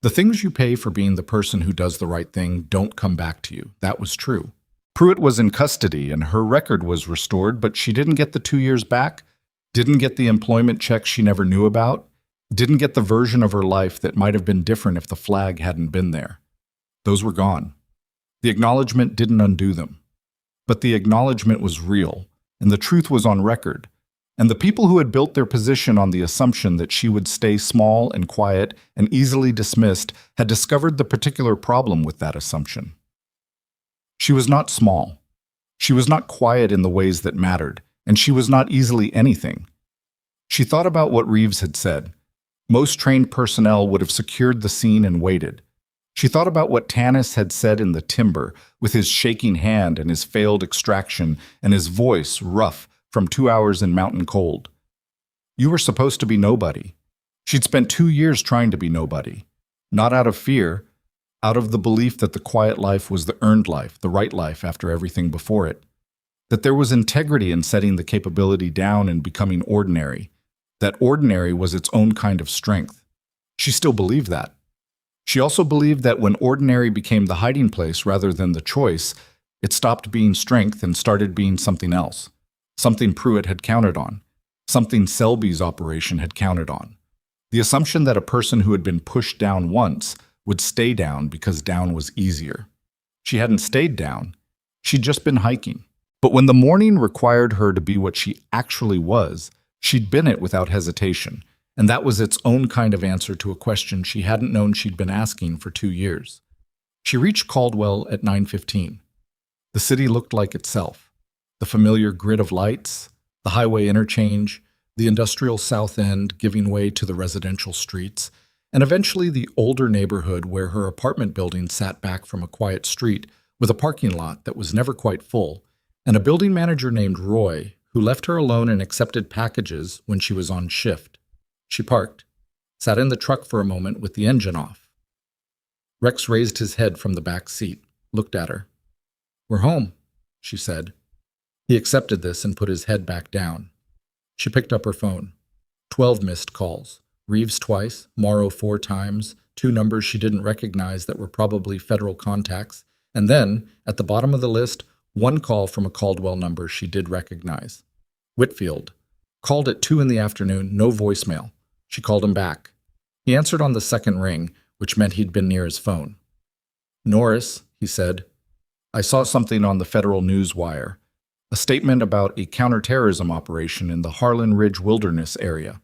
The things you pay for being the person who does the right thing don't come back to you. That was true. Pruitt was in custody and her record was restored, but she didn't get the 2 years back, didn't get the employment check she never knew about, Didn't get the version of her life that might have been different if the flag hadn't been there. Those were gone. The acknowledgement didn't undo them. But the acknowledgement was real, and the truth was on record. And the people who had built their position on the assumption that she would stay small and quiet and easily dismissed had discovered the particular problem with that assumption. She was not small. She was not quiet in the ways that mattered, and she was not easily anything. She thought about what Reeves had said. Most trained personnel would have secured the scene and waited. She thought about what Tanis had said in the timber, with his shaking hand and his failed extraction and his voice rough from 2 hours in mountain cold. You were supposed to be nobody. She'd spent 2 years trying to be nobody. Not out of fear, out of the belief that the quiet life was the earned life, the right life after everything before it. That there was integrity in setting the capability down and becoming ordinary. That ordinary was its own kind of strength. She still believed that. She also believed that when ordinary became the hiding place rather than the choice, it stopped being strength and started being something else. Something Pruitt had counted on. Something Selby's operation had counted on. The assumption that a person who had been pushed down once would stay down because down was easier. She hadn't stayed down. She'd just been hiking. But when the morning required her to be what she actually was, she'd been it without hesitation. And that was its own kind of answer to a question she hadn't known she'd been asking for 2 years. She reached Caldwell at 9:15. The city looked like itself. The familiar grid of lights, the highway interchange, the industrial south end giving way to the residential streets, and eventually the older neighborhood where her apartment building sat back from a quiet street with a parking lot that was never quite full, and a building manager named Roy who left her alone and accepted packages when she was on shift. She parked, sat in the truck for a moment with the engine off. Rex raised his head from the back seat, looked at her. "We're home," she said. He accepted this and put his head back down. She picked up her phone. 12 missed calls. Reeves twice, Morrow 4 times, 2 numbers she didn't recognize that were probably federal contacts, and then, at the bottom of the list, 1 call from a Caldwell number she did recognize. Whitfield. Called at 2 in the afternoon, no voicemail. She called him back. He answered on the second ring, which meant he'd been near his phone. "Norris," he said, "I saw something on the Federal News Wire. A statement about a counterterrorism operation in the Harlan Ridge Wilderness area."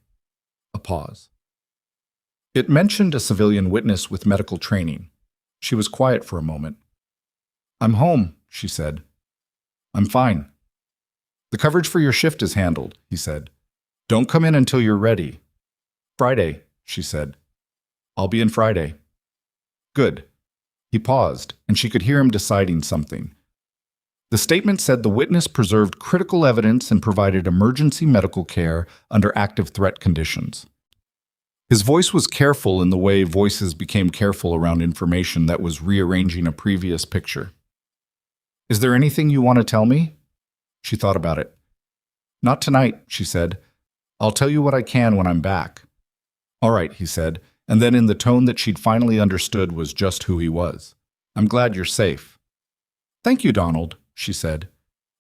A pause. It mentioned a civilian witness with medical training. She was quiet for a moment. "I'm home," she said. "I'm fine." "The coverage for your shift is handled," he said. "Don't come in until you're ready." "Friday," she said. "I'll be in Friday." "Good." He paused, and she could hear him deciding something. The statement said the witness preserved critical evidence and provided emergency medical care under active threat conditions. His voice was careful in the way voices became careful around information that was rearranging a previous picture. "Is there anything you want to tell me?" She thought about it. "Not tonight," she said. "I'll tell you what I can when I'm back." "All right," he said, and then in the tone that she'd finally understood was just who he was. "I'm glad you're safe." "Thank you, Donald," she said.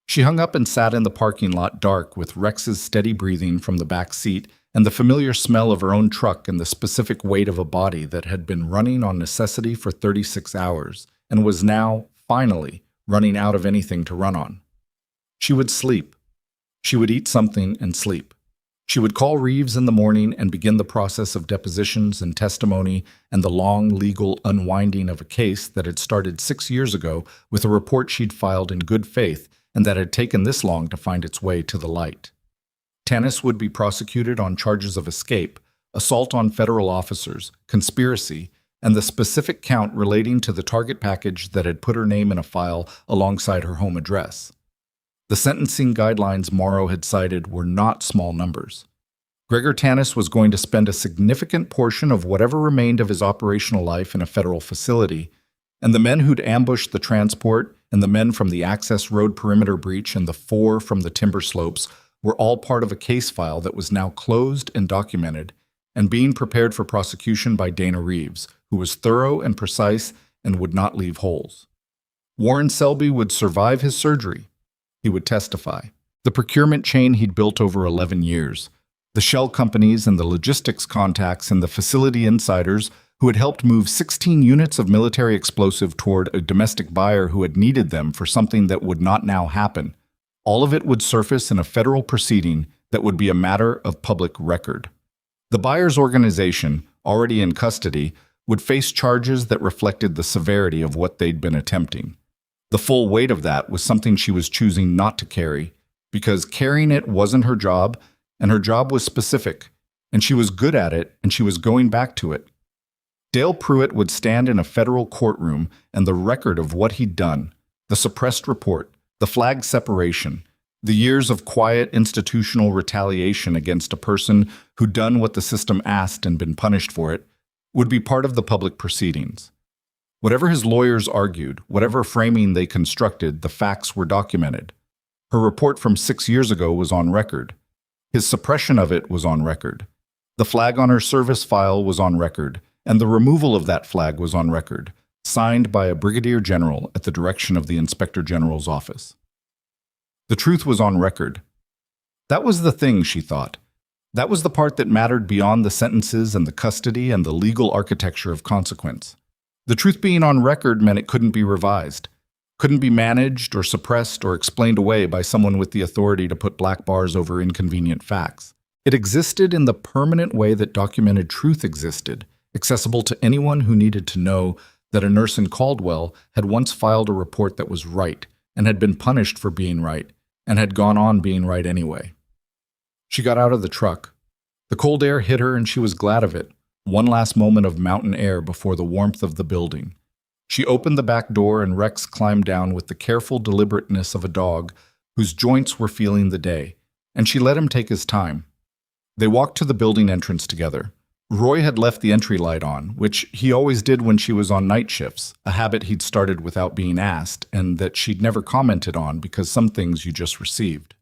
She hung up and sat in the parking lot dark with Rex's steady breathing from the back seat and the familiar smell of her own truck and the specific weight of a body that had been running on necessity for 36 hours and was now, finally, running out of anything to run on. She would sleep. She would eat something and sleep. She would call Reeves in the morning and begin the process of depositions and testimony and the long legal unwinding of a case that had started 6 years ago with a report she'd filed in good faith and that had taken this long to find its way to the light. Tanis would be prosecuted on charges of escape, assault on federal officers, conspiracy, and the specific count relating to the target package that had put her name in a file alongside her home address. The sentencing guidelines Morrow had cited were not small numbers. Gregor Tanis was going to spend a significant portion of whatever remained of his operational life in a federal facility, and the men who'd ambushed the transport and the men from the access road perimeter breach and the 4 from the timber slopes were all part of a case file that was now closed and documented and being prepared for prosecution by Dana Reeves, who was thorough and precise and would not leave holes. Warren Selby would survive his surgery. He would testify. The procurement chain he'd built over 11 years, The shell companies and the logistics contacts and the facility insiders who had helped move 16 units of military explosive toward a domestic buyer who had needed them for something that would not now happen. All of it would surface in a federal proceeding that would be a matter of public record. The buyer's organization, already in custody, would face charges that reflected the severity of what they'd been attempting. The full weight of that was something she was choosing not to carry, because carrying it wasn't her job, and her job was specific, and she was good at it, and she was going back to it. Dale Pruitt would stand in a federal courtroom, and the record of what he'd done, the suppressed report, the flag separation, the years of quiet institutional retaliation against a person who'd done what the system asked and been punished for it, would be part of the public proceedings. Whatever his lawyers argued, whatever framing they constructed, the facts were documented. Her report from 6 years ago was on record. His suppression of it was on record. The flag on her service file was on record, and the removal of that flag was on record, signed by a brigadier general at the direction of the inspector general's office. The truth was on record. That was the thing, she thought. That was the part that mattered beyond the sentences and the custody and the legal architecture of consequence. The truth being on record meant it couldn't be revised, couldn't be managed or suppressed or explained away by someone with the authority to put black bars over inconvenient facts. It existed in the permanent way that documented truth existed, accessible to anyone who needed to know that a nurse in Caldwell had once filed a report that was right and had been punished for being right and had gone on being right anyway. She got out of the truck. The cold air hit her and she was glad of it, one last moment of mountain air before the warmth of the building. She opened the back door and Rex climbed down with the careful deliberateness of a dog whose joints were feeling the day, and she let him take his time. They walked to the building entrance together. Roy had left the entry light on, which he always did when she was on night shifts, a habit he'd started without being asked and that she'd never commented on because some things you just received.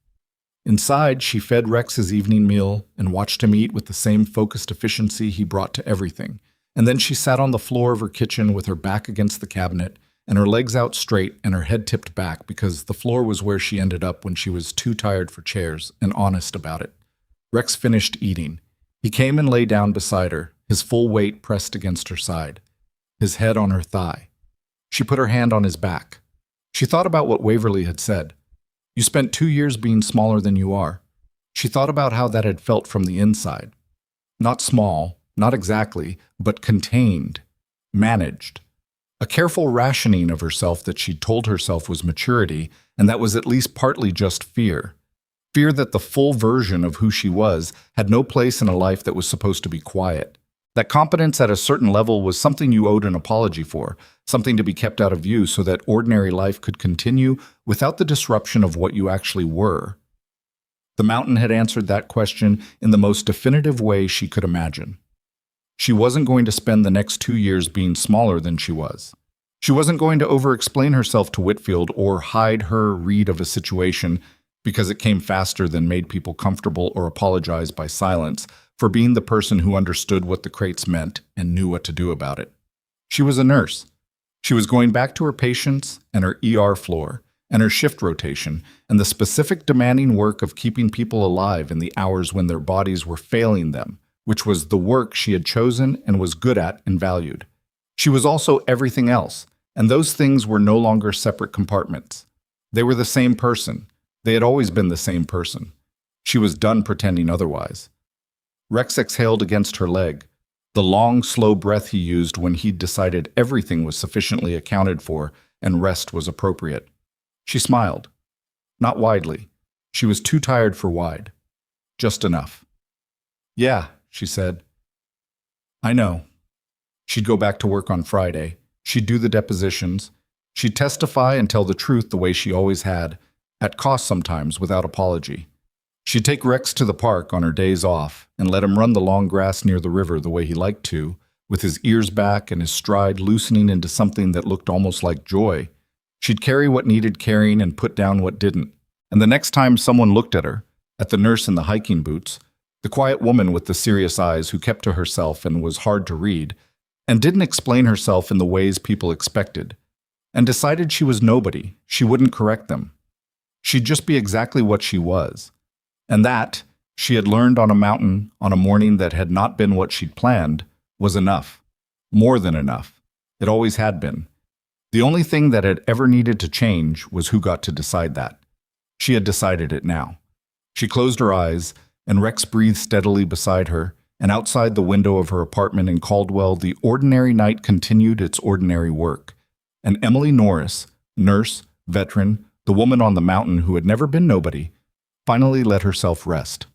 Inside, she fed Rex his evening meal and watched him eat with the same focused efficiency he brought to everything. And then she sat on the floor of her kitchen with her back against the cabinet and her legs out straight and her head tipped back because the floor was where she ended up when she was too tired for chairs and honest about it. Rex finished eating. He came and lay down beside her, his full weight pressed against her side, his head on her thigh. She put her hand on his back. She thought about what Waverly had said. You spent 2 years being smaller than you are. She thought about how that had felt from the inside. Not small, not exactly, but contained, managed. A careful rationing of herself that she'd told herself was maturity, and that was at least partly just fear. Fear that the full version of who she was had no place in a life that was supposed to be quiet. That competence at a certain level was something you owed an apology for, something to be kept out of view so that ordinary life could continue without the disruption of what you actually were. The mountain had answered that question in the most definitive way she could imagine. She wasn't going to spend the next 2 years being smaller than she was. She wasn't going to over-explain herself to Whitfield or hide her read of a situation because it came faster than made people comfortable or apologize by silence for being the person who understood what the crates meant and knew what to do about it. She was a nurse. She was going back to her patients and her ER floor and her shift rotation and the specific demanding work of keeping people alive in the hours when their bodies were failing them, which was the work she had chosen and was good at and valued. She was also everything else, and those things were no longer separate compartments. They were the same person. They had always been the same person. She was done pretending otherwise. Rex exhaled against her leg, the long, slow breath he used when he'd decided everything was sufficiently accounted for and rest was appropriate. She smiled. Not widely. She was too tired for wide. Just enough. Yeah, she said. I know. She'd go back to work on Friday. She'd do the depositions. She'd testify and tell the truth the way she always had, at cost sometimes without apology. She'd take Rex to the park on her days off and let him run the long grass near the river the way he liked to, with his ears back and his stride loosening into something that looked almost like joy. She'd carry what needed carrying and put down what didn't. And the next time someone looked at her, at the nurse in the hiking boots, the quiet woman with the serious eyes who kept to herself and was hard to read, and didn't explain herself in the ways people expected, and decided she was nobody, she wouldn't correct them. She'd just be exactly what she was. And that, she had learned on a mountain on a morning that had not been what she'd planned was enough. More than enough. It always had been. The only thing that had ever needed to change was who got to decide that. She had decided it now. She closed her eyes, and Rex breathed steadily beside her, and outside the window of her apartment in Caldwell, the ordinary night continued its ordinary work. And Emily Norris, nurse, veteran, the woman on the mountain who had never been nobody, finally let herself rest.